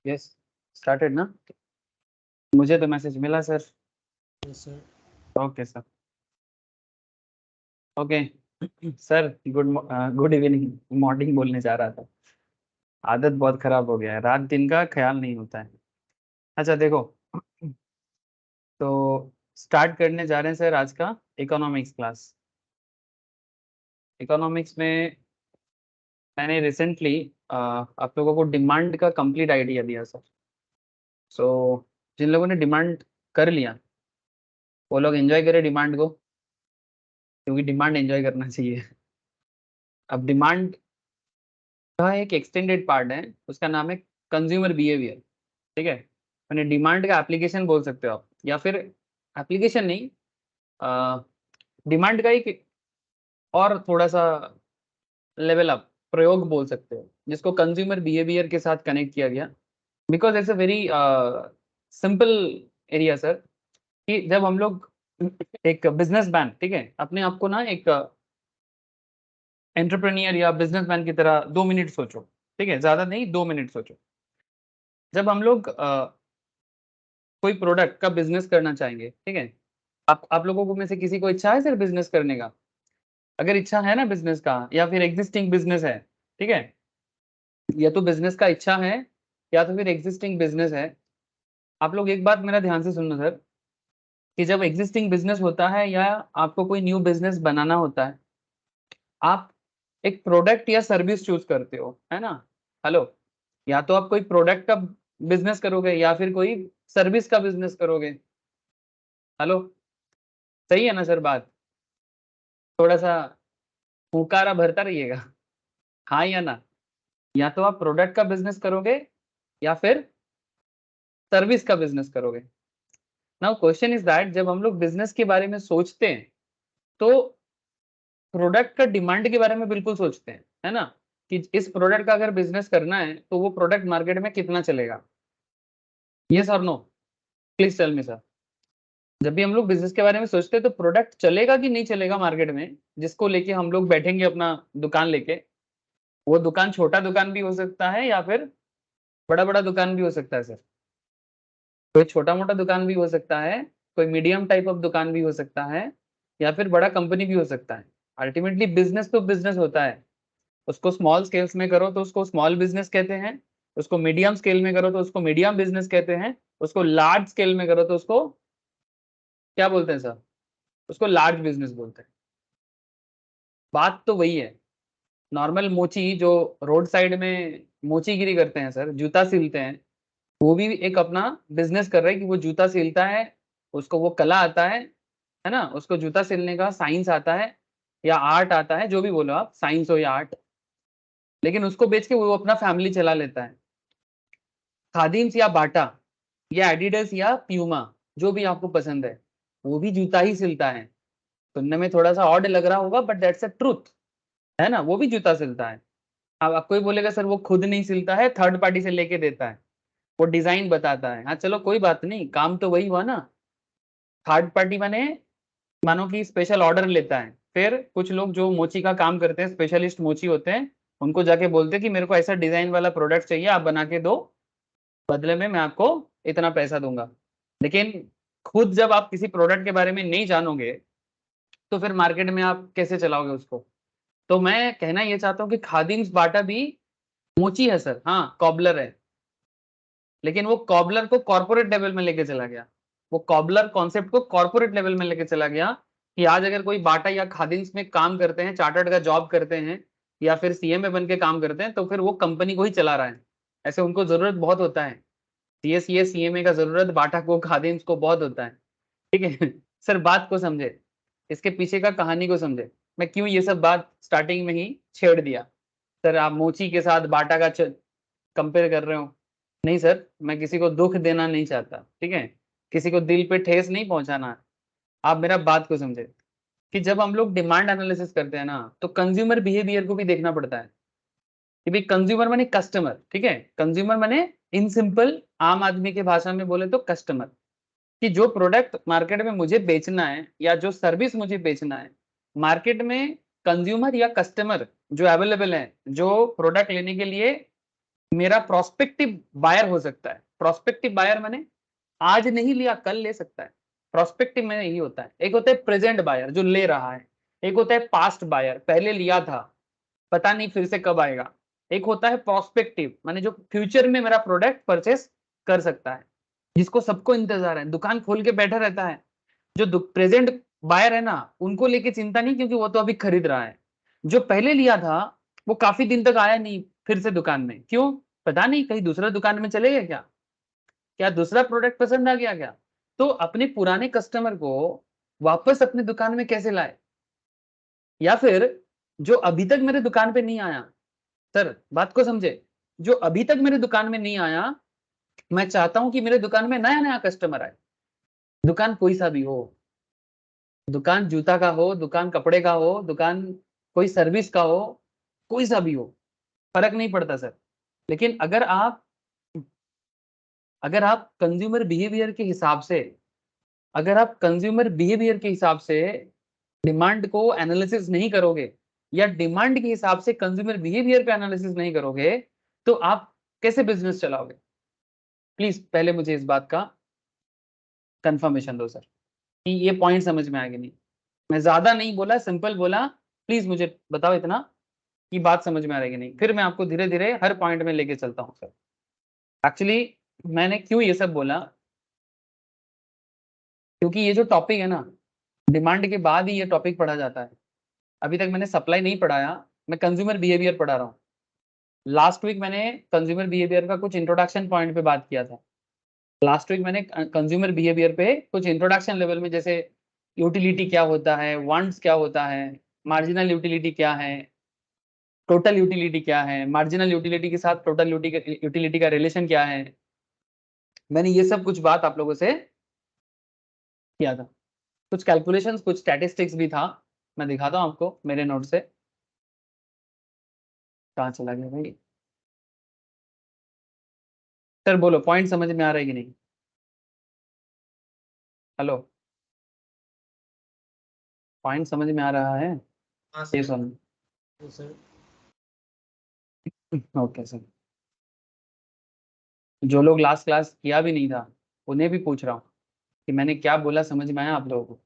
Yes started ना। मुझे तो मैसेज मिला sir. Yes sir. Okay sir. Okay sir good evening morning बोलने जा रहा था। आदत बहुत खराब हो गया है, रात दिन का ख्याल नहीं होता है। अच्छा देखो, तो स्टार्ट करने जा रहे हैं सर आज का इकोनॉमिक्स क्लास। इकोनॉमिक्स में मैंने रिसेंटली आप लोगों को डिमांड का कंप्लीट आइडिया दिया सर। सो जिन लोगों ने डिमांड कर लिया वो लोग एंजॉय करें डिमांड को, क्योंकि डिमांड एंजॉय करना चाहिए। अब डिमांड का एक एक्सटेंडेड पार्ट है, उसका नाम है कंज्यूमर बिहेवियर। ठीक है, मैंने डिमांड का एप्लीकेशन बोल सकते हो आप, या फिर एप्लीकेशन नहीं, डिमांड का एक और थोड़ा सा लेवल अप प्रयोग बोल सकते हो, जिसको कंज्यूमर बिहेवियर के साथ कनेक्ट किया गया। Because it's a very simple area sir, कि जब हम लोग एक बिजनेसमैन, ठीक है, अपने आप को ना एक एंटरप्रेन्योर या बिजनेसमैन की तरह 2 मिनट सोचो। ठीक है, ज्यादा नहीं, 2 मिनट सोचो। जब हम लोग कोई प्रोडक्ट का बिजनेस करना चाहेंगे, ठीक है, आप लोगों को में से किसी को इच्छा है सर बिजनेस करने का? अगर इच्छा है ना बिजनेस का, या फिर एग्जिस्टिंग बिजनेस है, ठीक है, या तो बिजनेस का इच्छा है या तो फिर एग्जिस्टिंग बिजनेस है। आप लोग एक बात मेरा ध्यान से सुनना सर, कि जब एग्जिस्टिंग बिजनेस होता है या आपको कोई न्यू बिजनेस बनाना होता है, आप एक प्रोडक्ट या सर्विस चूज करते हो, है ना? हेलो, या तो आप कोई प्रोडक्ट का बिजनेस करोगे या फिर कोई सर्विस का बिजनेस करोगे। हेलो, सही है ना सर बात? थोड़ा सा फुकारा भरता रहिएगा, हाँ या ना? या तो आप प्रोडक्ट का बिजनेस करोगे या फिर सर्विस का बिजनेस करोगे। नाउ क्वेश्चन इज दैट, जब हम लोग बिजनेस के बारे में सोचते हैं तो प्रोडक्ट का डिमांड के बारे में बिल्कुल सोचते हैं, है ना? कि इस प्रोडक्ट का अगर बिजनेस करना है तो वो प्रोडक्ट मार्केट में कितना चलेगा। यस और no? Please tell me sir. जब भी हम लोग बिजनेस के बारे में सोचते हैं तो प्रोडक्ट चलेगा कि नहीं चलेगा मार्केट में, जिसको लेके हम लोग बैठेंगे अपना दुकान लेके। वो दुकान छोटा दुकान भी हो सकता है या फिर बड़ा बड़ा दुकान भी हो सकता है सर। कोई छोटा मोटा दुकान भी हो सकता है, कोई मीडियम टाइप ऑफ दुकान भी हो सकता है, या फिर बड़ा कंपनी भी हो सकता है। अल्टीमेटली बिजनेस तो बिजनेस होता है। उसको स्मॉल स्केल्स में करो तो उसको स्मॉल बिजनेस कहते हैं, उसको मीडियम स्केल में करो तो उसको मीडियम बिजनेस कहते हैं, उसको लार्ज स्केल में करो तो उसको क्या बोलते हैं सर? उसको लार्ज बिजनेस बोलते हैं। बात तो वही है। नॉर्मल मोची जो रोड साइड में मोचीगिरी करते हैं सर, जूता सिलते हैं, वो भी एक अपना बिजनेस कर रहे हैं कि वो जूता सिलता है, उसको वो कला आता है ना? उसको जूता सिलने का साइंस आता है या आर्ट आता है, जो भी बोलो आप, साइंस हो या आर्ट, लेकिन उसको बेच के वो अपना फैमिली चला लेता है। खादिम्स या बाटा या एडिडास या प्यूमा, जो भी आपको पसंद है, वो भी जूता ही सिलता है। सुनने में थोड़ा सा ऑड लग रहा होगा बट दैट्स अ ट्रूथ, है ना? वो भी जूता सिलता है। अब आप कोई बोलेगा सर वो खुद नहीं सिलता है, थर्ड पार्टी से लेके देता है, वो डिजाइन बताता है। हाँ चलो कोई बात नहीं, काम तो वही हुआ ना। थर्ड पार्टी माने, मानो कि स्पेशल ऑर्डर लेता है, फिर कुछ लोग जो मोची का काम करते हैं, स्पेशलिस्ट मोची होते हैं, उनको जाके बोलते हैं कि मेरे को ऐसा डिजाइन वाला प्रोडक्ट चाहिए, आप बना के दो, बदले में मैं आपको इतना पैसा दूंगा। लेकिन खुद जब आप किसी प्रोडक्ट के बारे में नहीं जानोगे तो फिर मार्केट में आप कैसे चलाओगे उसको? तो मैं कहना ये चाहता हूँ कि खादिम्स बाटा भी मोची है सर, हाँ कॉबलर है, लेकिन वो कॉबलर को कॉर्पोरेट लेवल में लेके चला गया। वो कॉबलर कॉन्सेप्ट को कॉर्पोरेट लेवल में लेके चला गया, कि आज अगर कोई बाटा या खादिम्स में काम करते हैं, चार्टर्ड का जॉब करते हैं, या फिर सीएमए बन के काम करते हैं, तो फिर वो कंपनी को ही चला रहा है। ऐसे उनको जरूरत बहुत होता है, सीएसए सीएमए का जरूरत बाटा को, खादिम्स को बहुत होता है। ठीक है सर, बात को समझे, इसके पीछे का कहानी को समझे। मैं क्यों ये सब बात स्टार्टिंग में ही छेड़ दिया? सर आप मोची के साथ बाटा का कंपेयर कर रहे हो? नहीं सर, मैं किसी को दुख देना नहीं चाहता, ठीक है, किसी को दिल पे ठेस नहीं पहुंचाना। आप मेरा बात को समझे, कि जब हम लोग डिमांड एनालिसिस करते हैं ना, तो कंज्यूमर बिहेवियर को भी देखना पड़ता है। कि भाई कंज्यूमर माने कस्टमर, ठीक है, कंज्यूमर माने इन सिंपल आम आदमी के भाषा में बोले तो कस्टमर। कि जो प्रोडक्ट मार्केट में मुझे बेचना है या जो सर्विस मुझे बेचना है, मार्केट में कंज्यूमर या कस्टमर जो अवेलेबल है, जो प्रोडक्ट लेने के लिए मेरा प्रोस्पेक्टिव बायर हो सकता है। प्रोस्पेक्टिव बायर माने आज नहीं लिया कल ले सकता है। प्रोस्पेक्टिव में यही होता है। एक होता है प्रेजेंट बायर जो ले रहा है, एक होता है पास्ट बायर पहले लिया था, पता नहीं फिर से कब आएगा। एक होता है प्रोस्पेक्टिव माने जो फ्यूचर में मेरा प्रोडक्ट परचेस कर सकता है, जिसको सबको इंतजार है, दुकान खोल के बैठा रहता है। जो प्रेजेंट बायर है ना, उनको लेके चिंता नहीं, क्योंकि वो तो अभी खरीद रहा है। जो पहले लिया था वो काफी दिन तक आया नहीं फिर से दुकान में, क्यों? पता नहीं कहीं दूसरा दुकान में चले गए क्या, क्या दूसरा प्रोडक्ट पसंद आ गया क्या? तो अपने पुराने कस्टमर को वापस अपने दुकान में कैसे लाए? या फिर जो अभी तक मेरे दुकान पे नहीं आया, सर बात को समझे, जो अभी तक मेरे दुकान में नहीं आया, मैं चाहता हूं कि मेरे दुकान में नया नया कस्टमर आए। दुकान कोई सा भी हो, दुकान जूता का हो, दुकान कपड़े का हो, दुकान कोई सर्विस का हो, कोई सा भी हो, फर्क नहीं पड़ता सर। लेकिन अगर आप कंज्यूमर बिहेवियर के हिसाब से, अगर आप कंज्यूमर बिहेवियर के हिसाब से डिमांड को एनालिसिस नहीं करोगे, या डिमांड के हिसाब से कंज्यूमर बिहेवियर पे एनालिसिस नहीं करोगे, तो आप कैसे बिजनेस चलाओगे? प्लीज पहले मुझे इस बात का कंफर्मेशन दो सर, कि ये पॉइंट समझ में आएगा नहीं। मैं ज्यादा नहीं बोला, सिंपल बोला, प्लीज मुझे बताओ इतना कि बात समझ में आ रही है नहीं, फिर मैं आपको धीरे धीरे हर पॉइंट में लेके चलता हूँ सर। एक्चुअली मैंने क्यों ये सब बोला, क्योंकि ये जो टॉपिक है ना, डिमांड के बाद ही ये टॉपिक पढ़ा जाता है। अभी तक मैंने सप्लाई नहीं पढ़ाया, मैं कंज्यूमर बिहेवियर पढ़ा रहा हूँ। लास्ट वीक मैंने कंज्यूमर बिहेवियर का कुछ इंट्रोडक्शन पॉइंट पे बात किया था। लास्ट वीक मैंने कंज्यूमर बिहेवियर पे कुछ इंट्रोडक्शन लेवल में, जैसे यूटिलिटी क्या होता है, वांट्स क्या होता है, मार्जिनल यूटिलिटी क्या है, टोटल यूटिलिटी क्या है, मार्जिनल यूटिलिटी के साथ टोटल यूटिलिटी का रिलेशन क्या है, मैंने ये सब कुछ बात आप लोगों से किया था। कुछ कैलकुलेशंस, कुछ स्टैटिस्टिक्स भी था, मैं दिखाता हूँ आपको मेरे नोट से। कहाँ चला गया भाई? सर बोलो, पॉइंट समझ में आ रहा है कि नहीं? हेलो, पॉइंट समझ में आ रहा है? हाँ ये सर। सुन। तो सर ओके सर। जो लोग लास्ट क्लास किया भी नहीं था, उन्हें भी पूछ रहा हूँ कि मैंने क्या बोला, समझ में आया आप लोगों को?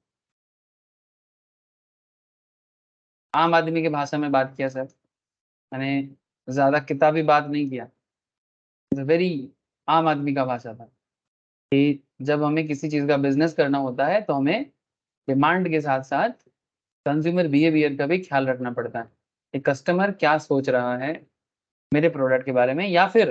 आम आदमी की भाषा में बात किया सर, मैंने ज्यादा किताबी बात नहीं किया, वेरी आम आदमी का भाषा था। कि जब हमें किसी चीज का बिजनेस करना होता है तो हमें डिमांड के साथ साथ कंज्यूमर बिहेवियर का भी ख्याल रखना पड़ता है। कि कस्टमर क्या सोच रहा है मेरे प्रोडक्ट के बारे में, या फिर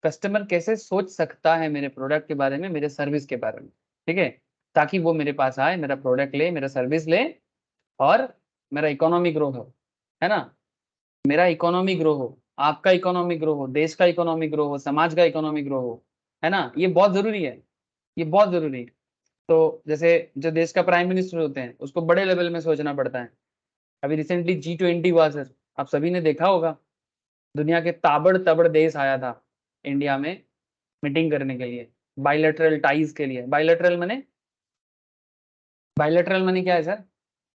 कस्टमर कैसे सोच सकता है मेरे प्रोडक्ट के बारे में, मेरे सर्विस के बारे में। ठीक है, ताकि वो मेरे पास आए, मेरा प्रोडक्ट ले, मेरा सर्विस ले, और मेरा इकोनॉमी ग्रो हो, है ना? मेरा इकोनॉमी ग्रो हो, आपका इकोनॉमी ग्रो हो, देश का इकोनॉमी ग्रो हो, समाज का इकोनॉमी ग्रो हो, है ना? ये बहुत जरूरी है, ये बहुत जरूरी है। तो जैसे जो देश का प्राइम मिनिस्टर होते हैं, उसको बड़े लेवल में सोचना पड़ता है। अभी रिसेंटली G20 हुआ सर, आप सभी ने देखा होगा। दुनिया के ताबड़ तबड़ देश आया था इंडिया में मीटिंग करने के लिए, बायलैटरल टाइज के लिए। बायलैटरल मने क्या है सर?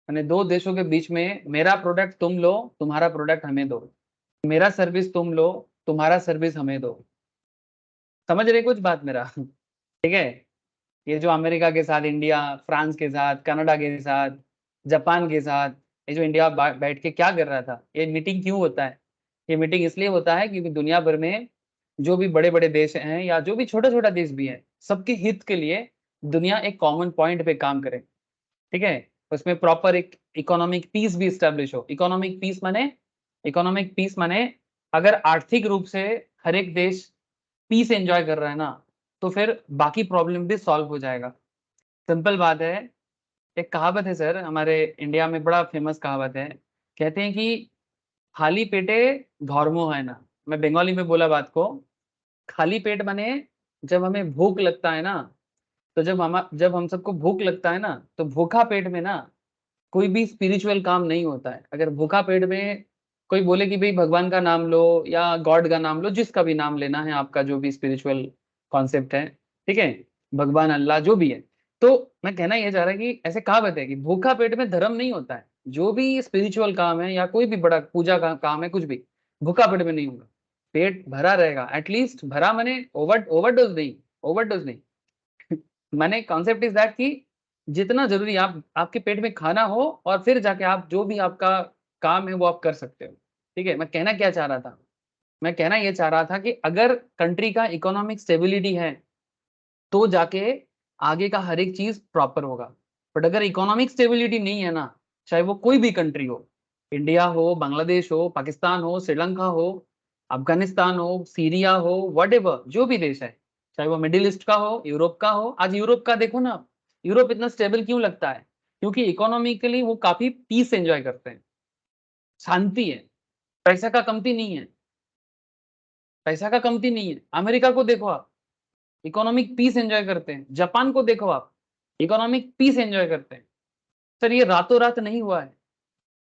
मैंने दो देशों के बीच में, मेरा प्रोडक्ट तुम लो, तुम्हारा प्रोडक्ट हमें दो, मेरा सर्विस तुम लो, तुम्हारा सर्विस हमें दो। समझ रहे कुछ बात मेरा? ठीक है। ये जो अमेरिका के साथ इंडिया, फ्रांस के साथ, कनाडा के साथ, जापान के साथ, ये जो इंडिया बैठ के क्या कर रहा था, ये मीटिंग क्यों होता है? ये मीटिंग इसलिए होता है क्योंकि दुनिया भर में जो भी बड़े बड़े देश हैं, या जो भी छोटा छोटा देश भी है, सबके हित के लिए दुनिया एक कॉमन पॉइंट पे काम करे। ठीक है, उसमें प्रॉपर एक इकोनॉमिक पीस भी स्टैब्लिश हो। इकोनॉमिक पीस माने अगर आर्थिक रूप से हर एक देश पीस एंजॉय कर रहा है ना, तो फिर बाकी प्रॉब्लम भी सॉल्व हो जाएगा। सिंपल बात है। एक कहावत है सर, हमारे इंडिया में बड़ा फेमस कहावत है। कहते हैं कि खाली पेटे धर्मो है ना। मैं बंगाली में बोला बात को। खाली पेट माने जब हमें भूख लगता है ना, तो जब हम सबको भूख लगता है ना, तो भूखा पेट में ना कोई भी स्पिरिचुअल काम नहीं होता है। अगर भूखा पेट में कोई बोले कि भाई भगवान का नाम लो या गॉड का नाम लो, जिसका भी नाम लेना है आपका, जो भी स्पिरिचुअल कॉन्सेप्ट है, ठीक है, भगवान अल्लाह जो भी है, तो मैं कहना ये चाह रहा है कि ऐसे कहावत है कि भूखा पेट में धर्म नहीं होता है। जो भी स्पिरिचुअल काम है या कोई भी बड़ा पूजा का काम है, कुछ भी भूखा पेट में नहीं होगा। पेट भरा रहेगा, एटलीस्ट भरा माने ओवरडोज नहीं, ओवरडोज नहीं माने कॉन्सेप्ट इज दैट कि जितना जरूरी आप आपके पेट में खाना हो और फिर जाके आप जो भी आपका काम है वो आप कर सकते हो। ठीक है, मैं कहना क्या चाह रहा था, मैं कहना ये चाह रहा था कि अगर कंट्री का इकोनॉमिक स्टेबिलिटी है तो जाके आगे का हर एक चीज प्रॉपर होगा। बट अगर इकोनॉमिक स्टेबिलिटी नहीं है ना, चाहे वो कोई भी कंट्री हो, इंडिया हो, बांग्लादेश हो, पाकिस्तान हो, श्रीलंका हो, अफगानिस्तान हो, सीरिया हो, व्हाटएवर जो भी देश है, चाहे वो मिडिल ईस्ट का हो, यूरोप का हो। आज यूरोप का देखो ना, यूरोप इतना स्टेबल क्यों लगता है? क्योंकि इकोनॉमिकली वो काफी पीस एंजॉय करते हैं, शांति है, पैसा का कमती नहीं है, पैसा का कमती नहीं है। अमेरिका को देखो आप, इकोनॉमिक पीस एंजॉय करते हैं। जापान को देखो आप, इकोनॉमिक पीस एंजॉय करते हैं। सर ये रातों रात नहीं हुआ है।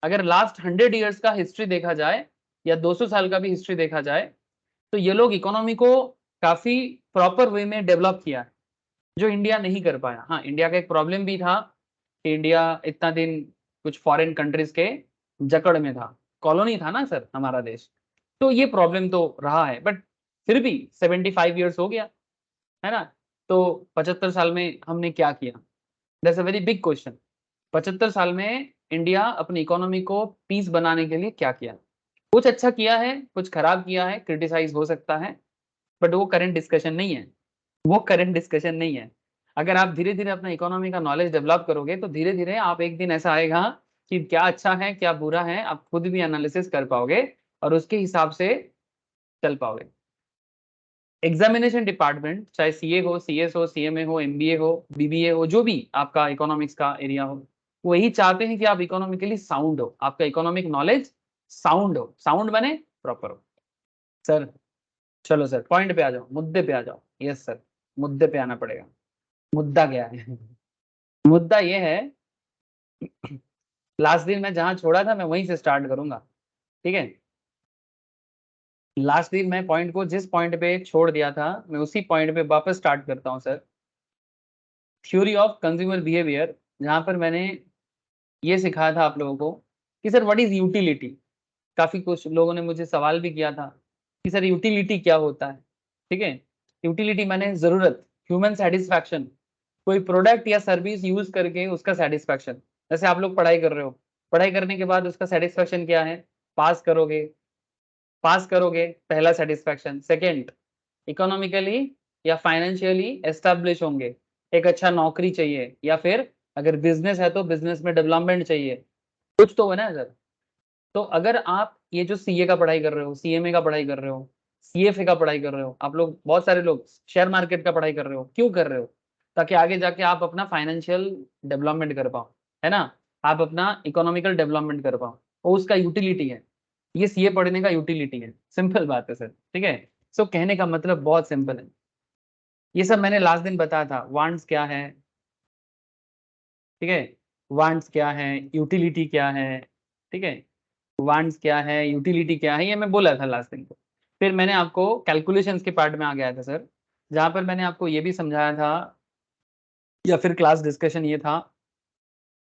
अगर लास्ट 100 ईयर्स का हिस्ट्री देखा जाए या 200 साल का भी हिस्ट्री देखा जाए, तो ये लोग इकोनॉमी को काफी प्रॉपर वे में डेवलप किया है, जो इंडिया नहीं कर पाया। हाँ, इंडिया का एक प्रॉब्लम भी था कि इंडिया इतना दिन कुछ फॉरेन कंट्रीज के जकड़ में था, कॉलोनी था ना सर हमारा देश, तो ये प्रॉब्लम तो रहा है। बट फिर भी 75 ईयर्स हो गया है ना, तो 75 साल में हमने क्या किया? That's a very big question. 75 साल में इंडिया अपनी इकोनॉमी को पीस बनाने के लिए क्या किया? कुछ अच्छा किया है, कुछ खराब किया है, क्रिटिसाइज हो सकता है, बट वो करंट डिस्कशन नहीं है, वो करंट डिस्कशन नहीं है। अगर आप धीरे धीरे अपना इकोनॉमी का नॉलेज डेवलप करोगे तो धीरे धीरे आप एक दिन ऐसा आएगा कि क्या अच्छा है क्या बुरा है आप खुद भी एनालिसिस कर पाओगे और उसके हिसाब से चल पाओगे। एग्जामिनेशन डिपार्टमेंट, चाहे सीए हो, सीएस हो, सीएमए हो, एमबीए हो, बीबीए हो, जो भी आपका इकोनॉमिक्स का एरिया हो, वो यही चाहते हैं कि आप इकोनॉमिकली साउंड हो, आपका इकोनॉमिक नॉलेज साउंड हो। साउंड बने प्रॉपर हो। सर चलो सर पॉइंट पे आ जाओ, मुद्दे पे आ जाओ। यस सर, मुद्दे पे आना पड़ेगा। मुद्दा क्या है? मुद्दा ये है, लास्ट दिन मैं जहां छोड़ा था मैं वहीं से स्टार्ट करूंगा। ठीक है, लास्ट दिन मैं पॉइंट को जिस पॉइंट पे छोड़ दिया था मैं उसी पॉइंट पे वापस स्टार्ट करता हूँ sir. Theory of consumer behaviour, जहां पर मैंने ये सिखाया था आप लोगों को कि सर व्हाट इज यूटिलिटी। काफी कुछ लोगों ने मुझे सवाल भी किया था कि सर यूटिलिटी क्या होता है। ठीक है, यूटिलिटी माने जरूरत, ह्यूमन सेटिस्फैक्शन, कोई प्रोडक्ट या सर्विस यूज करके उसका सेटिस्फैक्शन। जैसे आप लोग पढ़ाई कर रहे हो, पढ़ाई करने के बाद उसका सेटिस्फैक्शन क्या है? पास करोगे, पास करोगे, पहला सेटिस्फैक्शन। सेकंड, इकोनॉमिकली या फाइनेंशियली एस्टेब्लिश होंगे, एक अच्छा नौकरी चाहिए, या फिर अगर बिजनेस है तो बिजनेस में डेवलपमेंट चाहिए, कुछ तो है ना सर। तो अगर आप ये जो सीए का पढ़ाई कर रहे हो, सीएमए का पढ़ाई कर रहे हो, सीएफए का पढ़ाई कर रहे हो, आप लोग बहुत सारे लोग शेयर मार्केट का पढ़ाई कर रहे हो, क्यों कर रहे हो? ताकि आगे जाके आप अपना फाइनेंशियल डेवलपमेंट कर पाओ, है ना, आप अपना इकोनॉमिकल डेवलपमेंट कर पाओ, वो उसका यूटिलिटी है। ये सीए पढ़ने का यूटिलिटी है, सिंपल बात है सर। ठीक है, सो कहने का मतलब बहुत सिंपल है। ये सब मैंने लास्ट दिन बताया था, वांट्स क्या है, ठीक है, वांट्स क्या है, यूटिलिटी क्या है, ठीक है, वांट्स क्या है, यूटिलिटी क्या है, ये मैं बोला था लास्ट दिन को। फिर मैंने आपको कैलकुलेशंस के पार्ट में आ गया था सर, जहां पर मैंने आपको ये भी समझाया था, या फिर क्लास डिस्कशन ये था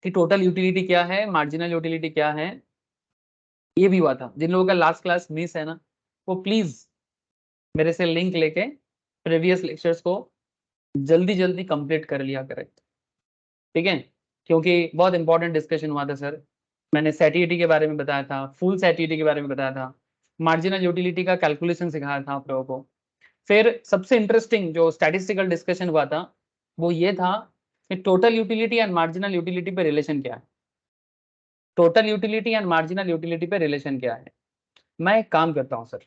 कि टोटल यूटिलिटी क्या है, मार्जिनल यूटिलिटी क्या है। ये भी हुआ था। जिन लोगों का लास्ट क्लास मिस है ना, वो प्लीज मेरे से लिंक लेके प्रीवियस लेक्चर्स को जल्दी जल्दी कंप्लीट कर लिया करें। ठीक है, क्योंकि बहुत इंपॉर्टेंट डिस्कशन हुआ था सर। मैंने सैटिटी के बारे में बताया था, फुल सैटिटी के बारे में बताया था, मार्जिनल यूटिलिटी का कैलकुलेशन सिखाया था आप लोगों को। फिर सबसे इंटरेस्टिंग जो स्टैटिस्टिकल डिस्कशन हुआ था वो ये था कि total utility and marginal utility पे रिलेशन क्या है। Total utility and marginal utility पे रिलेशन क्या है? मैं एक काम करता हूँ सर,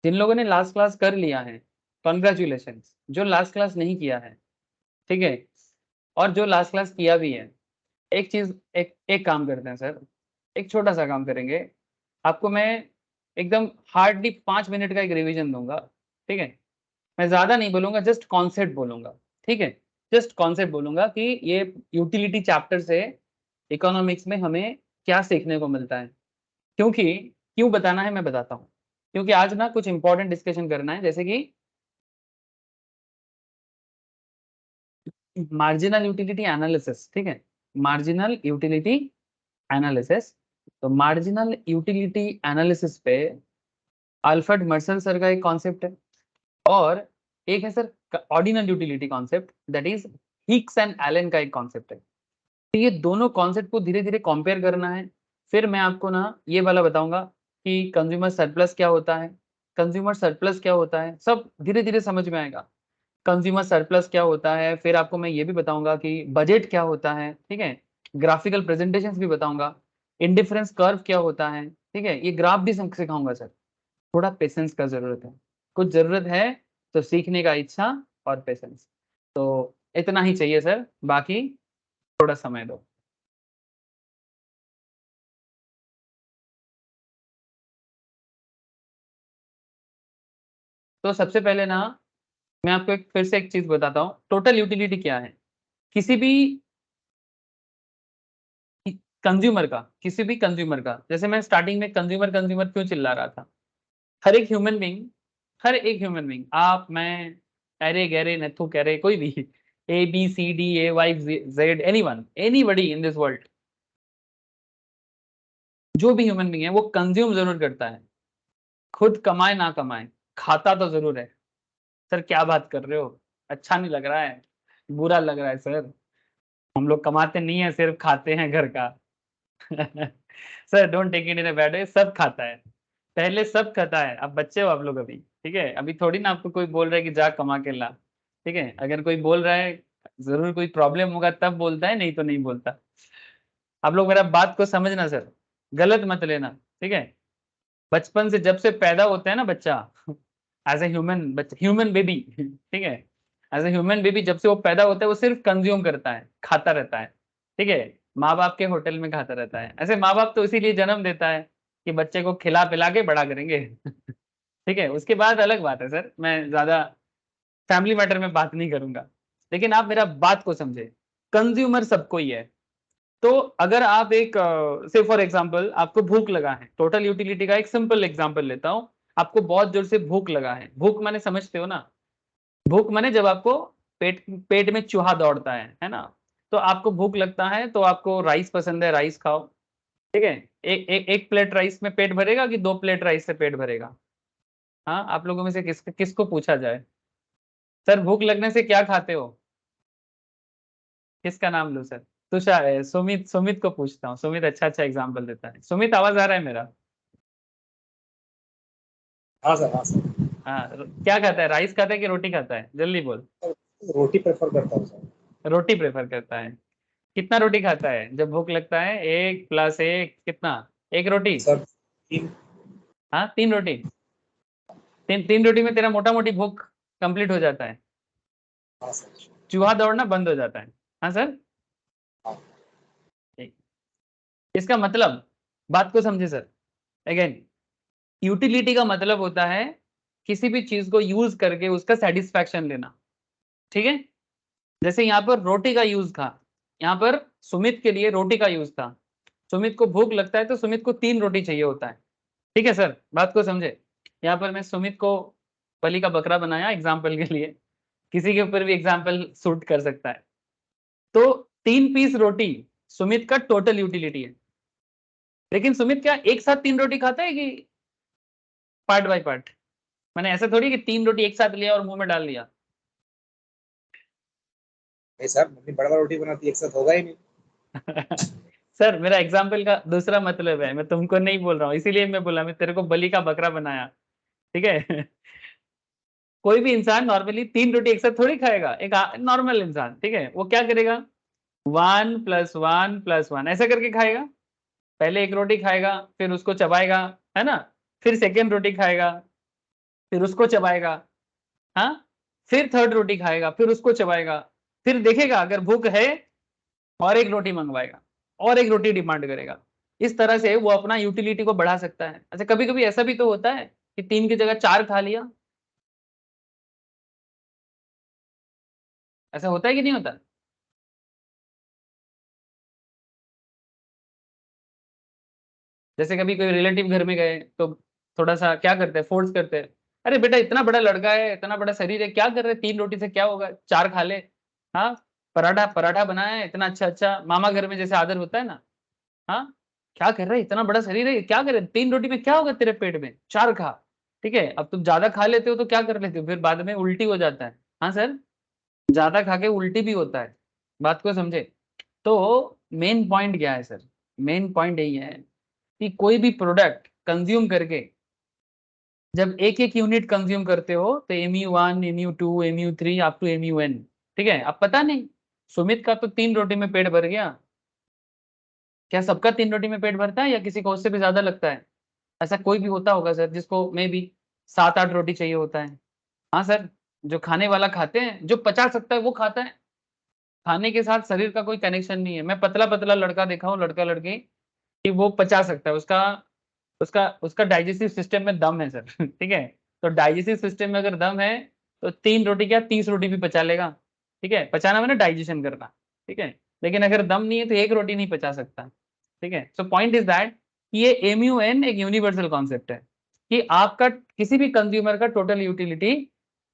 जिन लोगों ने लास्ट क्लास कर लिया है कॉन्ग्रेचुलेशन, जो लास्ट क्लास नहीं किया है, ठीक है, और जो लास्ट क्लास किया भी है, एक चीज, एक एक काम करते हैं सर, एक छोटा सा काम करेंगे। आपको मैं एकदम हार्डली 5 मिनट का एक रिवीजन दूंगा। ठीक है, मैं ज्यादा नहीं बोलूंगा, जस्ट कॉन्सेप्ट बोलूंगा। ठीक है, जस्ट कॉन्सेप्ट बोलूंगा कि ये यूटिलिटी चैप्टर से इकोनॉमिक्स में हमें क्या सीखने को मिलता है। क्योंकि क्यों बताना है मैं बताता हूँ, क्योंकि आज ना कुछ इंपॉर्टेंट डिस्कशन करना है, जैसे कि मार्जिनल यूटिलिटी एनालिसिस। ठीक है, मार्जिनल यूटिलिटी एनालिसिस। तो मार्जिनल यूटिलिटी एनालिसिस पे अल्फ्रेड मर्सल सर का एक कॉन्सेप्ट है, और एक है sir ordinal utility concept, that is Hicks and Allen का एक कॉन्सेप्ट है। तो ये दोनों कॉन्सेप्ट को धीरे-धीरे कंपेयर करना है। फिर मैं आपको ना ये वाला बताऊँगा कि कंज्यूमर सरप्लस क्या होता है, कंज्यूमर सरप्लस क्या होता है, सब धीरे-धीरे समझ में आएगा। कंज्यूमर सरप्लस क्या होता है, फिर आपको मैं ये भी बताऊँगा कि बजट क्या होता है, ठीक है? ग्राफिकल प्रेज़ेंटेशंस भी बताऊँगा, इंडिफरेंस कर्व क्या होता है, ठीक है? ये ग्राफ भी सम सिखाऊँगा सर। थोड़ा पेशेंस का ज़रूरत है। कुछ ज़रूरत है तो सीखने का इच्छा और पेशेंस। तो इतना ही चाहिए सर, बाकी थोड़ा समय दो। तो सबसे पहले ना मैं आपको एक फिर से एक चीज़ बताता हूँ, टोटल यूटिलिटी क्या है? किसी भी किसी भी कंज़्यूमर का, जैसे मैं स्टार्टिंग में कंज़्यूमर क्यों चिल्ला रहा था? हर एक ह्यूमन बीइंग हर एक ह्यूमन बीइंग आप, मैं, अरे-गहरे, नत्थू-कैरे कोई भी A, B, C, D, A, Y, Z anyone, anybody in this world, जो भी ह्यूमन बीइंग है वो कंज़्यूम ज़रूर करता है। खुद कमाए ना कमाए, खाता तो ज़रूर है। सर क्या बात कर रहे हो? अच्छा नहीं लग रहा है, बुरा लग रहा है सर। हम लोग कमाते नहीं है, सिर्फ़ खाते हैं घर का। Sir don't take it in a bad way, सब खाता है। पहले सब खाता है, अब बच्चे हो आप लोग अभी, ठीक है? अभी थोड़ी ना आपको कोई बोल रहा है कि जा कमा के ला, ठीक है? अगर कोई बोल रहा है, ज़रूर कोई प्रॉब्लम होगा तब बोलता है, नहीं तो नहीं बोलता। आप लोग मेरा बात को समझना सर, गलत मत लेना, ठीक है? बचपन से जब से पैदा होता है ना बच्चा एज़ अ ह्यूमन बेबी ठीक है? एज़ अ ह्यूमन बेबी जब से वो पैदा होता है वो सिर्फ़ कंज़्यूम करता है, खाता रहता है, ठीक है? माँ-बाप के होटल में खाता रहता है। ऐसे माँ-बाप तो इसीलिए जन्म देता है कि बच्चे को खिला-पिला के बड़ा करेंगे, ठीक है? उसके बाद अलग बात है सर, मैं ज़्यादा फैमिली मैटर में बात नहीं करूँगा। लेकिन आप मेरा बात को समझें, कंज़्यूमर सबको ही है। तो अगर आप एक से फॉर एग्ज़ाम्पल आपको भूख लगा है, टोटल यूटिलिटी का एक सिंपल एग्ज़ाम्पल लेता हूँ। आपको बहुत जोर से भूख लगा है, भूख माने समझते हो ना? भूख माने जब आपको पेट पेट में चूहा दौड़ता है ना? तो आपको भूख लगता है तो आपको राइस पसंद है, राइस खाओ, ठीक है? ए ए 1 प्लेट राइस में पेट भरेगा कि 2 प्लेट राइस से पेट भरेगा? हाँ, आप लोगों में से किसको पूछा जाए? सर भूख लगने से क्या खाते हो? किसका नाम लूँ सर? सुमित सुमित को पूछता हूँ, सुमित अच्छा-अच्छा एग्ज़ाम्पल देता है। सुमित आवाज़ आ रहा है मेरा? हाँ सर, हाँ सर। हाँ, क्या खाता है? राइस खाता है कि रोटी खाता है? जल्दी बोल। रोटी प्रेफ़र करता हूँ सर। रोटी प्रेफ़र करता है। कितना रोटी खाता है? जब भूख लगता है 1 + 1 कितना? 1 रोटी? सर 3। हाँ, 3 रोटी? 3 रोटी में तेरा मोटा-मोटी भूख कंप्लीट हो जाता है। हाँ सर। चूहा दौड़ना बंद हो जाता है। हाँ सर? हाँ, ठीक। इसका मतलब, बात को समझिए सर। अगेन, यूटिलिटी का मतलब होता है किसी भी चीज़ को यूज़ करके उसका सैटिस्फैक्शन लेना। ठीक है? जैसे यहाँ पर रोटी का यूज़ था। यहाँ पर सुमित के लिए रोटी का यूज़ था। सुमित को भूख लगता है तो सुमित को 3 रोटी चाहिए होता है। ठीक है सर? बात को समझे। यहाँ पर मैं सुमित को बलि का बकरा बनाया एग्ज़ाम्पल के लिए। किसी के ऊपर भी एग्ज़ाम्पल सूट कर सकता है। तो 3 पीस रोटी सुमित का टोटल यूटिलिटी है। लेकिन सुमित क्या एक साथ 3 रोटी खाता है कि पार्ट बाय पार्ट? मैंने ऐसा थोड़ी कि 3 रोटी एक साथ लिया और मुँह में डाल लिया। नहीं सर, मम्मी बड़ा-बड़ा रोटी बनाती है, एक साथ होगा ही नहीं। सर मेरा एग्ज़ाम्पल का दूसरा मतलब है, मैं तुमको नहीं बोल रहा हूँ, इसीलिए मैं बोला मैं तेरे को बलि का बकरा बनाया, ठीक है? कोई भी इंसान नॉर्मली 3 रोटी एक साथ थोड़ी खाएगा, एक नॉर्मल इंसान, ठीक है? वो क्या करेगा 1 + 1 + 1 ऐसा करके खाएगा। पहले 1 रोटी खाएगा, फिर उसको चबाएगा, है ना? फिर सेकंड रोटी खाएगा, फिर उसको चबाएगा, हाँ? फिर थर्ड रोटी खाएगा, फिर उसको चबाएगा, फिर देखेगा अगर भूख है और 1 रोटी मँगवाएगा, और 1 रोटी डिमांड करेगा। इस तरह से वो अपना यूटिलिटी को बढ़ा सकता है। अच्छा कभी-कभी ऐसा भी तो होता है कि 3 की जगह 4 खा लिया, ऐसा होता है कि नहीं होता? जैसे कभी कोई रिलेटिव घर में गए तो थोड़ा-सा क्या करते हैं, फ़ोर्स करते हैं, "अरे बेटा इतना बड़ा लड़का है, इतना बड़ा शरीर है, क्या कर रहे हैं 3 रोटी से क्या होगा, 4 खा ले।" हाँ, पराठा पराठा बनाया है इतना अच्छा-अच्छा, मामा घर में जैसे आदर होता है ना, हाँ, "क्या कर रहा है इतना बड़ा शरीर है, क्या करे 3 रोटी में क्या होगा तेरे पेट में, 4 खा।" ठीक है, अब तुम ज्यादा खा लेते हो तो क्या कर लेते हो, फिर बाद में उल्टी हो जाता है। हाँ सर, ज्यादा खा के उल्टी भी होता है, बात को समझे। तो मेन पॉइंट क्या है सर, मेन पॉइंट यही है कि कोई भी प्रोडक्ट कंज्यूम करके जब एक एक यूनिट कंज्यूम करते हो तो MU1, MU2, MU3 up to MUN, ठीक है। अब पता नहीं, सुमित का तो 3 रोटी में पेट भर गया, क्या सबका 3 रोटी में पेट भरता है या किसी को उससे भी ज्यादा लगता है? ऐसा कोई भी होता होगा सर जिसको मे बी 7-8 रोटी चाहिए होता है। हाँ सर, जो खाने वाला खाते हैं, जो पचा सकता है वो खाता है। खाने के साथ शरीर का कोई कनेक्शन नहीं है। मैं पतला पतला लड़का देखा हूँ, लड़का लड़की, कि वो पचा सकता है, उसका उसका उसका डाइजेस्टिव सिस्टम में दम है सर ठीक है। तो डाइजेस्टिव सिस्टम में अगर दम है तो 3 रोटी क्या 30 रोटी भी पचा लेगा, ठीक है। पचाना मैंने डाइजेशन करना, ठीक है। लेकिन अगर दम नहीं है तो एक रोटी नहीं पचा सकता, ठीक है। सो पॉइंट इज दैट ये MUN एक यूनिवर्सल कॉन्सेप्ट है कि आपका किसी भी कंज्यूमर का टोटल यूटिलिटी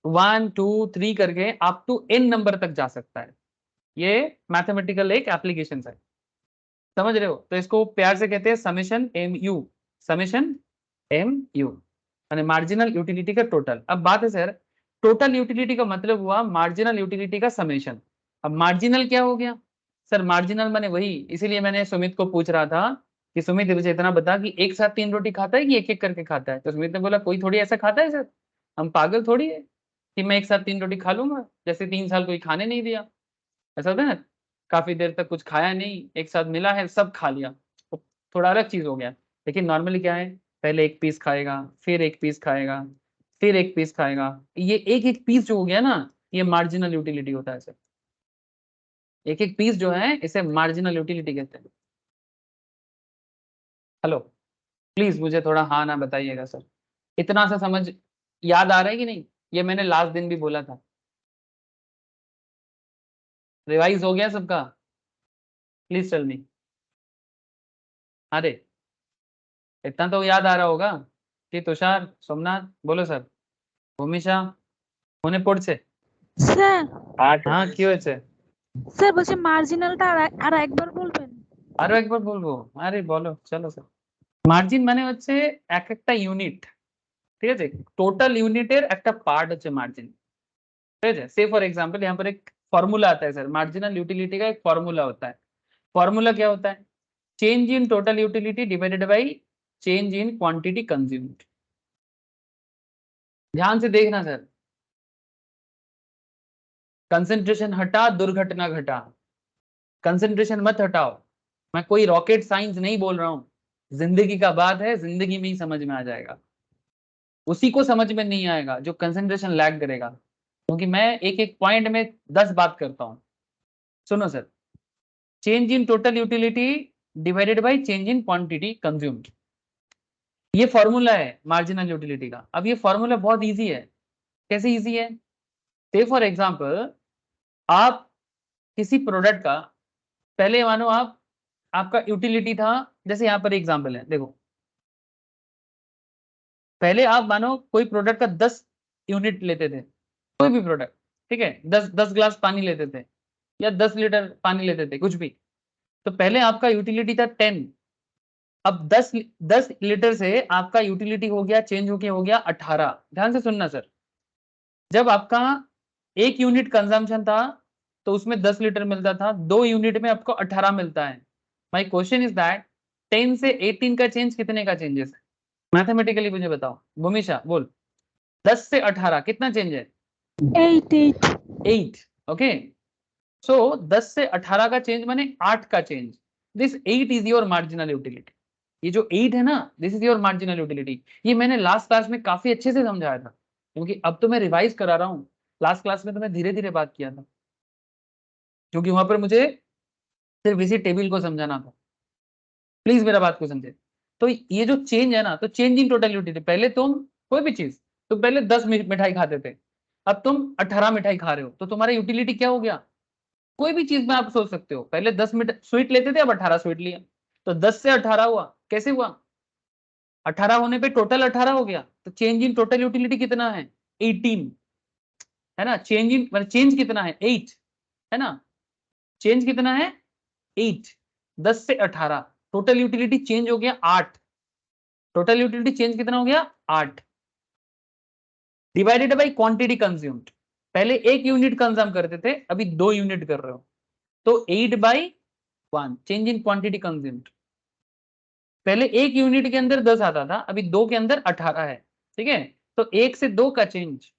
1 2 3 करके अप टू n नंबर तक जा सकता है। ये मैथमेटिकल एक एप्लीकेशन है, समझ रहे हो। तो इसको प्यार से कहते हैं समेशन MU, समेशन MU यानी मार्जिनल यूटिलिटी का टोटल। अब बात है सर, टोटल यूटिलिटी का मतलब हुआ मार्जिनल यूटिलिटी का समेशन। अब मार्जिनल क्या हो गया सर, मार्जिनल माने वही, इसीलिए मैंने सुमित को पूछ रहा था कि सुमित मुझे इतना बता कि एक साथ 3 रोटी खाता है कि एक एक करके खाता है। तो सुमित ने बोला कोई थोड़ी ऐसा खाता है सर, हम पागल थोड़ी है कि मैं एक साथ 3 रोटी खा लूंगा, जैसे 3 साल कोई खाने नहीं दिया। ऐसा होता है ना, काफी देर तक कुछ खाया नहीं, एक साथ मिला है सब खा लिया, तो थोड़ा अलग चीज हो गया। लेकिन नॉर्मली क्या है, पहले एक पीस खाएगा, फिर एक पीस खाएगा, फिर एक पीस खाएगा। ये एक एक पीस जो हो गया ना, ये मार्जिनल यूटिलिटी होता है सर। एक एक पीस जो है इसे मार्जिनल यूटिलिटी कहते हैं। हेलो, प्लीज मुझे थोड़ा हाँ ना बताइएगा सर, इतना सा समझ याद आ रहा है कि नहीं? ये मैंने लास्ट दिन भी बोला था, रिवाइज हो गया सबका? Please tell me. अरे इतना तो याद आ रहा होगा कि तुषार, सोमनाथ, बोलो सर, ভূমিশা মনে পড়ছে? স্যার হ্যাঁ কি হয়েছে? স্যার বলছি মার্জিনালটা আর একবার বলবেন? আরো একবার বলবো? আরে বলো, চলো স্যার। মার্জিন মানে হচ্ছে এক একটা ইউনিট, ঠিক আছে, টোটাল ইউনিটের একটা পার্ট হচ্ছে মার্জিন, ঠিক আছে। से फॉर एग्जांपल यहाँ पर एक फॉर्मूला आता है सर, मार्जिनल यूटिलिटी का एक फॉर्मूला होता है। फॉर्मूला क्या होता है? Change in total utility divided by change in quantity consumed. ध्यान से देखना सर, कंसेंट्रेशन हटा दुर्घटना घटा, कंसेंट्रेशन मत हटाओ। मैं कोई रॉकेट साइंस नहीं बोल रहा हूं, जिंदगी का बात है, जिंदगी में ही समझ में आ जाएगा। उसी को समझ में नहीं आएगा जो कंसेंट्रेशन लैग करेगा, क्योंकि मैं एक एक पॉइंट में 10 बात करता हूं। सुनो sir, change in total utility divided by change in quantity consumed, ये फॉर्मूला है मार्जिनल यूटिलिटी का। अब ये फॉर्मूला बहुत इजी है। कैसे इजी है? से फॉर एग्जांपल आप किसी प्रोडक्ट का, पहले मानो आप, आपका यूटिलिटी था, जैसे यहाँ पर एग्जांपल है देखो, पहले आप मानो कोई प्रोडक्ट का 10 यूनिट लेते थे, कोई भी प्रोडक्ट, ठीक है, 10 ग्लास पानी लेते थे या 10 लीटर पानी लेते थे, कुछ भी। तो पहले आपका यूटिलिटी था 10। अब 10 लीटर से आपका यूटिलिटी हो गया, चेंज होके हो गया 18। ध्यान से सुनना सर, जब आपका 1 यूनिट कंजम्पशन था तो उसमें 10 लीटर मिलता था, 2 यूनिट में आपको 18 मिलता है। माई क्वेश्चन इज दैट 10 से 18 का चेंज कितने का चेंजेस है? मैथमेटिकली मुझे बताओ, भूमिशा बोल, 10 से 18 कितना चेंज है? 8 8। ओके, सो 10 से 18 का चेंज माने 8 का change. This 8 is your marginal utility. ये जो 8 है ना, this is your marginal utility. ये मैंने लास्ट क्लास में काफी अच्छे से समझाया था, क्योंकि अब तो मैं रिवाइज करा रहा हूँ। लास्ट क्लास में तो मैं धीरे धीरे बात किया था, क्योंकि वहां पर मुझे सिर्फ इसी टेबल को समझाना था। प्लीज मेरा बात को समझे। तो ये जो चेंज है ना, तो चेंज इन टोटल यूटिलिटी, पहले तुम कोई भी चीज, तो पहले 10 मिठाई खाते थे, अब तुम 18 मिठाई खा रहे हो, तो तुम्हारा यूटिलिटी क्या हो गया? कोई भी चीज में आप सोच सकते हो, पहले 10 स्वीट लेते थे, अब 18 स्वीट लिया, तो 10 से 18 हुआ। कैसे हुआ? 18 होने पे टोटल 18 हो गया, तो चेंज इन टोटल यूटिलिटी कितना है? 18, है ना। चेंज इन मतलब चेंज कितना है? 8, है ना। चेंज कितना है? 8। 10 से 18 टोटल यूटिलिटी चेंज हो गया 8। टोटल यूटिलिटी चेंज कितना हो गया? 8। Divided by quantity consumed. पहले 1 यूनिट कंज्यूम करते थे, अभी 2 यूनिट कर रहे हो, तो 8/1 चेंज इन क्वांटिटी कंज्यूम्ड। पहले 1 यूनिट के अंदर 10 आता था, अभी 2 के अंदर 18 है। ठीक है, तो 1 से 2 का चेंज,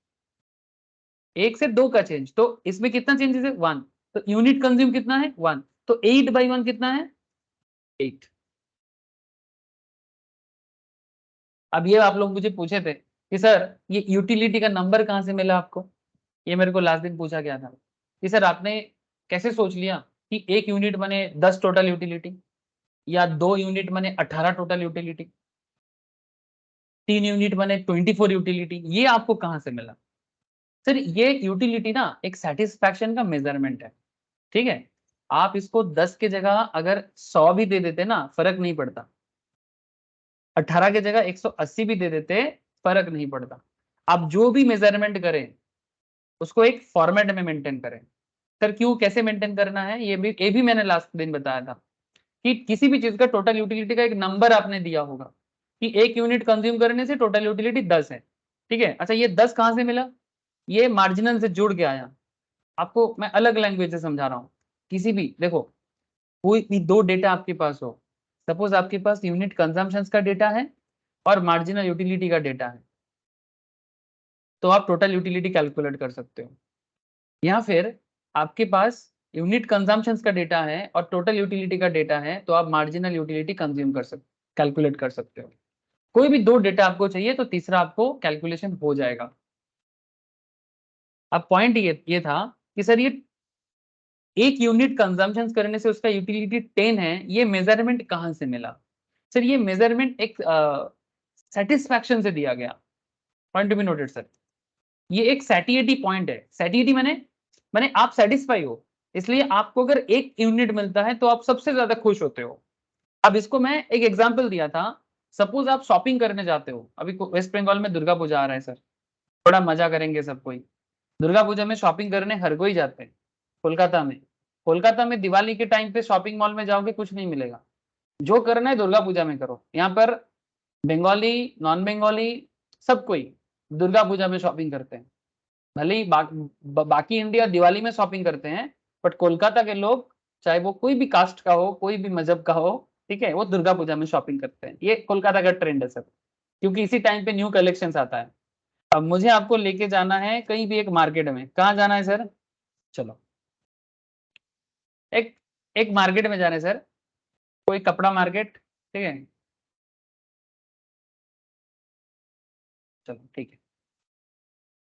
1 से 2 का चेंज, तो इसमें कितना चेंजेस है 1, तो यूनिट कंज्यूम कितना है 1, तो 8/1 कितना है 8। अब ये आप लोग मुझे पूछे थे कि सर ये यूटिलिटी का नंबर कहाँ से मिला आपको, ये मेरे को लास्ट दिन पूछा गया था कि सर आपने कैसे सोच लिया कि 1 यूनिट बने 10 टोटल यूटिलिटी, या 2 यूनिट बने 18 टोटल यूटिलिटी, 3 यूनिट बने 24 यूटिलिटी, ये आपको कहाँ से मिला? सर ये यूटिलिटी ना एक सेटिस्फैक्शन का मेजरमेंट है। ठीक है, आप इसको 10 के जगह अगर 100 भी दे देते ना फर्क नहीं पड़ता, 18 के जगह 180 भी दे देते फर्क नहीं पड़ता। आप जो भी मेजरमेंट करें उसको एक फॉर्मेट में मेंटेन करें। सर क्यों, कैसे मेंटेन करना है, ये भी मैंने लास्ट दिन बताया था कि किसी भी चीज का टोटल यूटिलिटी का एक नंबर आपने दिया होगा कि 1 यूनिट कंज्यूम करने से टोटल यूटिलिटी 10 है। ठीक है, अच्छा ये 10 कहां से मिला, ये मार्जिनल से जुड़ के आया। आपको मैं अलग लैंग्वेज से समझा रहा हूँ। किसी भी देखो, कोई भी दो डेटा आपके पास हो, सपोज आपके पास यूनिट कंजम्पशन का डेटा है और मार्जिनल यूटिलिटी का डेटा है, तो आप टोटल यूटिलिटी कैलकुलेट कर सकते हो। या फिर आपके पास यूनिट कंजम्पशन का डेटा है और टोटल यूटिलिटी का डेटा है, तो आप मार्जिनल यूटिलिटी कंज्यूम कर सकते, कैलकुलेट कर सकते हो। कोई भी दो डेटा आपको चाहिए तो तीसरा आपको कैलकुलेशन हो जाएगा। अब पॉइंट ये था कि सर ये 1 यूनिट कंजम्पशन करने से उसका यूटिलिटी 10 है, ये मेजरमेंट कहां से मिला? सर ये मेजरमेंट एक सेटिस्फैक्शन से दिया गया। Point to be noted sir, ये एक सैटिएटी पॉइंट है। सैटिएटी माने आप सेटिस्फाई हो, इसलिए आपको अगर 1 यूनिट मिलता है तो आप सबसे ज्यादा खुश होते हो। अब इसको मैं एक एग्जांपल दिया था, सपोज आप शॉपिंग करने जाते हो, अभी वेस्ट बंगाल में दुर्गा पूजा आ रहा है सर, थोड़ा मजा करेंगे सब कोई। दुर्गा पूजा में शॉपिंग करने हर कोई जाते हैं। कोलकाता में दिवाली के टाइम पे शॉपिंग मॉल में जाओगे कुछ नहीं मिलेगा। जो करना है दुर्गा पूजा में करो। यहाँ पर बंगाली, नॉन बंगाली, सब कोई दुर्गा पूजा में शॉपिंग करते हैं। भले ही बाकी इंडिया दिवाली में शॉपिंग करते हैं, बट कोलकाता के लोग चाहे वो कोई भी कास्ट का हो, कोई भी मजहब का हो, ठीक है, वो दुर्गा पूजा में शॉपिंग करते हैं। ये कोलकाता का ट्रेंड है सर, क्योंकि इसी टाइम पे न्यू कलेक्शंस आता है। अब मुझे आपको लेके जाना है कहीं भी एक मार्केट में, कहाँ जाना है सर? चलो एक एक मार्केट में जाना है सर, कोई कपड़ा मार्केट, ठीक है, चलो ठीक है।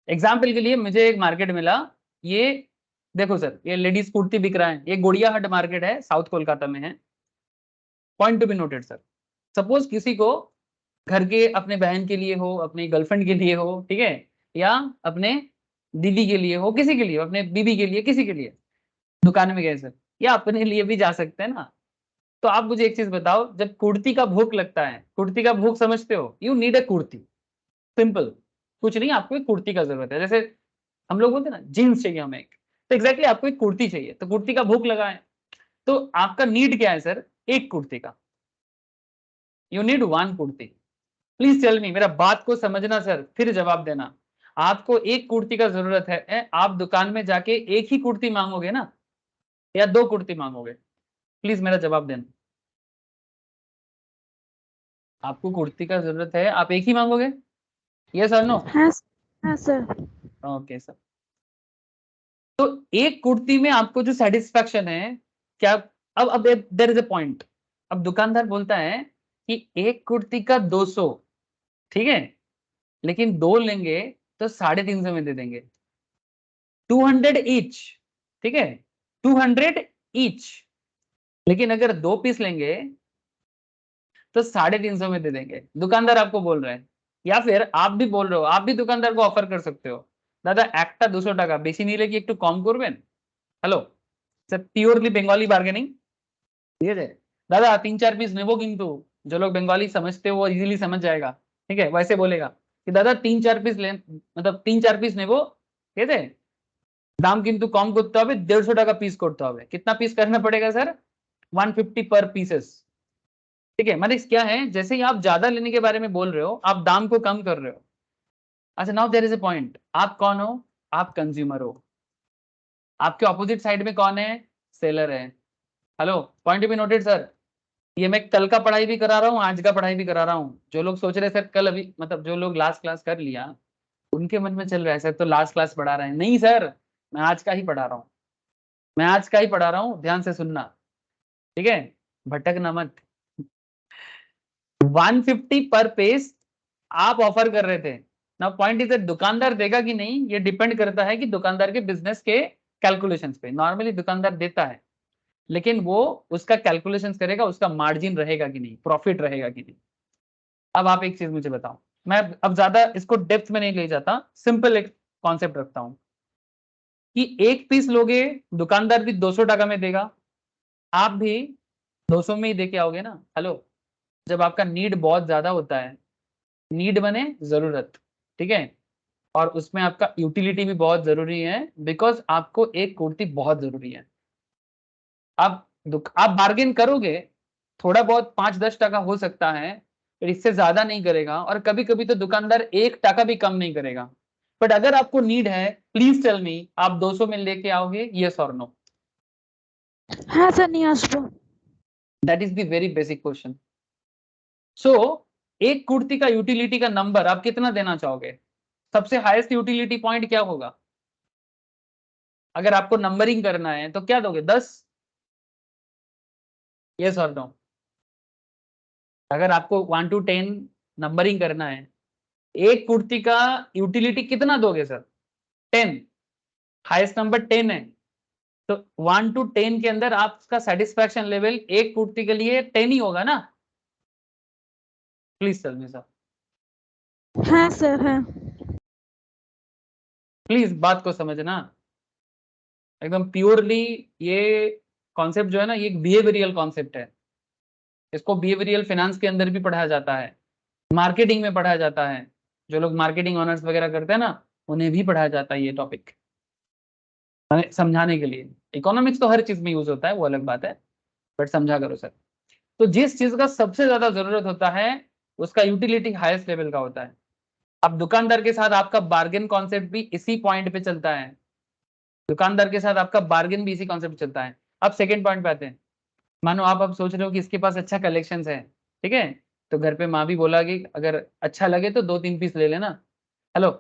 एग्जाम्पल के लिए मुझे एक मार्केट मिला, ये देखो सर, ये लेडीज कुर्ती बिक रहा है, ये गुड़िया हट मार्केट है, साउथ कोलकाता में है। Point to be noted sir, suppose किसी को घर के अपने बहन के लिए हो, अपनी गर्लफ्रेंड के लिए हो, ठीक है, या अपने दीदी के लिए हो, किसी के लिए, अपने बीबी के लिए, किसी के लिए दुकान में गए सर, या अपने लिए भी जा सकते हैं ना। तो आप मुझे एक चीज बताओ, जब कुर्ती का भूख लगता है, कुर्ती का भूख समझते हो, you need a kurti, simple, कुछ नहीं, आपको एक कुर्ती का जरूरत है। जैसे हम लोग बोलते हैं ना जीन्स चाहिए हमें एक, तो एग्जैक्टली आपको एक कुर्ती चाहिए, तो कुर्ती का भूख लगा है, तो आपका नीड क्या है सर? एक कुर्ती का, you need one kurti. Please tell me, मेरा बात को समझना सर, फिर जवाब देना। आपको एक कुर्ती का जरूरत है, आप दुकान में जाके एक ही कुर्ती मांगोगे ना, या दो कुर्ती मांगोगे? प्लीज मेरा जवाब देना। आपको कुर्ती का जरूरत है, आप एक ही मांगोगे? यस और नो? हाँ सर। Okay sir. तो एक कुर्ती में आपको जो सेटिस्फैक्शन है क्या, अब देयर इज अ पॉइंट। अब दुकानदार बोलता है कि एक कुर्ती का 200, ठीक है, लेकिन दो लेंगे तो 350 में दे देंगे, 200 ईच, ठीक है, 200 ईच। लेकिन अगर 2 पीस लेंगे तो 350 में दे देंगे, दुकानदार आपको बोल रहे हैं। या फिर आप भी बोल रहे हो, आप भी दुकानदार को ऑफर कर सकते हो, दादा একটা 200 টাকা বেশি নিলে কি একটু কম করবেন? Hello sir, purely Bengali bargaining, ঠিক আছে, दादा 3-4 पीस नेबो, किंतु जो लोग बंगाली समझते हो वो इजीली समझ जाएगा, ठीक है, वैसे बोलेगा कि दादा 3-4 पीस ले, मतलब 3-4 पीस नेबो, ठीक है, দাম কিন্তু কম করতে হবে, 150 টাকা পিস করতে হবে। कितना पीस करना पड़ेगा सर? 150 पर पीसेस, ठीक है। मतलब क्या है, जैसे ही आप ज्यादा लेने के बारे में बोल रहे हो, आप दाम को कम कर रहे हो। अच्छा, now there is a point, आप कौन हो? आप कंज्यूमर हो, आपके ऑपोजिट साइड में कौन है? सेलर है। Hello, point to be noted sir. ये मैं कल का पढ़ाई भी करा रहा हूँ, आज का पढ़ाई भी करा रहा हूँ। जो लोग सोच रहे सर कल अभी मतलब जो लोग लास्ट क्लास कर लिया उनके मन में चल रहा है सर तो लास्ट क्लास पढ़ा रहे हैं। नहीं सर, मैं आज का ही पढ़ा रहा हूँ, मैं आज का ही पढ़ा रहा हूँ, ध्यान से सुनना, ठीक है? भटकना मत। 150 पर पेज आप ऑफर कर रहे थे। नाउ पॉइंट इज दुकानदार देगा कि नहीं ये डिपेंड करता है कि दुकानदार के बिजनेस के कैलकुलेशंस पे। नॉर्मली दुकानदार देता है लेकिन वो उसका कैलकुलेशंस करेगा, उसका मार्जिन रहेगा कि नहीं, प्रॉफिट रहेगा कि नहीं। अब आप एक चीज मुझे बताओ, मैं अब ज्यादा इसको डेप्थ में नहीं ले जाता, सिंपल एक कॉन्सेप्ट रखता हूं कि एक पीस लोगे, दुकानदार भी 200 टका में देगा, आप भी 200 में ही देके आओगे ना। हेलो, जब आपका नीड बहुत ज्यादा होता है, नीड बने जरूरत, ठीक है, और उसमें आपका यूटिलिटी भी बहुत जरूरी है, बिकॉज आपको एक कुर्ती बहुत जरूरी है। आप बार्गेन करोगे, थोड़ा बहुत 5-10 टका हो सकता है, पर इससे ज्यादा नहीं करेगा, और कभी कभी तो दुकानदार 1 टका भी कम नहीं करेगा। बट अगर आपको नीड है, प्लीज टेल मी, आप 200 में लेके आओगे, यस और नो? হ্যাঁ স্যার নিয়ে আসবো। That is the very basic question. So एक कुर्ती का यूटिलिटी का नंबर आप कितना देना चाहोगे? सबसे हाईएस्ट यूटिलिटी पॉइंट क्या होगा? अगर आपको नंबरिंग करना है तो क्या दोगे? 10? यस और नो? अगर आपको 1 to 10 नंबरिंग करना है, एक कुर्ती का यूटिलिटी कितना दोगे सर? 10, हाईएस्ट नंबर 10 है, तो 1 to 10 के अंदर आपका सेटिस्फैक्शन लेवल एक कुर्ती के लिए 10 ही होगा ना? प्लीज टेल मी सर, হ্যাঁ স্যার হ্যাঁ। प्लीज बात को समझना एकदम प्योरली। ये कॉन्सेप्ट जो है ना, ये एक बिहेवियरल कॉन्सेप्ट है, इसको बिहेवियरल फाइनेंस के अंदर भी पढ़ाया जाता है, मार्केटिंग में पढ़ाया जाता है, जो लोग मार्केटिंग ऑनर्स वगैरह करते हैं ना उन्हें भी पढ़ाया जाता है ये टॉपिक, समझाने के लिए। इकोनॉमिक्स तो हर चीज में यूज होता है, वो अलग बात है, बट समझा करो सर। तो जिस चीज का सबसे ज्यादा जरूरत होता है उसका यूटिलिटी हाईएस्ट लेवल का होता है। अब दुकानदार के साथ आपका बार्गेन कॉन्सेप्ट भी इसी पॉइंट पे चलता है, दुकानदार के साथ आपका बार्गेन भी इसी कॉन्सेप्ट पे चलता है। अब सेकंड पॉइंट पे आते हैं। मानो आप अब सोच रहे हो कि इसके पास अच्छा कलेक्शन है, ठीक है, तो घर पे माँ भी बोला कि अगर अच्छा लगे तो 2-3 पीस ले लेना। हेलो,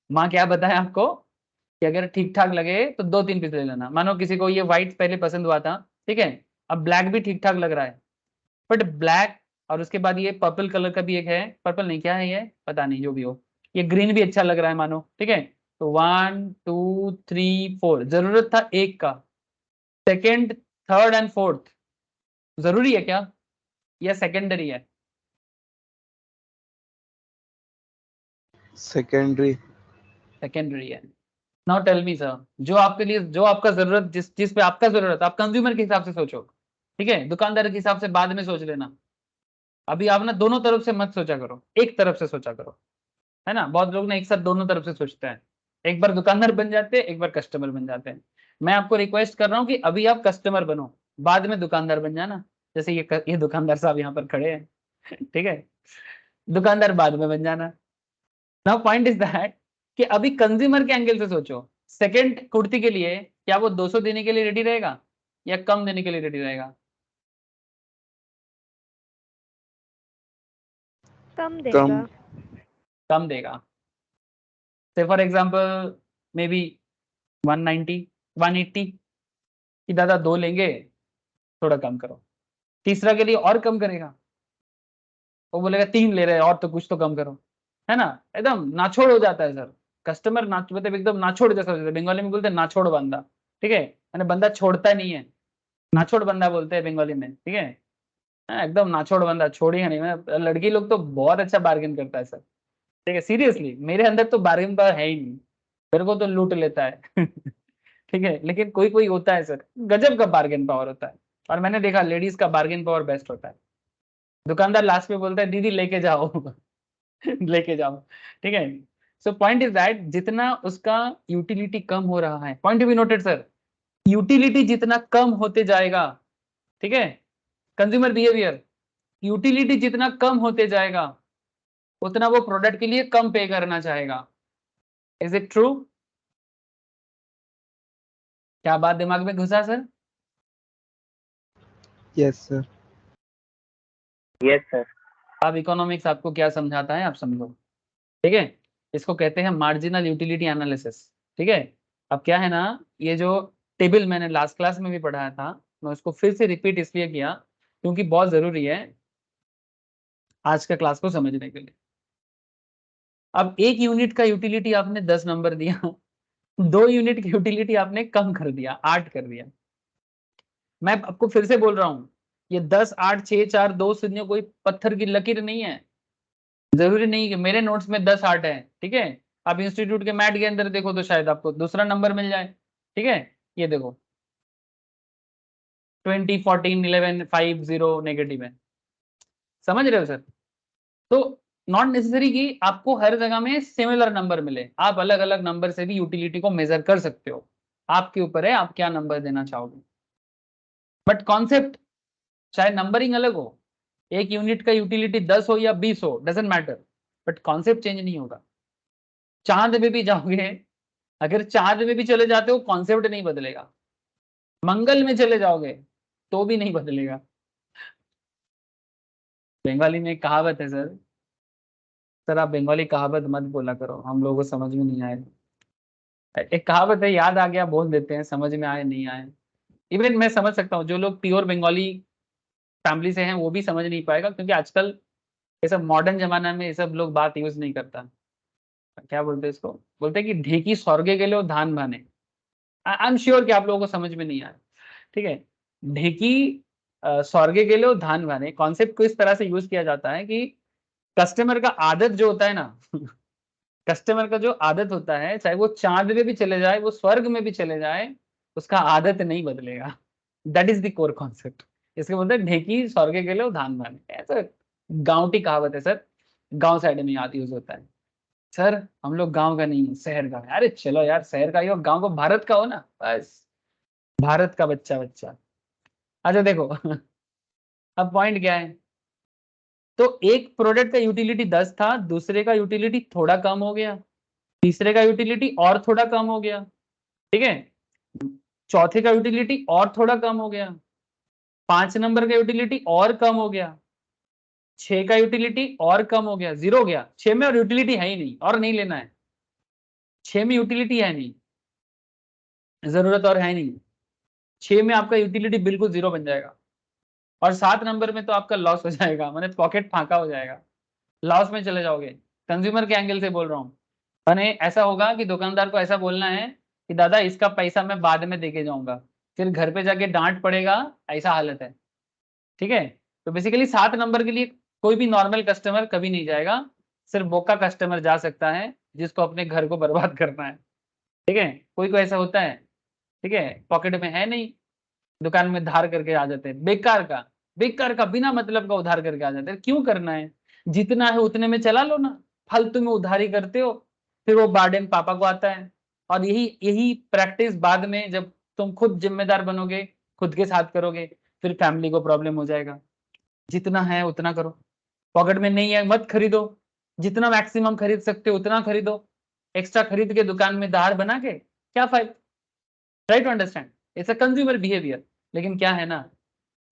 माँ क्या बताए आपको कि अगर ठीक ठाक लगे तो 2-3 पीस ले लेना। मानो किसी को ये व्हाइट पहले पसंद हुआ था, ठीक है, अब ब्लैक भी ठीक ठाक लग रहा है, बट ब्लैक और उसके बाद ये पर्पल कलर का भी एक है, पर्पल नहीं क्या है ये पता नहीं, जो भी हो, ये ग्रीन भी अच्छा लग रहा है मानो, ठीक है, तो 1 2 3 4 जरूरत था एक का, सेकेंड थर्ड एंड फोर्थ जरूरी है क्या या सेकेंडरी है? सेकेंडरी। सेकेंडरी है। नाउ टेल मी सर, जो आपके लिए जो आपका जरूरत, जिस चीज पे आपका जरूरत, आप कंज्यूमर के हिसाब से सोचो, ठीक है, दुकानदार के हिसाब से बाद में सोच लेना। अभी आप ना दोनों तरफ से मत सोचा करो, एक तरफ से सोचा करो, है ना? बहुत लोग ना एक साथ दोनों तरफ से सोचते हैं, एक बार दुकानदार बन जाते हैं, एक बार कस्टमर बन जाते हैं। मैं आपको रिक्वेस्ट कर रहा हूँ कि अभी आप कस्टमर बनो, बाद में दुकानदार बन जाना। जैसे ये दुकानदार साहब यहाँ पर खड़े हैं ठीक है, दुकानदार बाद में बन जाना। नाउ पॉइंट इज दैट कि अभी कंज्यूमर के एंगल से सोचो, सेकंड कुर्ती के लिए क्या वो 200 देने के लिए रेडी रहेगा या कम देने के लिए रेडी रहेगा? कम देगा। कम देगा। से फॉर एग्जांपल मे बी 190 180 कि दादा 2 लेंगे, थोड़ा कम करो। तीसरा के लिए और कम करेगा, वो बोलेगा 3 ले रहे हैं और तो कुछ तो कम करो, है ना? एकदम नाछोड़ हो जाता है सर, कस्टमर मतलब एकदम नाछोड़ जैसा हो जाता है। बंगाली में बोलते हैं नाछोड़ बंदा, ठीक है, यानी बंदा छोड़ता नहीं है, नाछोड़ बंदा बोलते हैं बंगाली में, ठीक है। हाँ, एकदम नाछोड़ बंदा, छोड़िए नहीं। मैं लड़की लोग तो बहुत अच्छा बार्गेन करता है सर, ठीक है, सीरियसली मेरे अंदर तो बार्गेन पावर है ही नहीं, मेरे को तो लूट लेता है ठीक है, लेकिन कोई कोई होता है सर, गजब का बार्गेन पावर होता है, और मैंने देखा लेडीज का बार्गेन पावर बेस्ट होता है। दुकानदार लास्ट में बोलता है दीदी लेके जाओ लेके जाओ, ठीक है। सो पॉइंट इज दैट जितना उसका यूटिलिटी कम हो रहा है, point to be noted sir, utility जितना कम होते जाएगा, ठीक है, कंज्यूमर बिहेवियर, यूटिलिटी जितना कम होते जाएगा उतना वो प्रोडक्ट के लिए कम पे करना चाहेगा। Is it true? क्या बात दिमाग में घुसा sir? Yes sir. Yes sir. अब इकोनॉमिक्स आपको क्या समझाता है आप समझो, ठीक है। इसको कहते हैं मार्जिनल यूटिलिटी एनालिसिस, ठीक है। अब क्या है ना, ये जो टेबल मैंने लास्ट क्लास में भी पढ़ाया था, मैं उसको फिर से रिपीट इसलिए किया क्योंकि बहुत जरूरी है आज का क्लास को समझने के लिए। अब एक यूनिट का यूटिलिटी आपने 10 नंबर दिया, 2 यूनिट की यूटिलिटी आपने कम कर दिया, 8 कर दिया। मैं आपको फिर से बोल रहा हूं, ये 10, 8, 6, 4, 2 शून्य कोई पत्थर की लकीर नहीं है। जरूरी नहीं कि मेरे नोट्स में 10, 8 है, ठीक है। आप इंस्टीट्यूट के मैट के अंदर देखो तो शायद आपको दूसरा नंबर मिल जाए, ठीक है। ये देखो 20, 14, 11, 5, 0 नेगेटिव है, समझ रहे हो सर? तो नॉट नेसेसरी कि आपको हर जगह में सिमिलर नंबर मिले, आप अलग अलग नंबर से भी यूटिलिटी को मेजर कर सकते हो, आपके ऊपर है आप क्या नंबर देना चाहोगे। बट कॉन्सेप्ट चाहे नंबरिंग अलग हो, एक यूनिट का यूटिलिटी 10 हो या 20 हो, doesn't matter, but concept change नहीं होगा। चांद में भी जाओगे, अगर चांद में भी चले जाते हो कॉन्सेप्ट नहीं बदलेगा, मंगल में चले जाओगे तो भी नहीं बदलेगा। बंगाली में एक कहावत है सर, सर आप बंगाली कहावत मत बोला करो, हम लोगों को समझ में नहीं आए। एक कहावत है, याद आ गया बोल देते हैं, समझ में आए नहीं आए। इवन मैं समझ सकता हूँ जो लोग प्योर बंगाली फैमिली से हैं वो भी समझ नहीं पाएगा, क्योंकि आजकल ये सब मॉडर्न जमाना में ये सब लोग बात यूज नहीं करता। क्या बोलते हैं इसको, बोलते हैं कि ढेकी स्वर्गे के लिए धान भाने। आई एम श्योर कि आप लोगों को समझ में नहीं आया, ठीक है। ढेकी स्वर्गे के लिए धान भाने कॉन्सेप्ट को इस तरह से यूज किया जाता है कि कस्टमर का आदत जो होता है ना कस्टमर का जो आदत होता है, चाहे वो चांद में भी चले जाए, वो स्वर्ग में भी चले जाए, उसका आदत नहीं बदलेगा। That is the core concept. इसके बोलते हैं ढेकी स्वर्ग के लिए धान भाने, ऐसा गांव की कहावत है सर, गांव साइड में याद यूज होता है। सर हम लोग गांव का नहीं है, शहर का है। अरे चलो यार, शहर का ही हो, गांव को भारत का हो ना, बस भारत का बच्चा बच्चा। अच्छा देखो अब पॉइंट क्या है, तो एक प्रोडक्ट का यूटिलिटी 10 था, दूसरे का यूटिलिटी थोड़ा कम हो गया, तीसरे का यूटिलिटी और थोड़ा कम हो गया, ठीक है। चौथे का यूटिलिटी और थोड़ा कम हो गया, 5 नंबर का यूटिलिटी और कम हो गया, 6 का यूटिलिटी और कम हो गया, 0 हो गया। 6 में और यूटिलिटी है ही नहीं, और नहीं लेना है, 6 में यूटिलिटी है नहीं, जरूरत और है नहीं, 6 में आपका यूटिलिटी बिल्कुल 0 बन जाएगा, और 7 नंबर में तो आपका लॉस हो जाएगा, मतलब पॉकेट फांका हो जाएगा, लॉस में चले जाओगे। कंज्यूमर के एंगल से बोल रहा हूँ, मैंने ऐसा होगा कि दुकानदार को ऐसा बोलना है कि दादा इसका पैसा मैं बाद में देके जाऊंगा, फिर घर पे जाके डांट पड़ेगा, ऐसा हालत है, ठीक है। तो बेसिकली 7 नंबर के लिए कोई भी नॉर्मल कस्टमर कभी नहीं जाएगा, सिर्फ बोका कस्टमर जा सकता है जिसको अपने घर को बर्बाद करना है, ठीक है। कोई कोई ऐसा होता है, ठीक है, पॉकेट में है नहीं, दुकान में धार करके आ जाते हैं, बेकार का बिना मतलब का उधार करके आ जाते हैं। क्यों करना है, जितना है उतने में चला लो ना, फालतू में उधारी करते हो, फिर वो बार्डन पापा को आता है। और यही यही प्रैक्टिस बाद में जब तुम खुद जिम्मेदार बनोगे, खुद के साथ करोगे, फिर फैमिली को प्रॉब्लम हो जाएगा। जितना है उतना करो, पॉकेट में नहीं है मत खरीदो, जितना मैक्सिमम खरीद सकते हो उतना खरीदो, एक्स्ट्रा खरीद के दुकान में धार बना के क्या फायदा। Try to understand, it's a consumer behaviour. लेकिन क्या है ना,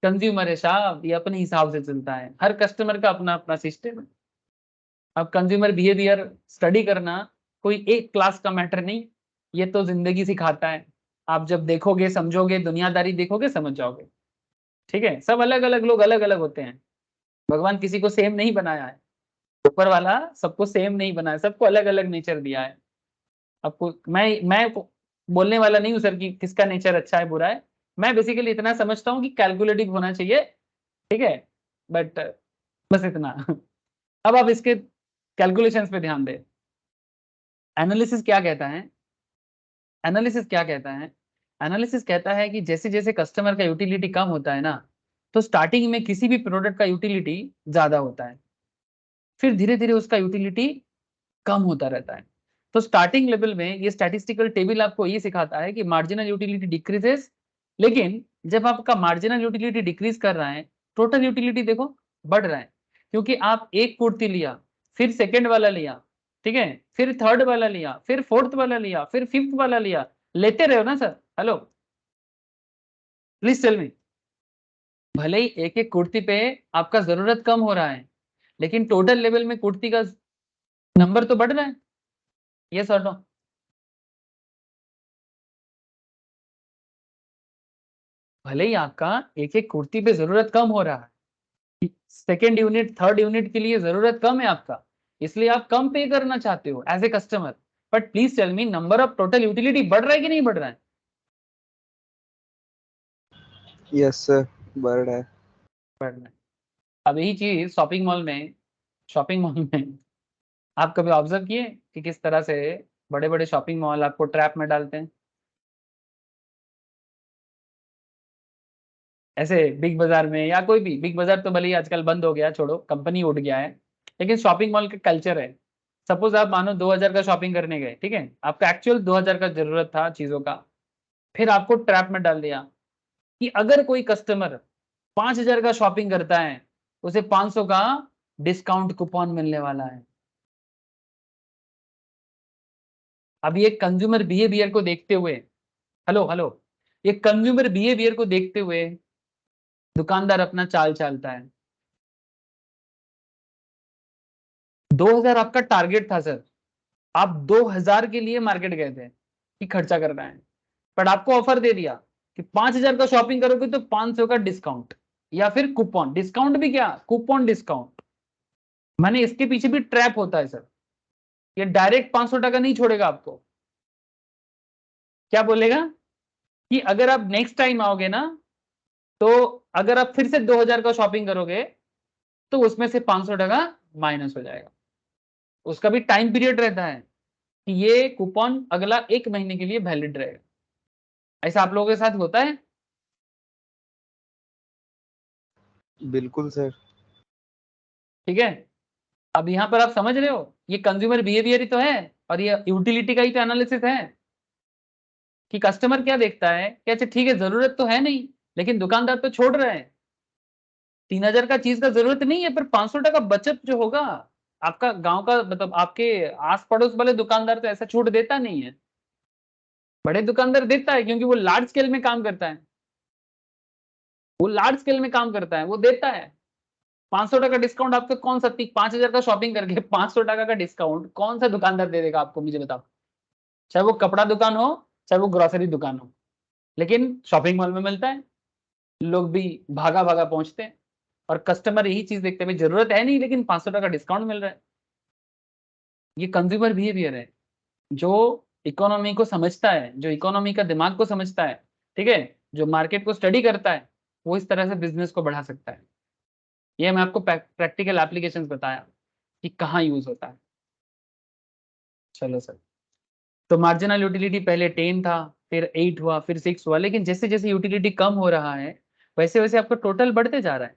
कंज्यूमर है साहब, ये अपने हिसाब से चलता है, हर कस्टमर का अपना अपना सिस्टम है। अब कंज्यूमर बिहेवियर स्टडी करना कोई एक क्लास का मैटर नहीं, ये तो जिंदगी सिखाता है। आप जब देखोगे समझोगे, दुनियादारी देखोगे समझ जाओगे, ठीक है। सब अलग अलग लोग अलग अलग होते हैं, भगवान किसी को सेम नहीं बनाया है, ऊपर वाला सबको सेम नहीं बनाया, सबको अलग अलग नेचर दिया है। आपको मैं बोलने वाला नहीं हूँ सर कि किसका नेचर अच्छा है बुरा है, मैं बेसिकली इतना समझता हूँ कि कैलकुलेटिव होना चाहिए, ठीक है, बट बस इतना अब आप इसके कैलकुलेशंस पे ध्यान दें। एनालिसिस क्या कहता है, एनालिसिस क्या कहता है, एनालिसिस कहता है कि जैसे जैसे कस्टमर का यूटिलिटी कम होता है ना, तो स्टार्टिंग में किसी भी प्रोडक्ट का यूटिलिटी ज्यादा होता है, फिर धीरे धीरे उसका यूटिलिटी कम होता रहता है। तो स्टार्टिंग लेवल में ये स्टैटिस्टिकल टेबल आपको ये सिखाता है कि मार्जिनल यूटिलिटी डिक्रीजेस, लेकिन जब आपका मार्जिनल यूटिलिटी डिक्रीज कर रहा है, टोटल यूटिलिटी देखो बढ़ रहा है, क्योंकि आप एक कुर्ती लिया, फिर सेकंड वाला लिया, ठीक है, फिर थर्ड वाला लिया, फिर फोर्थ वाला लिया, फिर फिफ्थ वाला लिया, लेते रहे हो ना sir? Hello, please tell me. भले ही एक एक कुर्ती पे आपका जरूरत कम हो रहा है, लेकिन टोटल लेवल में कुर्ती का नंबर तो बढ़ रहा है। यस और नो? भले ही आपका एक एक कुर्ती पे जरूरत कम हो रहा है, सेकेंड यूनिट थर्ड यूनिट के लिए जरूरत कम है आपका, इसलिए आप कम पे करना चाहते हो as a customer, but please tell me number of total utility बढ़ रहा है कि नहीं बढ़ रहा है? यस सर, बढ़ रहा है। बढ़ रहा है। अब यही चीज शॉपिंग मॉल में आप कभी ऑब्जर्व किए कि किस तरह से बड़े बड़े शॉपिंग मॉल आपको ट्रैप में डालते हैं? ऐसे बिग बाजार में या कोई भी, बिग बाजार तो भले ही आजकल बंद हो गया, छोड़ो, कंपनी उठ गया है, लेकिन शॉपिंग मॉल का कल्चर है। सपोज आप मानो 2000 का शॉपिंग करने गए, ठीक है, आपका एक्चुअल 2000 का जरूरत था चीजों का, फिर आपको ट्रैप में डाल दिया कि अगर कोई कस्टमर 5000 का शॉपिंग करता है, उसे 500 का डिस्काउंट कूपन मिलने वाला है। अब ये कंज्यूमर बिहेवियर को देखते हुए, हेलो हेलो, ये कंज्यूमर बिहेवियर को देखते हुए दुकानदार अपना चाल चलता है। 2000 आपका टारगेट था सर, आप 2000 के लिए मार्केट गए थे कि खर्चा करना है, बट आपको ऑफर दे दिया कि 5000 का शॉपिंग करोगे तो 500 का डिस्काउंट, या फिर कूपन डिस्काउंट भी, क्या कूपन डिस्काउंट। माने इसके पीछे भी ट्रैप होता है सर, ये डायरेक्ट 500 टका नहीं छोड़ेगा आपको। क्या बोलेगा कि अगर आप नेक्स्ट टाइम आओगे ना, तो अगर आप फिर से 2000 का शॉपिंग करोगे तो उसमें से 500 टका माइनस हो जाएगा। उसका भी टाइम पीरियड रहता है कि ये कूपन अगला 1 महीने के लिए वैलिड रहेगा। ऐसा आप लोगों के साथ होता है? बिल्कुल सर। ठीक है, अब यहां पर आप समझ रहे हो, ये कंज्यूमर बिहेवियर ही तो है, और ये यूटिलिटी का ही तो एनालिसिस है कि कस्टमर क्या देखता है कि अच्छा ठीक है, जरूरत तो है नहीं, लेकिन दुकानदार तो छोड़ रहे हैं। 3000 का चीज का जरूरत नहीं है, पर 500 टका बचत जो होगा, आपका गांव का मतलब आपके आस पड़ोस वाले दुकानदार तो ऐसा छूट देता नहीं है। बड़े दुकानदार देता है क्योंकि वो लार्ज स्केल में काम करता है, वो लार्ज स्केल में काम करता है, वो देता है। 500 टका डिस्काउंट आपको कौन सा, 5000 का शॉपिंग करके 500 टका का डिस्काउंट कौन सा दुकानदार दे देगा आपको, मुझे बताओ। चाहे वो कपड़ा दुकान हो, चाहे वो ग्रोसरी दुकान हो, लेकिन शॉपिंग मॉल में मिलता है, लोग भी भागा भागा पहुंचते हैं, और कस्टमर यही चीज देखते हैं, जरूरत है नहीं लेकिन 500 टका डिस्काउंट मिल रहा है। ये कंज्यूमर बिहेवियर है, जो इकोनॉमी को समझता है, जो इकोनॉमी का दिमाग को समझता है, ठीक है, जो मार्केट को स्टडी करता है, वो इस तरह से बिजनेस को बढ़ा सकता है। ये मैं आपको प्रैक्टिकल एप्लीकेशंस बताया कि कहाँ यूज होता है। चलो सर, तो मार्जिनल यूटिलिटी पहले 10 था, फिर 8 हुआ, फिर 6 हुआ, लेकिन जैसे जैसे यूटिलिटी कम हो रहा है वैसे वैसे आपका टोटल बढ़ते जा रहा है।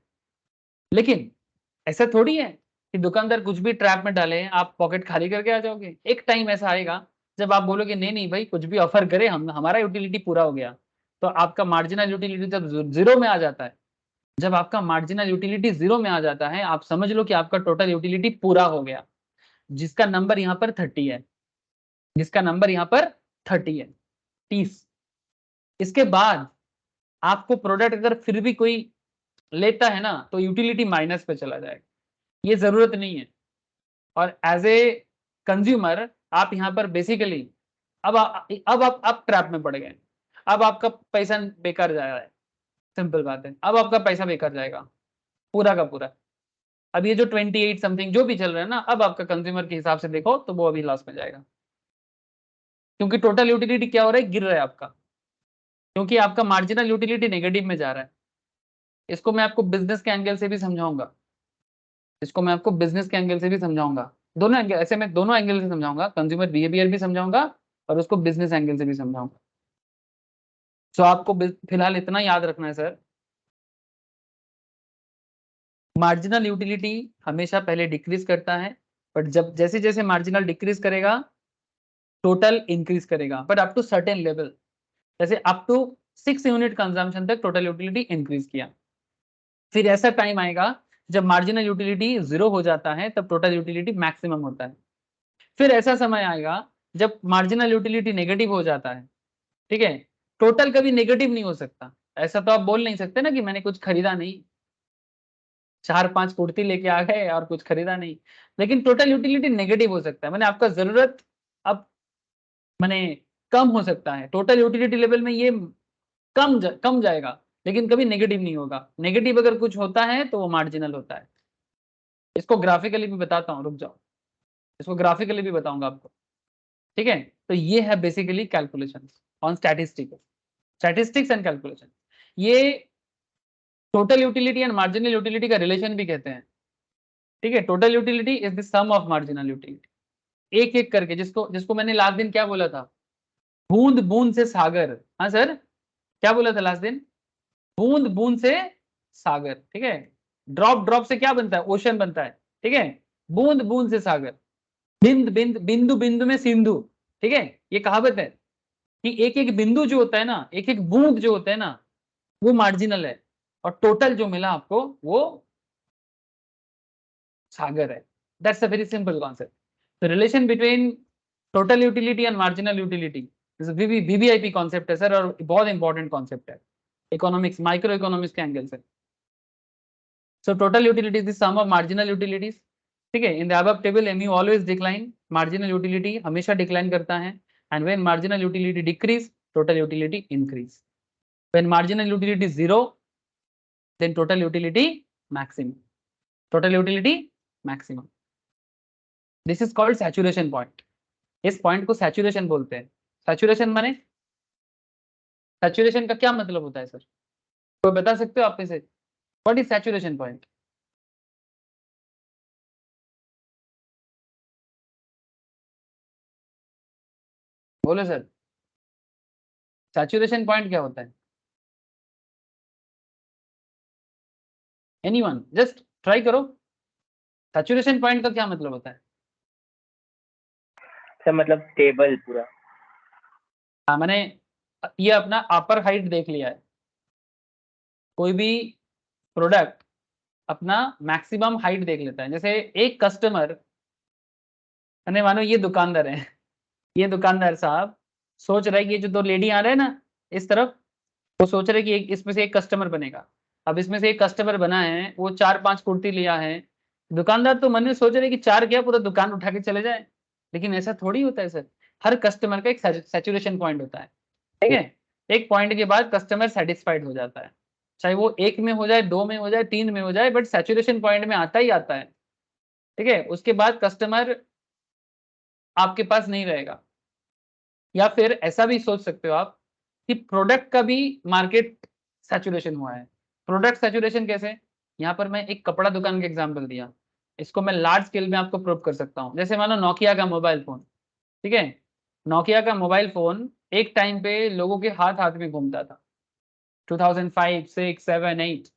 लेकिन ऐसा थोड़ी है कि दुकानदार कुछ भी ट्रैप में डाले, आप पॉकेट खाली करके आ जाओगे। एक टाइम ऐसा आएगा जब आप बोलोगे नहीं नहीं भाई, कुछ भी ऑफर करे, हम हमारा यूटिलिटी पूरा हो गया। तो आपका मार्जिनल यूटिलिटी जब जीरो में आ जाता है, जब आपका मार्जिनल यूटिलिटी जीरो में आ जाता है, आप समझ लो कि आपका टोटल यूटिलिटी पूरा हो गया, जिसका नंबर यहाँ पर 30 है, जिसका नंबर यहाँ पर 30 है, 30। इसके बाद आपको प्रोडक्ट अगर फिर भी कोई लेता है ना, तो यूटिलिटी माइनस पे चला जाएगा, ये जरूरत नहीं है। और एज ए कंज्यूमर आप यहाँ पर बेसिकली अब आप ट्रैप में पड़ गए, अब आपका पैसा बेकार जा रहा है। सिंपल बात है, अब आपका पैसा बेकार जाएगा पूरा का पूरा। अब ये जो 28 समथिंग जो भी चल रहा है ना, अब आपका कंज्यूमर के हिसाब से देखो तो वो अभी लॉस में जाएगा, क्योंकि टोटल यूटिलिटी क्या हो रहा है, गिर रहा है आपका, क्योंकि आपका मार्जिनल यूटिलिटी नेगेटिव में जा रहा है। इसको मैं आपको बिजनेस के एंगल से भी समझाऊंगा, इसको मैं आपको बिजनेस के एंगल से भी समझाऊंगा, दोनों एंगल, ऐसे मैं दोनों एंगल से समझाऊंगा, कंज्यूमर बिहेवियर भी समझाऊंगा और उसको बिजनेस एंगल से भी समझाऊंगा। सो आपको फिलहाल इतना याद रखना है सर, मार्जिनल यूटिलिटी हमेशा पहले डिक्रीज करता है, बट जब जैसे जैसे मार्जिनल डिक्रीज करेगा टोटल इंक्रीज करेगा, but up to certain level. जैसे अप टू 6 यूनिट कंजम्पशन तक टोटल यूटिलिटी इंक्रीज किया, फिर ऐसा टाइम आएगा जब मार्जिनल यूटिलिटी जीरो हो जाता है, तब टोटल यूटिलिटी मैक्सिमम होता है। फिर ऐसा समय आएगा जब मार्जिनल यूटिलिटी नेगेटिव हो जाता है, ठीक है। टोटल कभी नेगेटिव नहीं हो सकता, ऐसा तो आप बोल नहीं सकते ना कि मैंने कुछ खरीदा नहीं, 4-5 कुर्ती लेके आ गए और कुछ खरीदा नहीं, लेकिन टोटल यूटिलिटी नेगेटिव हो सकता है, मैंने आपका जरूरत अब मैंने कम हो सकता है, टोटल यूटिलिटी लेवल में ये कम जाएगा, लेकिन कभी नेगेटिव नहीं होगा। नेगेटिव अगर कुछ होता है तो वो मार्जिनल होता है। इसको ग्राफिकली भी बताता हूँ, रुक जाओ, इसको ग्राफिकली भी बताऊंगा आपको, ठीक है। तो ये है basically calculation on statistics and calculation. ये total utility and marginal utility का रिलेशन भी कहते हैं, ठीक है। Total utility is the sum of marginal utility, एक एक करके, जिसको जिसको मैंने लास्ट दिन क्या बोला था, बूंद बूंद से सागर। हाँ सर, क्या बोला था लास्ट दिन, बूंद बूंद से सागर, ठीक है। ड्रॉप ड्रॉप से क्या बनता है, ओशन बनता है, ठीक है। बूंद बूंद से सागर, बिंद बिंद बिंदु बिंदु में सिंधु, ठीक है। ये कहावत है कि एक एक बिंदु जो होता है ना, एक एक बूंद जो होता है ना, वो मार्जिनल है, और टोटल जो मिला आपको वो सागर है। That's a very simple concept. The relation between total utility and marginal utility VVIP concept है सर, और बहुत इंपॉर्टेंट कॉन्सेप्ट है इकोनॉमिक्स, माइक्रो इकोनॉमिक्स के एंगल से। So total utility is the sum of marginal utilities, ठीक है। In the above table MU always decline, marginal utility हमेशा decline करता है, and when marginal utility decrease total utility increase, when marginal utility 0 then total utility maximum, total utility maximum, this is called saturation point। इस point को saturation बोलते हैं। Saturation माने, saturation का क्या मतलब होता है सर, कोई बता सकते हो आप में से, व्हाट इज सैचुरेशन पॉइंट? बोलो सर, सैचुरेशन पॉइंट क्या होता है? एनीवन, जस्ट ट्राई करो, सैचुरेशन पॉइंट का क्या मतलब होता है? सर मतलब स्टेबल पूरा। हाँ, मैंने ये अपना अपर हाइट देख लिया है, कोई भी प्रोडक्ट अपना मैक्सिमम हाइट देख लेता है। जैसे एक कस्टमर, मैंने मानो ये दुकानदार है, ये दुकानदार साहब सोच रहा है कि ये जो दो लेडी आ रहे हैं ना इस तरफ, वो सोच रहे कि इसमें से एक कस्टमर बनेगा। अब इसमें से एक कस्टमर बना है, वो 4-5 कुर्ती लिया है, दुकानदार तो मन में सोच रहे कि 4 क्या पूरा दुकान उठा के चले जाए, लेकिन ऐसा थोड़ी होता है सर। हर कस्टमर का एक सैचुरेशन पॉइंट होता है, ठीक है। एक पॉइंट के बाद कस्टमर सेटिस्फाइड हो जाता है, चाहे वो 1 में हो जाए, 2 में हो जाए, 3 में हो जाए, बट सैचुरेशन पॉइंट में आता ही आता है, ठीक है। उसके बाद कस्टमर आपके पास नहीं रहेगा। या फिर ऐसा भी सोच सकते हो आप कि प्रोडक्ट का भी मार्केट सैचुरेशन हुआ है। प्रोडक्ट सैचुरेशन कैसे, यहाँ पर मैं एक कपड़ा दुकान का एग्जांपल दिया, इसको मैं लार्ज स्केल में आपको प्रूव कर सकता हूँ। जैसे मानो नोकिया का मोबाइल फोन, ठीक है। नोकिया का मोबाइल फोन एक टाइम पे लोगों के हाथ हाथ में घूमता था, 2005, 6, 7, 8।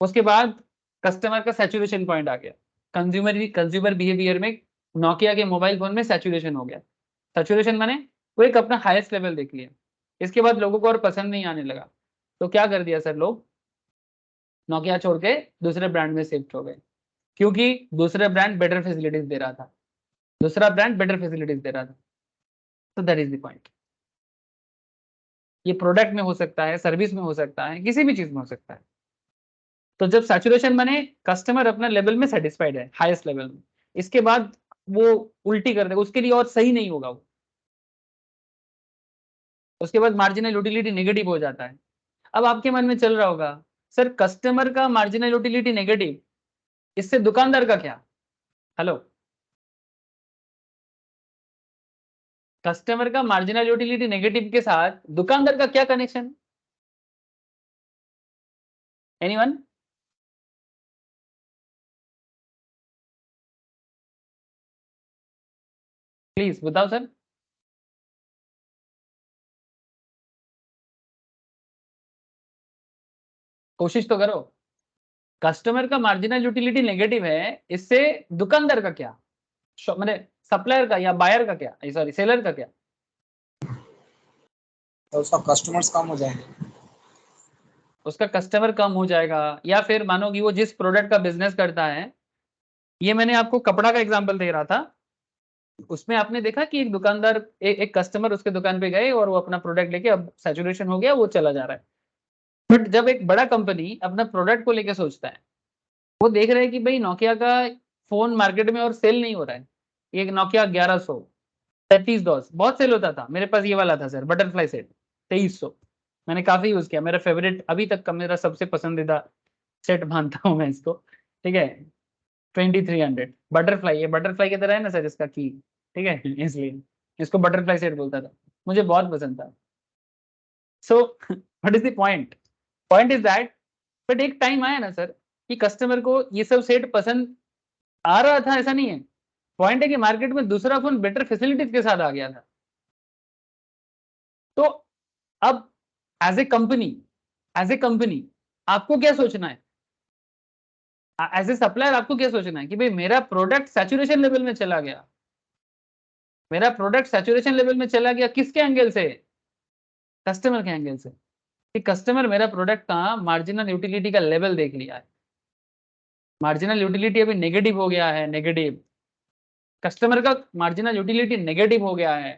उसके बाद कस्टमर का सैचुरेशन पॉइंट आ गया, कंज्यूमर बिहेवियर में नोकिया के मोबाइल फोन में सैचुरेशन हो गया। सैचुरेशन माने वो एक अपना हाईएस्ट लेवल देख लिया, इसके बाद लोगों को और पसंद नहीं आने लगा, तो क्या कर दिया सर, लोग नोकिया छोड़ के दूसरे ब्रांड में शिफ्ट हो गए, क्योंकि दूसरा ब्रांड बेटर फैसिलिटीज दे रहा था, दूसरा ब्रांड बेटर फैसिलिटीज दे रहा था। तो दैट इज द पॉइंट। ये प्रोडक्ट में हो सकता है, सर्विस में हो सकता है, किसी भी चीज में हो सकता है। तो जब सैचुरेशन बने, कस्टमर अपना लेवल में सेटिस्फाइड है, हाईएस्ट लेवल में, इसके बाद वो उल्टी कर देगा, उसके लिए और सही नहीं होगा वो, उसके बाद मार्जिनल यूटिलिटी नेगेटिव हो जाता है। अब आपके मन में चल रहा होगा, सर कस्टमर का मार्जिनल यूटिलिटी नेगेटिव, इससे दुकानदार का क्या? हेलो, कस्टमर का मार्जिनल यूटिलिटी नेगेटिव के साथ दुकानदार का क्या कनेक्शन? एनीवन? प्लीज बताओ सर। कोशिश तो करो। कस्टमर का मार्जिनल यूटिलिटी नेगेटिव है, इससे दुकानदार का क्या, मैंने सप्लायर का या बायर का क्या, सॉरी सेलर का क्या? तो उसका कस्टमर्स कम हो जाएंगे। उसका कस्टमर कम हो जाएगा, या फिर मानो कि वो जिस प्रोडक्ट का बिजनेस करता है, ये मैंने आपको कपड़ा का एग्जांपल दे रहा था, उसमें आपने देखा कि एक दुकानदार एक कस्टमर उसके दुकान पे गए और वो अपना प्रोडक्ट लेके अब सैचुरेशन हो गया, वो चला जा रहा है। बट जब एक बड़ा कंपनी अपना प्रोडक्ट को लेके सोचता है, वो देख रहे हैं कि भाई नोकिया का फोन मार्केट में और सेल नहीं हो रहा है। एक नोकिया 1100 3310 बहुत सेल होता था, मेरे पास ये वाला था सर, बटरफ्लाई सेट 2300, मैंने काफी यूज किया, मेरा फेवरेट अभी तक का, मेरा सबसे पसंदीदा सेट मानता हूँ मैं इसको। ठीक है, 2300 बटरफ्लाई, ये बटरफ्लाई की तरह है ना सर इसका की, ठीक है इसलिए इसको बटरफ्लाई सेट बोलता था, मुझे बहुत पसंद था। सो what is the point? Point is that, but एक टाइम आया ना सर कि कस्टमर को ये सब सेट पसंद आ रहा था, ऐसा नहीं है। पॉइंट है कि मार्केट में दूसरा फोन बेटर फैसिलिटीज के साथ आ गया था। तो अब एज ए कंपनी आपको क्या सोचना है? एज ए सप्लायर आपको क्या सोचना है कि भाई मेरा प्रोडक्ट सैचुरेशन लेवल में चला गया, मेरा प्रोडक्ट सैचुरेशन लेवल में चला गया, किसके एंगल से? कस्टमर के एंगल से, कि कस्टमर मेरा प्रोडक्ट का मार्जिनल यूटिलिटी का लेवल देख लिया है, मार्जिनल यूटिलिटी अभी नेगेटिव हो गया है, नेगेटिव, कस्टमर का मार्जिनल यूटिलिटी नेगेटिव हो गया है,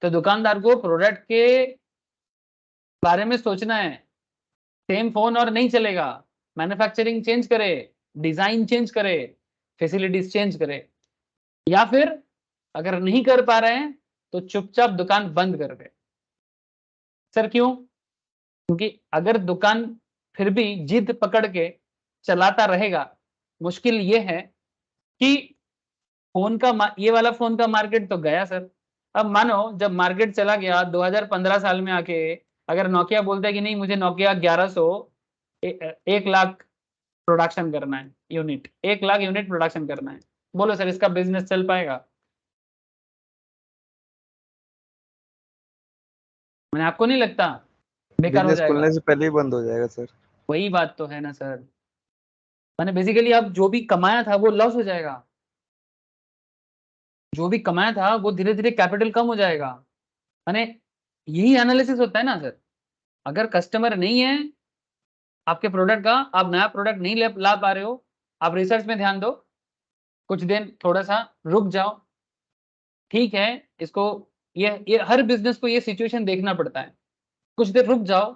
तो दुकानदार को प्रोडक्ट के बारे में सोचना है। सेम फोन और नहीं चलेगा, मैन्युफैक्चरिंग चेंज करे, डिजाइन चेंज करे, फैसिलिटीज चेंज करे, या फिर अगर नहीं कर पा रहे हैं तो चुपचाप दुकान बंद कर दे। सर क्यों? क्योंकि अगर दुकान फिर भी जिद पकड़ के चलाता रहेगा, मुश्किल ये है कि फोन का ये वाला फोन का मार्केट तो गया सर। अब मानो जब मार्केट चला गया 2015 साल में आके, अगर नोकिया बोलता है कि नहीं मुझे नोकिया 1100 1 लाख प्रोडक्शन करना है, यूनिट 1 लाख यूनिट प्रोडक्शन करना है, बोलो सर इसका बिजनेस चल पाएगा? मैंने आपको नहीं लगता बेकार हो बिजनेस जाएगा? खुलने से पहले ही बंद हो जाएगा सर। वही बात तो है ना सर, मैंने बेसिकली अब जो भी कमाया था वो लॉस हो जाएगा, जो भी कमाया था वो धीरे धीरे कैपिटल कम हो जाएगा। मैंने यही एनालिसिस होता है ना सर, अगर कस्टमर नहीं है आपके प्रोडक्ट का, आप नया प्रोडक्ट नहीं ला पा रहे हो, आप रिसर्च में ध्यान दो, कुछ दिन थोड़ा सा रुक जाओ, ठीक है, इसको ये हर बिजनेस को ये सिचुएशन देखना पड़ता है, कुछ देर रुक जाओ,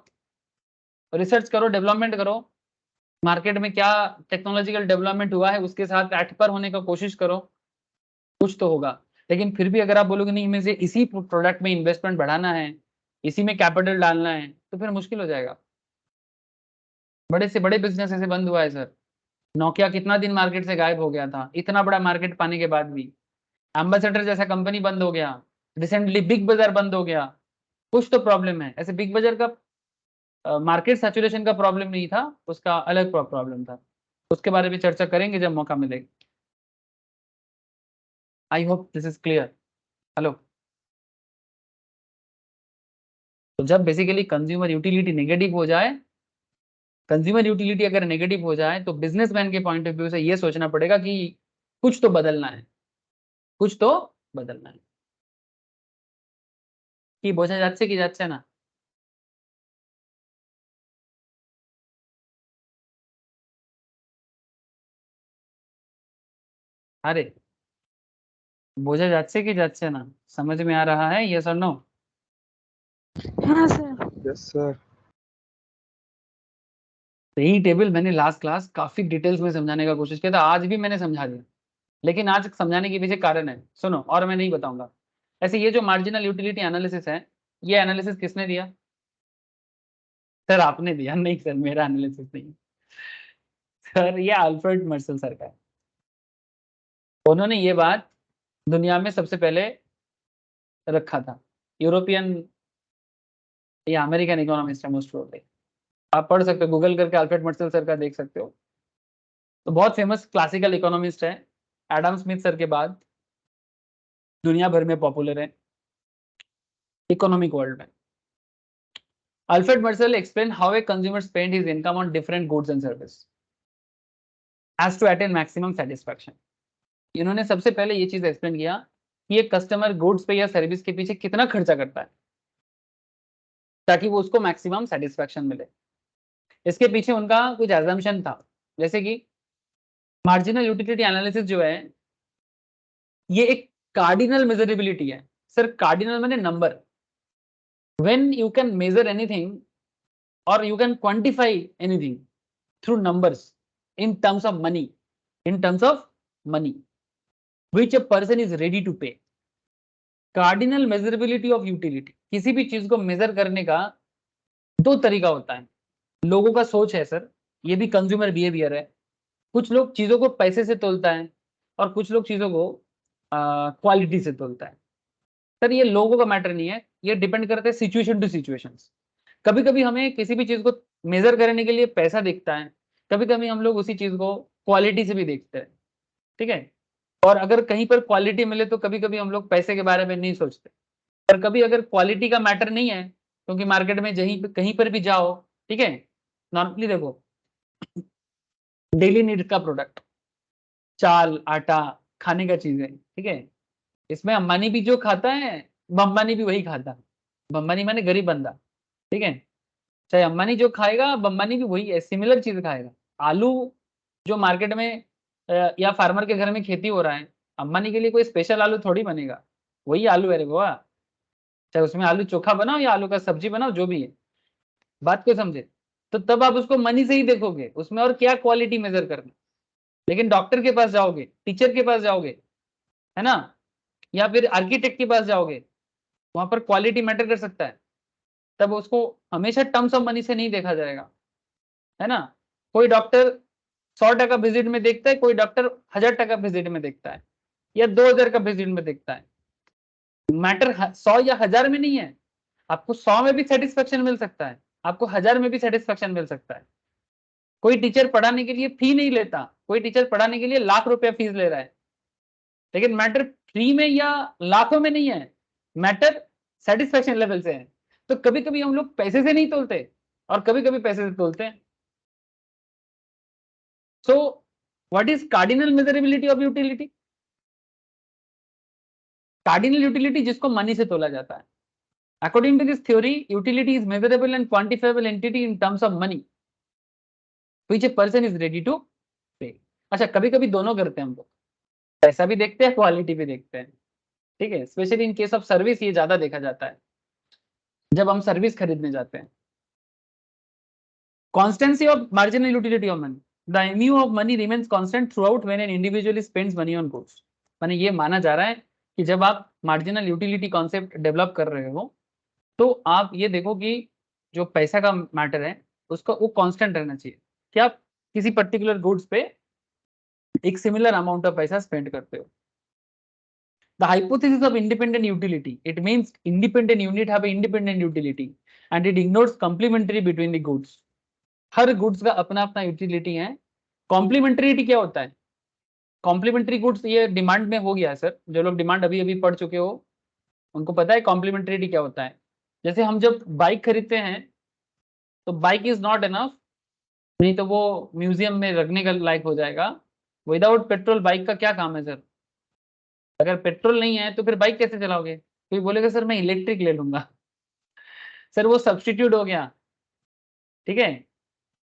रिसर्च करो, डेवलपमेंट करो, मार्केट में क्या टेक्नोलॉजिकल डेवलपमेंट हुआ है उसके साथ एट पर होने का कोशिश करो, कुछ तो होगा। लेकिन फिर भी अगर आप बोलोगे नहीं मुझे इसी प्रोडक्ट में इन्वेस्टमेंट बढ़ाना है, इसी में कैपिटल डालना है, तो फिर मुश्किल हो जाएगा। बड़े से बड़े बिजनेस ऐसे बंद हुआ है सर, नोकिया कितना दिन मार्केट से गायब हो गया था, इतना बड़ा मार्केट पाने के बाद भी। एम्बेसडर जैसा कंपनी बंद हो गया, रिसेंटली बिग बाजार बंद हो गया, कुछ तो प्रॉब्लम है। ऐसे बिग बाजार का मार्केट सैचुरेशन का प्रॉब्लम नहीं था, उसका अलग प्रॉब्लम था, उसके बारे में चर्चा करेंगे जब मौका मिलेगा। I hope this is clear. Hello, तो जब बेसिकली कंज्यूमर यूटिलिटी नेगेटिव हो जाए, कंज्यूमर यूटिलिटी अगर नेगेटिव हो जाए तो बिजनेसमैन के पॉइंट ऑफ व्यू से ये सोचना पड़ेगा कि कुछ तो बदलना है, कुछ तो बदलना है, कि বোঝা যাচ্ছে কি যাচ্ছে না? अरे বোঝা যাচ্ছে কি যাচ্ছে না? समझ में आ रहा है, यस और नो? हाँ सर। Yes sir. तो यही टेबल मैंने लास्ट क्लास काफी डिटेल्स में समझाने का कोशिश किया था, आज भी मैंने समझा दिया, लेकिन आज समझाने के पीछे कारण है, सुनो, और मैं नहीं बताऊंगा। ऐसे ये जो मार्जिनल यूटिलिटी एनालिसिस है, ये एनालिसिस किसने दिया? सर आपने दिया? नहीं सर, मेरा एनालिसिस नहीं सर, ये अल्फ्रेड मर्सल सर का है। उन्होंने ये बात दुनिया में सबसे पहले रखा था, यूरोपियन या अमेरिकन इकोनॉमिस्ट है मोस्ट प्रोबेबली, आप पढ़ सकते हो, गूगल करके अल्फ्रेड मर्सल सर का देख सकते हो। तो बहुत फेमस क्लासिकल इकोनॉमिस्ट है, एडम स्मिथ सर के बाद दुनिया भर में पॉपुलर है इकोनॉमिक वर्ल्ड में। Alfred Marshall explain how a consumer spend his income on different goods and service as to attain maximum satisfaction. इन्होंने सबसे पहले ये चीज एक्सप्लेन किया कि ये कस्टमर गुड्स पे या सर्विस के पीछे कितना खर्चा करता है ताकि वो उसको मैक्सिमम सेटिस्फैक्शन मिले। इसके पीछे उनका कुछ एजम्पशन था, जैसे कि मार्जिनल यूटिलिटी एनालिसिस जो है ये एक कार्डिनल मेजरेबिलिटी है सर। कार्डिनल माने number. When you can measure anything or you can quantify anything through numbers in terms of money, in terms of money which a person is ready to pay. Cardinal measurability of utility, किसी भी चीज को major करने का दो तरीका होता है। लोगों का सोच है सर, ये भी कंज्यूमर बिहेवियर है। कुछ लोग चीजों को पैसे से तोलता है और कुछ लोग चीजों को क्वालिटी से तोलता है। सर ये लोगों का मैटर नहीं है, ये डिपेंड करता है सिचुएशन टू सिचुएशंस। कभी कभी हमें किसी भी चीज को मेजर करने के लिए पैसा दिखता है, कभी कभी हम लोग उसी चीज को क्वालिटी से भी देखते हैं, ठीक है। और अगर कहीं पर क्वालिटी मिले तो कभी कभी हम लोग पैसे के बारे में नहीं सोचते। पर कभी अगर क्वालिटी का मैटर नहीं है, क्योंकि मार्केट में कहीं पर भी जाओ, ठीक है, नॉर्मली देखो डेली नीड का प्रोडक्ट, चाल आटा खाने का चीज है, ठीक है, इसमें अंबानी भी जो खाता है बम्बानी भी वही खाता है। बम्बानी माने गरीब बंदा, ठीक है। चाहे अंबानी जो खाएगा बम्बानी भी वही है, सिमिलर चीज खाएगा। आलू जो मार्केट में या फार्मर के घर में खेती हो रहा है, अंबानी के लिए कोई स्पेशल आलू थोड़ी बनेगा, वही आलू है रे गोवा। चाहे उसमें आलू चोखा बनाओ या आलू का सब्जी बनाओ, जो भी है, बात को समझे। तो तब आप उसको मनी से ही देखोगे, उसमें और क्या क्वालिटी मेजर करना। लेकिन डॉक्टर के पास जाओगे, टीचर के पास जाओगे, है ना, या फिर आर्किटेक्ट के पास जाओगे, वहां पर क्वालिटी मैटर कर सकता है। तब उसको हमेशा टर्म्स ऑफ मनी से नहीं देखा जाएगा, है ना। कोई डॉक्टर 100 विजिट में देखता है, कोई डॉक्टर 1000 विजिट में देखता है, या 2000 का विजिट में देखता है। मैटर 100 या 1000 में नहीं है। आपको 100 में भी सेटिस्फेक्शन मिल सकता है, आपको 1000 में भी सेटिस्फेक्शन मिल सकता है। कोई टीचर पढ़ाने के लिए फी नहीं लेता, कोई टीचर पढ़ाने के लिए लाख रुपया फीस ले रहा है, लेकिन मैटर फ्री में या लाखों में नहीं है, मैटर सेटिस्फेक्शन लेवल से है। तो कभी कभी हम लोग पैसे से नहीं तोलते और कभी कभी पैसे से तोलते हैं। So what is cardinal measurability of utility? Cardinal utility जिसको मनी से तोला जाता है। According to this theory, utility is measurable and quantifiable entity in terms of money which a person is ready to pay. अच्छा, कभी कभी दोनों करते हैं हम लोग, पैसा भी देखते हैं, क्वालिटी भी देखते हैं, ठीक है। Specially in case of service ये ज्यादा देखा जाता है जब हम सर्विस खरीदने जाते हैं। Constituency of marginal utility of money, the MU of money remains constant through out when an individual spends money on goods. माने ये माना जा रहा है कि जब आप मार्जिनल यूटिलिटी कॉन्सेप्ट डेवलप कर रहे हो तो आप ये देखो कि जो पैसा का मैटर है उसका वो कांस्टेंट रहना चाहिए, कि आप किसी पर्टिकुलर गुड्स पे एक सिमिलर अमाउंट ऑफ पैसा स्पेंड करते हो। The hypothesis of independent utility, it means independent unit have independent utility and it ignores complementary between the goods. Her goods का अपना अपना यूटिलिटी है। कॉम्प्लीमेंट्रिटी क्या होता है? कॉम्प्लीमेंट्री गुड्स ये डिमांड में हो गया है सर, जो लोग डिमांड अभी अभी पढ़ चुके हो उनको पता है कॉम्प्लीमेंट्रिटी क्या होता है। जैसे हम जब बाइक खरीदते हैं तो बाइक इज नॉट एनफ, नहीं तो वो म्यूजियम में रखने का लायक हो जाएगा। विदाउट पेट्रोल बाइक का क्या काम है सर? अगर पेट्रोल नहीं है तो फिर बाइक कैसे चलाओगे? कोई बोलेगा सर मैं इलेक्ट्रिक ले लूंगा, सर वो सब्स्टिट्यूट हो गया, ठीक है।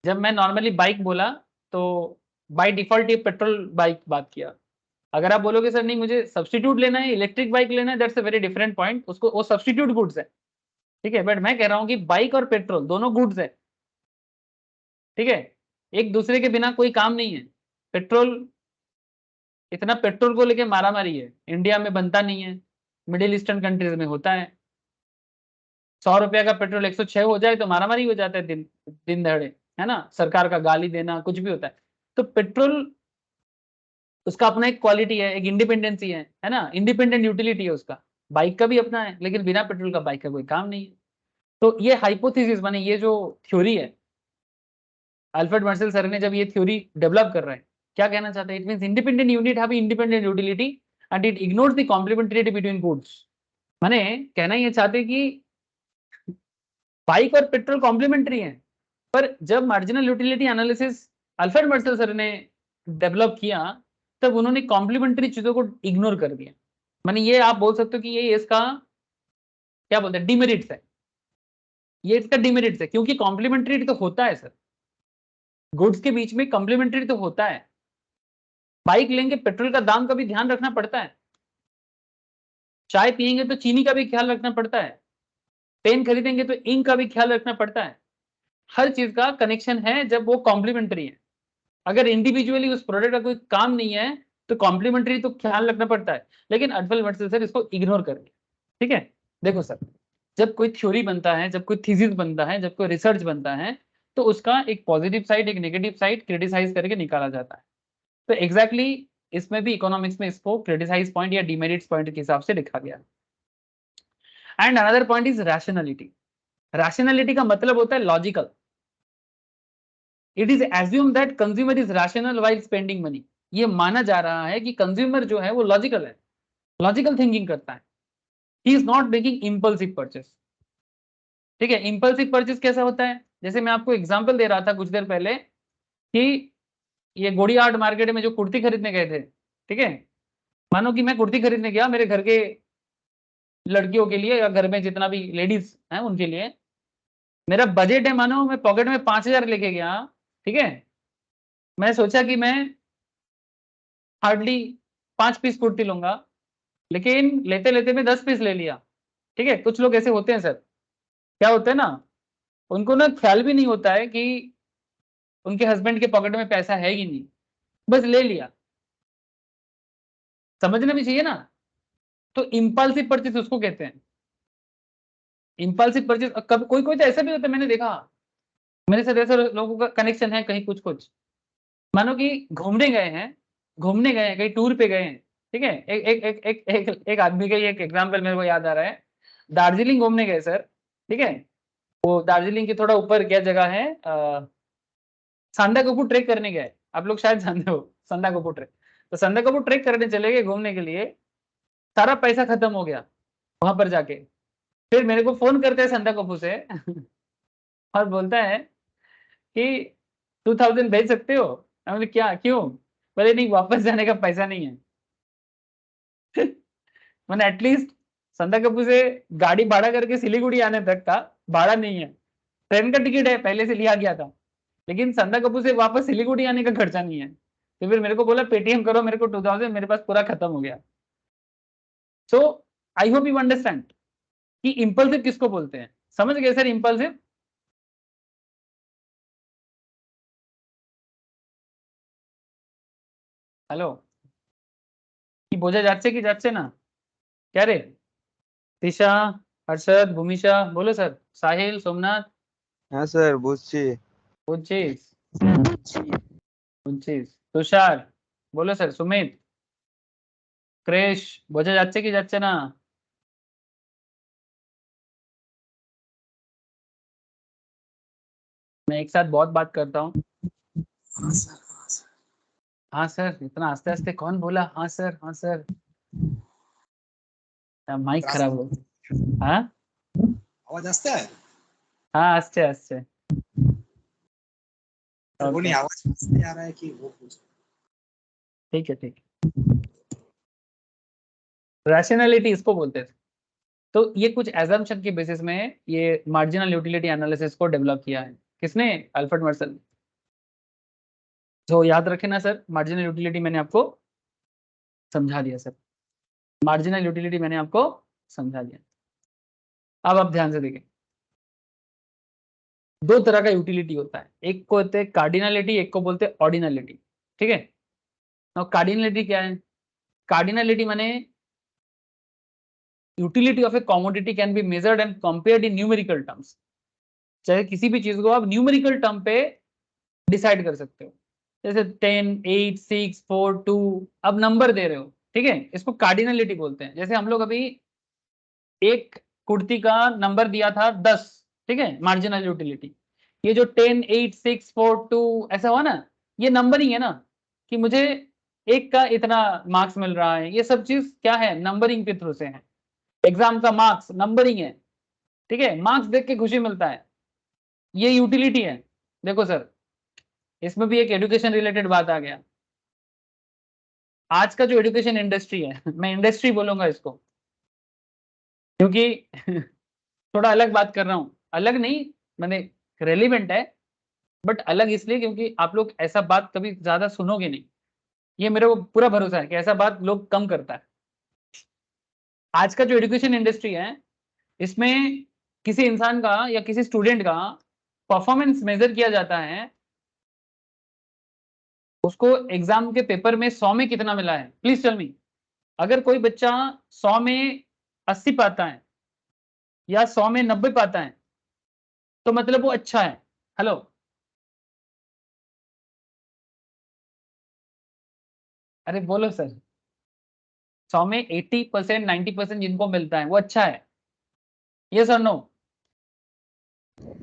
जब मैं नॉर्मली बाइक बोला तो बाय डिफॉल्ट ये पेट्रोल बाइक बात किया। अगर आप बोलोगे सर नहीं मुझे सब्स्टिट्यूट लेना है, इलेक्ट्रिक बाइक लेना है, that's a very different point, उसको वो सब्स्टिट्यूट गुड्स है, ठीक है। बट मैं कह रहा हूँ कि बाइक और पेट्रोल दोनों गुड्स है, ठीक है, एक दूसरे के बिना कोई काम नहीं है। पेट्रोल, इतना पेट्रोल को लेके मारामारी है, इंडिया में बनता नहीं है, मिडिल ईस्टर्न कंट्रीज में होता है। 100 रुपया का पेट्रोल 106 हो जाए तो मारामारी हो जाता है, दिन दहाड़े, है ना, सरकार का गाली देना कुछ भी होता है। तो पेट्रोल उसका अपना एक क्वालिटी है, एक इंडिपेंडेंसी है ना, इंडिपेंडेंट यूटिलिटी है उसका। बाइक का भी अपना है, लेकिन बिना पेट्रोल का बाइक का कोई काम नहीं है। तो ये हाइपोथेसिस माने ये जो थ्योरी है, अल्फ्रेड मर्सेल सर ने जब ये थ्योरी डेवलप कर रहे हैं, क्या कहना चाहते हैं? It means independent unit have independent utility and it ignores the complementarity between goods. माने कहना ये चाहते कि बाइक और पेट्रोल कॉम्प्लीमेंट्री हैं, पर जब marginal utility analysis Alfred Marshall sir ने डेवलप किया तब उन्होंने कॉम्प्लीमेंट्री चीजों को इग्नोर कर दिया। माने ये आप बोल सकते हो कि ये इसका क्या बोलते हैं, डिमेरिट्स है, ये इसका डिमेरिट्स है, क्योंकि कॉम्प्लीमेंट्री तो होता है सर, गुड्स के बीच में कॉम्प्लीमेंट्री तो होता है। बाइक लेंगे, पेट्रोल का दाम का भी ध्यान रखना पड़ता है, चाय पियेंगे तो चीनी का भी ख्याल रखना पड़ता है, पेन खरीदेंगे तो इंक का भी ख्याल रखना पड़ता है। हर चीज का कनेक्शन है जब वो कॉम्प्लीमेंट्री है। अगर इंडिविजुअली उस प्रोडक्ट का कोई काम नहीं है तो कॉम्प्लीमेंट्री तो ख्याल रखना पड़ता है, लेकिन अडफल वर्ड से सर इसको इग्नोर करेंगे। ठीक है, देखो सर, जब कोई थ्योरी बनता है, जब कोई थीसिस बनता है, जब कोई रिसर्च बनता है, तो उसका एक पॉजिटिव साइड, एक नेगेटिव साइड क्रिटिसाइज करके निकाला जाता है। तो एग्जैक्टली इसमें भी इकोनॉमिक्स में इसको क्रिटिसाइज पॉइंट या डिमेरिट्स पॉइंट के हिसाब से लिखा गया। And another point is rationality. Rationality का मतलब होता है logical. It is assume that consumer is rational while spending money. ये माना जा रहा है कि कंज्यूमर जो है वो लॉजिकल है, लॉजिकल थिंकिंग करता है। He is not making impulsive purchase. ठीक है, इम्पल्सिव परचेस कैसा होता है? जैसे मैं आपको एग्जांपल दे रहा था कुछ देर पहले कि ये गोड़ी आर्ट मार्केट में जो कुर्ती खरीदने गए थे, ठीक है, मानो कि मैं कुर्ती खरीदने गया मेरे घर के लड़कियों के लिए या घर में जितना भी लेडीज हैं उनके लिए, मेरा बजट है, मानो मैं पॉकेट में 5,000 लेके गया, ठीक है, मैं सोचा कि मैं हार्डली 5 पीस कुर्ती लूंगा, लेकिन लेते लेते मैं 10 पीस ले लिया। ठीक है, कुछ लोग ऐसे होते हैं सर, क्या होता है ना, उनको ना ख्याल भी नहीं होता है कि उनके हस्बैंड के पॉकेट में पैसा है ही नहीं, बस ले लिया। समझना भी चाहिए ना। तो इम्पल्सिव परचेज उसको कहते हैं। इम्पल्सिव परचेज कब कोई कोई तो ऐसा भी होता है, मैंने देखा, मेरे साथ ऐसे लोगों का कनेक्शन है कहीं कुछ कुछ, मानो कि घूमने गए हैं, घूमने गए हैं, कहीं टूर पे गए हैं, ठीक है, एक एक एक एक एक, एक आदमी का ही एक एग्जांपल मेरे को याद आ रहा है। दार्जिलिंग घूमने गए सर, ठीक है, वो दार्जिलिंग के थोड़ा ऊपर क्या जगह है, सांदाकफू ट्रेक करने गए, आप लोग शायद जानते हो सांदाकफू ट्रेक। तो सांदाकफू ट्रेक करने चले गए घूमने के लिए, सारा पैसा खत्म हो गया वहां पर जाके। फिर मेरे को फोन करते हैं सांदाकफू से और बोलता है कि 2000 भेज सकते हो। मैंने बोला, क्या, क्यों? बोले नहीं, वापस जाने का पैसा नहीं है। मैंने एटलीस्ट संदाकफू से गाड़ी भाड़ा करके सिलीगुड़ी आने तक का भाड़ा नहीं है, ट्रेन का टिकट है पहले से लिया गया था, लेकिन संदाकफू से वापस सिलीगुड़ी आने का खर्चा नहीं है। तो फिर मेरे को बोला पेटीएम करो मेरे को 2000, मेरे पास पूरा खत्म हो गया। सो आई होप यू अंडरस्टैंड कि इंपल्सिव किसको बोलते हैं। समझ गए सर इंपल्सिव? हेलो, কি বোঝা যাচ্ছে কি যাচ্ছে না? क्या रे? তিশা, हर्षद, भूमिशा, बोलो सर, साहिल, सोमनाथ, हाँ सर বুঝছি। बुझছিস? বুঝছি। বুঝছিস? তুষার, बोलो सर, सुमित, क्रेश, বোঝা যাচ্ছে কি যাচ্ছে না? मैं एक साथ बहुत बात करता हूँ। हाँ सर, हाँ सर। हाँ सर, इतना आस्ते आस्ते कौन बोला हाँ सर, हाँ सर? माइक खराब हो गया। हाँ आवाज আসতে है? हाँ, আসছে আসছে। वो नहीं, ओके, आवाज আসতে आ रहा है कि वो पूछ। ठीक है, ठीक है। रैशनैलिटी इसको बोलते हैं। तो ये कुछ एजम्पशन के बेसिस में ये मार्जिनल यूटिलिटी एनालिसिस को डेवलप किया है। किसने? अल्फ्रेड मर्सल। तो याद रखें ना सर, मार्जिनल यूटिलिटी मैंने आपको समझा दिया सर, मार्जिनल यूटिलिटी मैंने आपको समझा दिया। अब आप ध्यान से देखें, दो तरह का यूटिलिटी होता है, एक को बोलते हैं कार्डिनलिटी, एक को बोलते हैं ऑर्डिनलिटी। ठीक है, तो कार्डिनलिटी क्या है? कार्डिनलिटी माने utility of A commodity can be measured and compared in numerical terms. चाहे किसी भी चीज को आप न्यूमेरिकल टर्म पे डिसाइड कर सकते हो, जैसे 10, 8, 6, 4, 2, अब नंबर दे रहे हो, ठीक है, इसको कार्डिनलिटी बोलते हैं। जैसे हम लोग अभी एक कुर्ती का नंबर दिया था 10, ठीक है, मार्जिनल यूटिलिटी। ये जो 10, 8, 6, 4, 2 ऐसा हुआ ना, ये नंबरिंग है ना, कि मुझे एक का इतना मार्क्स मिल रहा है, ये सब चीज क्या है, नंबरिंग के थ्रू से है। एग्जाम का मार्क्स नंबरिंग है, ठीक है, मार्क्स देख के खुशी मिलता है, ये यूटिलिटी है। देखो सर, इसमें भी एक एजुकेशन रिलेटेड बात आ गया। आज का जो एजुकेशन इंडस्ट्री है, मैं इंडस्ट्री बोलूंगा इसको, क्योंकि थोड़ा अलग बात कर रहा हूँ, अलग नहीं मैंने, रेलिवेंट है, बट अलग इसलिए क्योंकि आप लोग ऐसा बात कभी ज्यादा सुनोगे नहीं, ये मेरे को पूरा भरोसा है कि ऐसा बात लोग कम करता है। आज का जो एजुकेशन इंडस्ट्री है इसमें किसी इंसान का या किसी स्टूडेंट का परफॉर्मेंस मेजर किया जाता है, उसको एग्जाम के पेपर में 100 में कितना मिला है। प्लीज टेल मी, अगर कोई बच्चा 100 में 80 पाता है या 100 में 90 पाता है तो मतलब वो अच्छा है। हेलो, अरे बोलो सर। 100 में 80%, 90% जिनको मिलता है वो अच्छा है। यस और नो?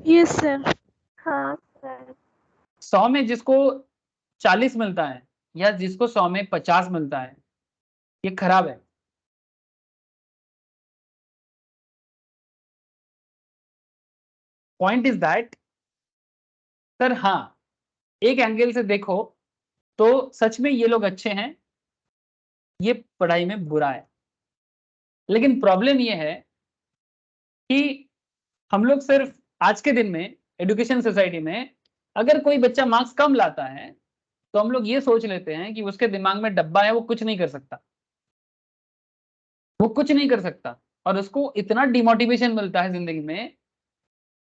Yes sir. हाँ सर। 100 में जिसको 40 मिलता है या जिसको 100 में 50 मिलता है ये खराब है। पॉइंट इज दैट सर, हाँ, एक एंगल से देखो तो सच में ये लोग अच्छे हैं, ये पढ़ाई में बुरा है। लेकिन प्रॉब्लम ये है कि हम लोग सिर्फ आज के दिन में एजुकेशन सोसाइटी में अगर कोई बच्चा मार्क्स कम लाता है तो हम लोग ये सोच लेते हैं कि उसके दिमाग में डब्बा है, वो कुछ नहीं कर सकता, वो कुछ नहीं कर सकता। और उसको इतना डिमोटिवेशन मिलता है जिंदगी में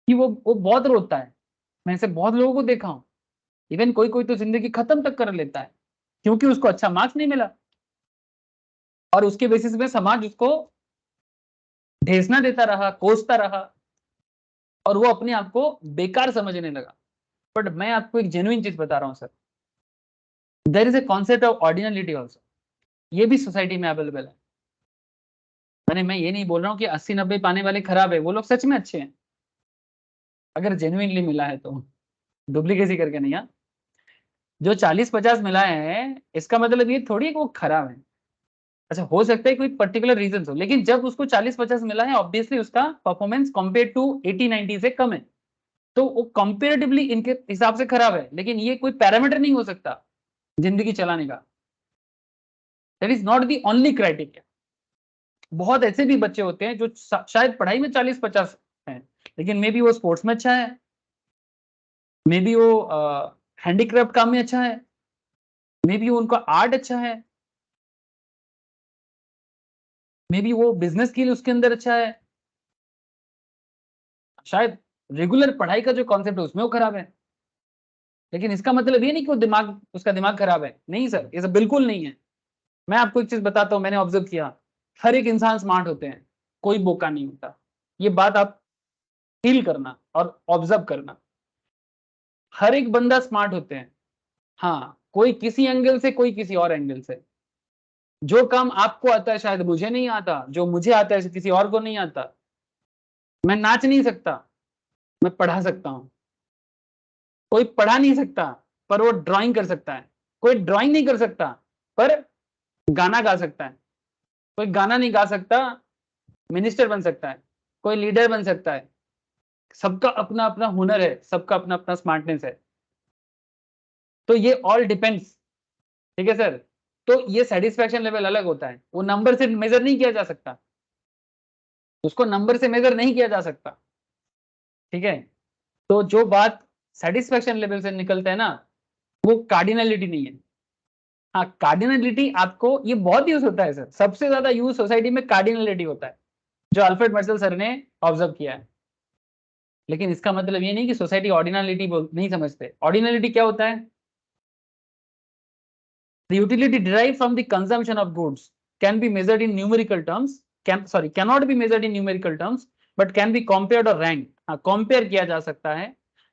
कि वो बहुत रोता है। मैं ऐसे बहुत लोगों को देखा हूँ, इवन कोई कोई तो जिंदगी खत्म तक कर लेता है क्योंकि उसको अच्छा मार्क्स नहीं मिला और उसके बेसिस पे समाज उसको ढेसना देता रहा, कोसता रहा और वो अपने आप को बेकार समझने लगा। बट मैं आपको एक जेन्युइन चीज बता रहा हूँ sir, there is a concept of ordinality also, ये भी सोसाइटी में अवेलेबल है। मैं ये नहीं बोल रहा हूँ कि 80-90 पाने वाले खराब है, वो लोग सच में अच्छे हैं अगर जेन्युइनली मिला है तो, डुप्लीकेसी करके नहीं। हाँ, जो 40-50 मिला है इसका मतलब ये थोड़ी है कि वो खराब है। अच्छा, हो सकता है कोई पर्टिकुलर रीजन हो, लेकिन जब उसको 40-50 मिला है ऑब्वियसली उसका परफॉर्मेंस कंपेयर टू 80-90 से कम है, तो वो कंपेरेटिवली इनके हिसाब से खराब है। लेकिन ये कोई पैरामीटर नहीं हो सकता जिंदगी चलाने का। That is not the only criteria. बहुत ऐसे भी बच्चे होते हैं जो शायद पढ़ाई में 40-50 हैं लेकिन मे बी वो स्पोर्ट्स में अच्छा है, मे बी वो हैंडीक्राफ्ट काम में अच्छा है, मे बी वो उनका आर्ट अच्छा है, मे बी वो बिजनेस स्किल उसके अंदर अच्छा है, शायद रेगुलर पढ़ाई का जो कॉन्सेप्ट है उसमें वो खराब है। लेकिन इसका मतलब ये नहीं कि वो उसका दिमाग खराब है, नहीं सर, ये सब बिल्कुल नहीं है। मैं आपको एक चीज बताता हूँ, मैंने ऑब्जर्व किया, हर एक इंसान स्मार्ट होते हैं, कोई बोका नहीं होता। ये बात आप फील करना और ऑब्जर्व करना, हर एक बंदा स्मार्ट होते हैं। हाँ, कोई किसी एंगल से, कोई किसी और एंगल से। जो काम आपको आता है शायद मुझे नहीं आता, जो मुझे आता है किसी और को नहीं आता। मैं नाच नहीं सकता, मैं पढ़ा सकता हूँ। कोई पढ़ा नहीं सकता पर वो ड्राइंग कर सकता है, कोई ड्राइंग नहीं कर सकता पर गाना गा सकता है, कोई गाना नहीं गा सकता मिनिस्टर बन सकता है, कोई लीडर बन सकता है। सबका अपना अपना हुनर है, सबका अपना अपना स्मार्टनेस है। तो ये ऑल डिपेंड्स, ठीक है सर। तो ये सेटिस्फैक्शन लेवल अलग होता है, वो नंबर से मेजर नहीं किया जा सकता, उसको नंबर से मेजर नहीं किया जा सकता, ठीक है। तो जो बात सेटिस्फैक्शन लेवल से निकलता है ना, वो कार्डिनलिटी नहीं है। हाँ, कार्डिनलिटी आपको, ये बहुत यूज होता है सर, सबसे ज्यादा यूज सोसाइटी में कार्डिनलिटी होता है, जो अल्फ्रेड मर्सेल सर ने ऑब्जर्व किया है। लेकिन इसका मतलब ये नहीं कि सोसाइटी ऑर्डिनलिटी नहीं समझते। ऑर्डिनलिटी क्या होता है? The utility derived from the consumption of goods can be measured in numerical terms, cannot be measured in numerical terms, but can be compared or ranked। हाँ, compare किया जा सकता है,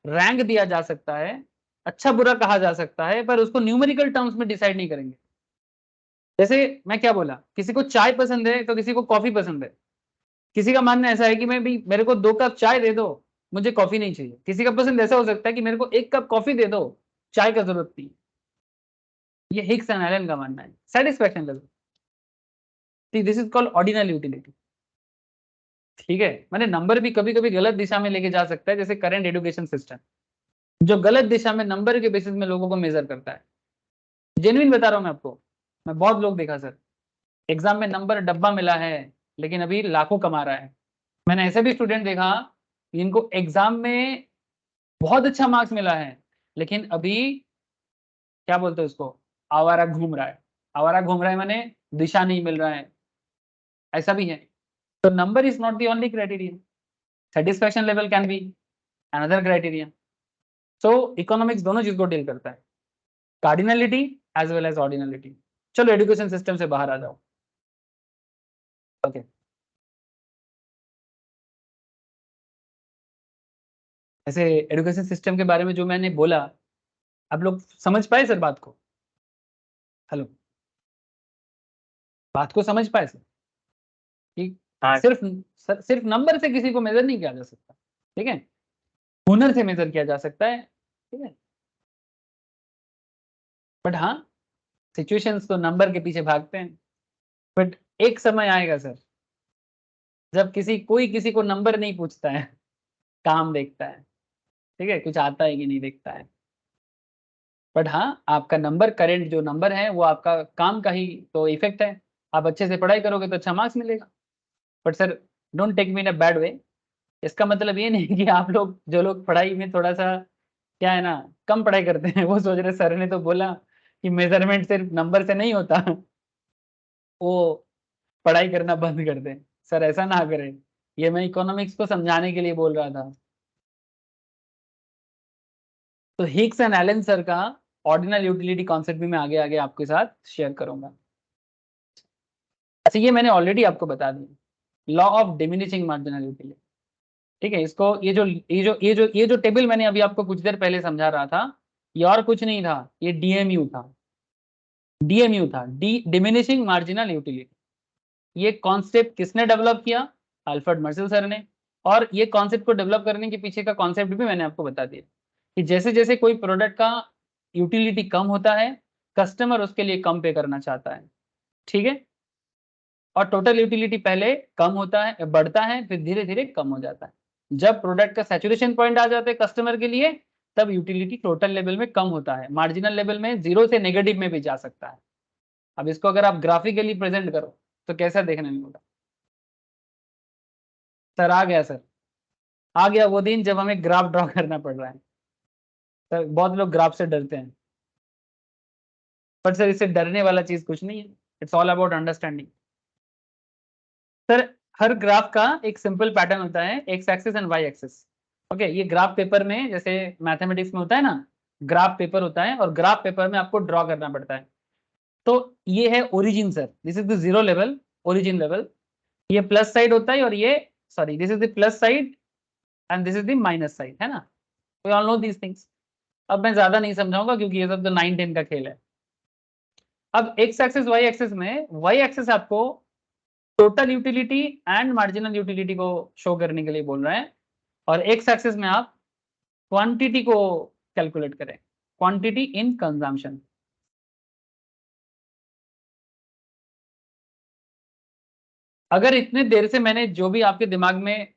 रैंक दिया जा सकता है, अच्छा बुरा कहा जा सकता है, पर उसको न्यूमेरिकल टर्म्स में डिसाइड नहीं करेंगे। जैसे मैं क्या बोला, किसी को चाय पसंद है तो किसी को कॉफी पसंद है। किसी का मानना ऐसा है कि मैं भी, मेरे को 2 कप चाय दे दो, मुझे कॉफी नहीं चाहिए। किसी का पसंद ऐसा हो सकता है कि मेरे को 1 कप कॉफी दे दो, चाय का जरूरत नहीं। ये हिक्स एंड एलन का मानना है, satisfaction level. This is called ordinal utility, ठीक है। मैंने नंबर भी कभी कभी गलत दिशा में लेके जा सकता है, जैसे करंट एजुकेशन सिस्टम जो गलत दिशा में नंबर के बेसिस में लोगों को मेजर करता है। जेन्युइन बता रहा हूं मैं आपको, मैं बहुत लोग देखा सर, एग्जाम में नंबर डब्बा मिला है लेकिन अभी लाखों कमा रहा है। मैंने ऐसे भी स्टूडेंट देखा जिनको एग्जाम में बहुत अच्छा मार्क्स मिला है लेकिन अभी क्या बोलते हैं उसको, आवारा घूम रहा है। आवारा घूम रहा है माने दिशा नहीं मिल रहा है, ऐसा भी है। तो number is not the only criteria, satisfaction level can be another criteria. So economics दोनों चीज को डील करता है, कार्डिनलिटी एज वेल एज ऑर्डिनलिटी। चलो एजुकेशन सिस्टम से बाहर आ जाओ। ओके, ऐसे एजुकेशन सिस्टम के बारे में जो मैंने बोला, आप लोग समझ पाए सर बात को? हेलो, बात को समझ पाए सर कि हाँ सिर्फ नंबर से किसी को मेजर नहीं किया जा सकता, ठीक है, हुनर से मेजर किया जा सकता है, ठीक है। बट हाँ, सिचुएशंस तो नंबर के पीछे भागते हैं, बट एक समय आएगा सर जब कोई किसी को नंबर नहीं पूछता है, काम देखता है, ठीक है, कुछ आता है कि नहीं देखता है। बट हाँ, आपका नंबर, करेंट जो नंबर है वो आपका काम का ही तो इफेक्ट है। आप अच्छे से पढ़ाई करोगे तो अच्छा मार्क्स मिलेगा। But sir, don't take me in a bad way, इसका मतलब ये नहीं कि आप लोग, जो लोग पढ़ाई में थोड़ा सा क्या है ना, कम पढ़ाई करते हैं, वो सोच रहे सर ने तो बोला कि मेजरमेंट सिर्फ नंबर से नहीं होता, वो पढ़ाई करना बंद कर दें। सर ऐसा ना करें, ये मैं इकोनॉमिक्स को समझाने के लिए बोल रहा था। तो हिग्स एंड एलन सर का ऑर्डिनल यूटिलिटी कॉन्सेप्ट भी मैं आगे आगे आपके साथ शेयर करूंगा। अच्छा, ये मैंने ऑलरेडी आपको बता दिया, law of diminishing marginal utility, ठीक है। इसको ये जो टेबल मैंने अभी आपको कुछ देर पहले समझा रहा था, ये और कुछ नहीं था, ये डीएमयू था। डीएमयू था, डिमिनिशिंग मार्जिनल यूटिलिटी। ये कॉन्सेप्ट किसने डेवलप किया? अल्फ्रेड मर्सेल सर ने। और ये कॉन्सेप्ट को डेवलप करने के पीछे का कॉन्सेप्ट भी मैंने आपको बता दिया कि जैसे जैसे कोई प्रोडक्ट का यूटिलिटी कम होता है, कस्टमर उसके लिए कम पे करना चाहता है, ठीक है। और टोटल यूटिलिटी पहले कम होता है, बढ़ता है, फिर धीरे धीरे कम हो जाता है। जब प्रोडक्ट का सैचुरेशन पॉइंट आ जाता है कस्टमर के लिए, तब यूटिलिटी टोटल लेवल में कम होता है, मार्जिनल लेवल में जीरो से नेगेटिव में भी जा सकता है। अब इसको अगर आप ग्राफिकली प्रेजेंट करो तो कैसा देखने में होगा? सर आ गया, सर आ गया वो दिन जब हमें ग्राफ ड्रॉ करना पड़ रहा है। सर बहुत लोग ग्राफ से डरते हैं, पर सर इससे डरने वाला चीज कुछ नहीं है, it's all about understanding. Sir हर ग्राफ का एक सिंपल पैटर्न होता है, X axis and Y axis. Okay, ये ग्राफ पेपर में जैसे मैथमेटिक्स में होता है ना, ग्राफ पेपर होता है, और ग्राफ पेपर में आपको ड्रॉ करना पड़ता है। तो ये है origin sir, this is the zero level, origin level. ये प्लस साइड होता है, और ये sorry, this is the plus side and this is the minus side, है ना। We all know these things. अब मैं ज्यादा नहीं समझाऊंगा क्योंकि ये सब तो 9-10 का खेल है। अब एक्स एक्सिस वाई एक्सिस में, वाई एक्सिस आपको total utility and marginal utility को शो करने के लिए बोल रहा है, और एक्स एक्सिस में आप क्वांटिटी को कैलकुलेट करें, क्वांटिटी इन कंजम्पशन। अगर इतने देर से मैंने जो भी आपके दिमाग में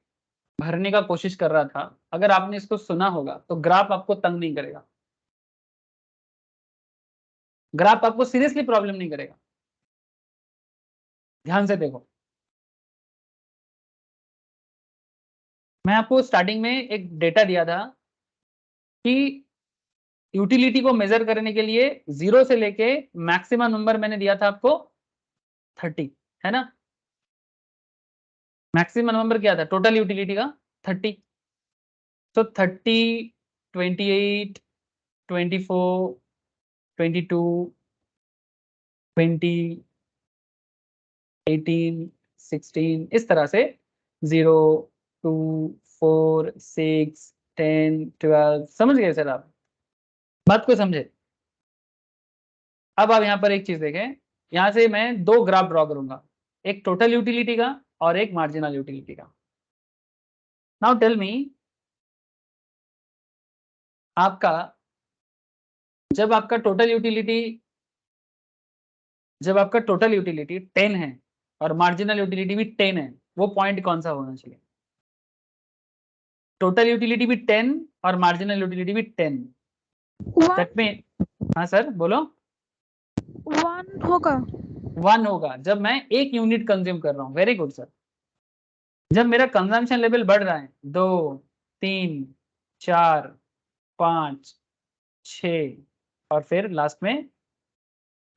भरने का कोशिश कर रहा था, अगर आपने इसको सुना होगा तो ग्राफ आपको तंग नहीं करेगा, ग्राफ आपको सीरियसली प्रॉब्लम नहीं करेगा। ध्यान से देखो, मैं आपको स्टार्टिंग में एक डेटा दिया था कि यूटिलिटी को मेजर करने के लिए जीरो से लेके मैक्सिमम नंबर मैंने दिया था आपको 30, है ना। मैक्सिमम नंबर क्या था टोटल यूटिलिटी का? 30। तो 30, 28, 24, 22, 20, 18, 16, इस तरह से 0, 2, 4, 6, 10, 12। समझ गए सर आप बात को? समझे? अब आप यहाँ पर एक चीज देखें, यहाँ से मैं दो ग्राफ ड्रॉ करूंगा, एक टोटल यूटिलिटी का और एक मार्जिनल यूटिलिटी का। नाउ टेल मी, आपका जब आपका टोटल यूटिलिटी 10 है और मार्जिनल यूटिलिटी भी 10 है, वो पॉइंट कौन सा होना चाहिए? टोटल यूटिलिटी भी 10 और मार्जिनल यूटिलिटी भी 10। वन दैट में, हाँ सर बोलो। 1 होगा। 1 होगा जब मैं एक यूनिट कंज्यूम कर रहा हूँ। Very good sir. जब मेरा कंजम्पशन लेवल बढ़ रहा है 2, 3, 4, 5, 6 और फिर लास्ट में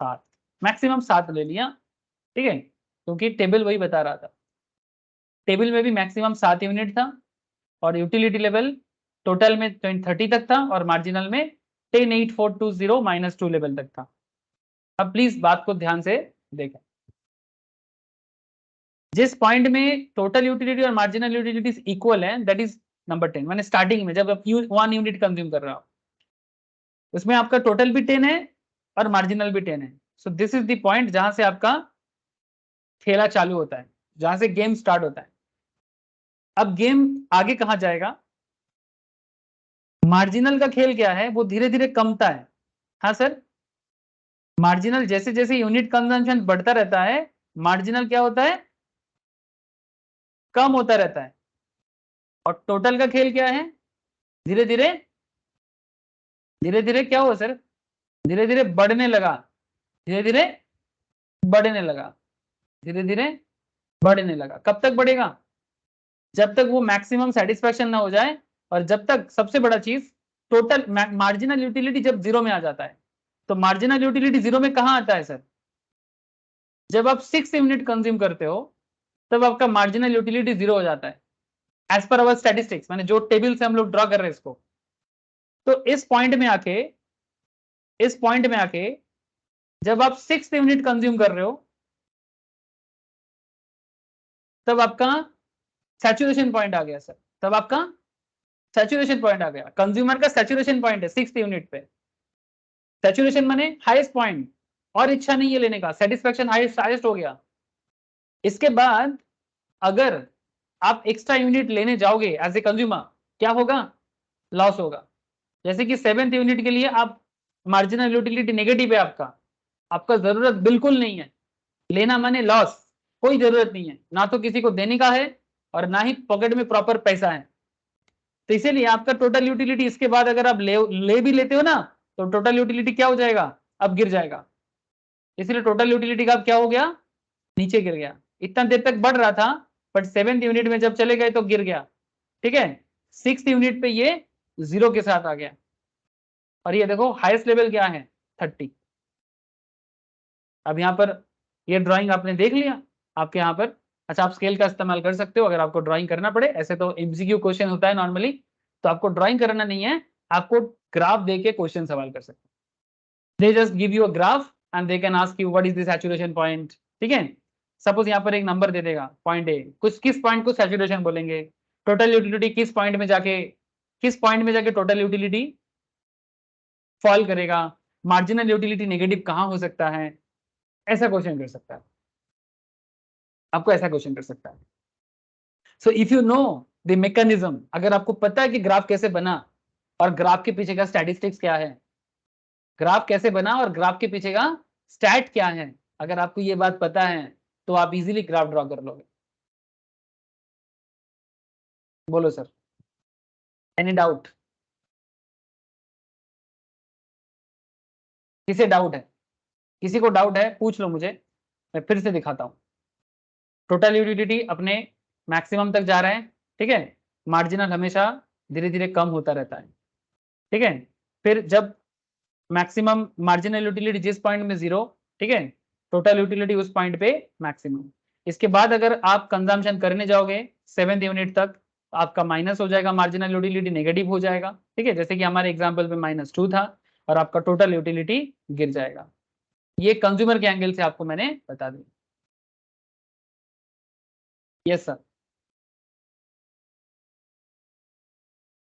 7, मैक्सिमम 7 ले लिया, ठीक है, क्योंकि टेबल वही बता रहा था। टेबल में भी मैक्सिमम 7 यूनिट था और यूटिलिटी लेवल टोटल में 30 तक था और मार्जिनल में 10,8420 -2 लेवल तक था। अब प्लीज बात को ध्यान से देखें, जिस पॉइंट में टोटल यूटिलिटी और मार्जिनल यूटिलिटी इक्वल है दैट इज नंबर 10, मैंने स्टार्टिंग में जब आप 1 यूनिट कंज्यूम कर रहा हो उसमें आपका टोटल भी 10 है और मार्जिनल भी 10 है। So this is the point जहां से आपका खेला चालू होता है, जहां से गेम स्टार्ट होता है। अब गेम आगे कहां जाएगा, मार्जिनल का खेल क्या है, वो धीरे धीरे कमता है। हाँ सर, मार्जिनल जैसे जैसे यूनिट कंजम्पशन बढ़ता रहता है मार्जिनल क्या होता है, कम होता रहता है। और टोटल का खेल क्या है, धीरे धीरे क्या हुआ सर, धीरे धीरे बढ़ने लगा, धीरे धीरे बढ़ने लगा, धीरे धीरे बढ़ने लगा। कब तक बढ़ेगा, जब तक वो मैक्सिमम सेटिस्फैक्शन ना हो जाए और जब तक, सबसे बड़ा चीज, टोटल मार्जिनल यूटिलिटी जब जीरो में आ जाता है। तो मार्जिनल यूटिलिटी जीरो में कहां आता है सर, जब आप 6 यूनिट कंज्यूम करते हो तब आपका मार्जिनल यूटिलिटी जीरो हो जाता है एज पर अवर स्टैटिस्टिक्स, मैंने जो टेबल से हम लोग ड्रॉ कर रहे हैं इसको। तो इस पॉइंट में आके जब आप 6 यूनिट कंज्यूम कर रहे हो तब आपका सैचुरेशन पॉइंट आ गया सर, तब आपका सैचुरेशन पॉइंट आ गया। कंज्यूमर का सैचुरेशन पॉइंट है 6 यूनिट पे। सैचुरेशन माने हाईएस्ट पॉइंट, और इच्छा नहीं है लेने का, सेटिस्फैक्शन हाईएस्ट हो गया। इसके बाद अगर आप एक्स्ट्रा यूनिट लेने जाओगे एज ए कंज्यूमर, क्या होगा, लॉस होगा। जैसे कि 7th यूनिट के लिए आप मार्जिनल यूटिलिटी नेगेटिव है, आपका जरूरत बिल्कुल नहीं है, लेना माने लॉस, कोई जरूरत नहीं है, ना तो किसी को देने का है और ना ही पॉकेट में प्रॉपर पैसा है। तो इसीलिए आपका टोटल यूटिलिटी इसके बाद अगर आप ले भी लेते हो ना तो टोटल यूटिलिटी क्या हो जाएगा, अब गिर जाएगा। इसलिए टोटल यूटिलिटी का अब क्या हो गया, नीचे गिर गया। इतना देर तक बढ़ रहा था बट 7th यूनिट में जब चले गए तो गिर गया। ठीक है, 6th यूनिट पे ये जीरो के साथ आ गया और ये देखो हाईएस्ट लेवल क्या है, 30। अब यहाँ पर ये ड्राइंग आपने देख लिया आपके यहाँ पर। अच्छा, आप स्केल का इस्तेमाल कर सकते हो अगर आपको ड्राइंग करना पड़े, ऐसे तो एमसीक्यू क्वेश्चन होता है नॉर्मली, तो आपको ड्राइंग करना नहीं है, आपको ग्राफ देके क्वेश्चन सवाल कर सकते हैं। They just give you a graph and they can ask you what is the saturation point. ठीक है, सपोज यहाँ पर एक नंबर दे देगा पॉइंट ए, कुछ किस पॉइंट को सैचुरेशन बोलेंगे, टोटल यूटिलिटी किस पॉइंट में जाके टोटल यूटिलिटी फॉल करेगा, मार्जिनल यूटिलिटी नेगेटिव कहां हो सकता है, ऐसा क्वेश्चन कर सकता है, आपको ऐसा क्वेश्चन कर सकता है। So if you know the mechanism, अगर आपको पता है कि ग्राफ कैसे बना और ग्राफ के पीछे का स्टैटिस्टिक्स क्या है, ग्राफ कैसे बना और ग्राफ के पीछे का स्टैट क्या है, अगर आपको ये बात पता है तो आप इजीली ग्राफ ड्रॉ कर लोगे। बोलो सर, एनी डाउट, किसे डाउट है, किसी को डाउट है पूछ लो मुझे, मैं फिर से दिखाता हूं। टोटल यूटिलिटी अपने मैक्सिमम तक जा रहे हैं, ठीक है, मार्जिनल हमेशा धीरे धीरे कम होता रहता है। ठीक है, फिर जब मैक्सिमम मार्जिनल यूटिलिटी जिस पॉइंट में जीरो, ठीक है, टोटल यूटिलिटी उस पॉइंट पे मैक्सिमम। इसके बाद अगर आप कंजम्पशन करने जाओगे 7th यूनिट तक, आपका माइनस हो जाएगा, मार्जिनल यूटिलिटी नेगेटिव हो जाएगा। ठीक है, जैसे कि हमारे एग्जांपल पे -2 था और आपका टोटल यूटिलिटी गिर जाएगा। ये कंज्यूमर के एंगल से आपको मैंने बता दिया। यस सर,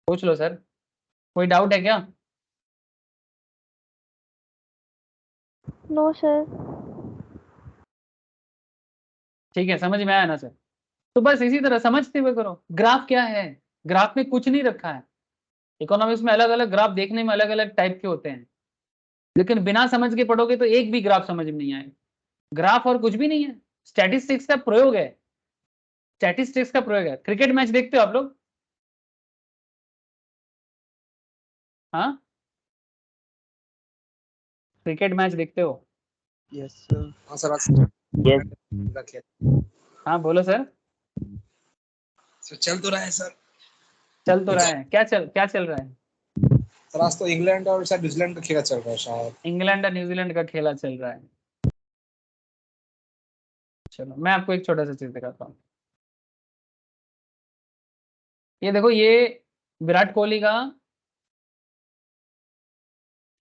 पूछ लो सर, कोई डाउट है क्या? No sir. ठीक है, समझ में आया ना सर? तो बस इसी तरह समझते हुए करो। ग्राफ क्या है, ग्राफ में कुछ नहीं रखा है। इकोनॉमिक्स में अलग अलग ग्राफ देखने में अलग अलग टाइप के होते हैं, लेकिन बिना समझ के पढ़ोगे तो एक भी ग्राफ समझ में नहीं आएगा। ग्राफ और कुछ भी नहीं है, स्टैटिस्टिक्स का प्रयोग है, स्टैटिस्टिक्स का प्रयोग है। क्रिकेट मैच देखते हो आप लोग? हाँ, क्रिकेट मैच देखते हो? Yes sir. हाँ सर, आज Yes. का खेल हाँ बोलो सर। सर चल तो रहा है सर। चल तो रहा है, क्या चल रहा है? सर आज तो इंग्लैंड और शायद न्यूजीलैंड का खेला चल रहा है शायद। इंग्लैंड और न्यूजीलैंड का खेला चल रहा है। चलो मैं आपको एक छोटा सा चीज दिखाता हूँ। ये देखो, ये विराट कोहली का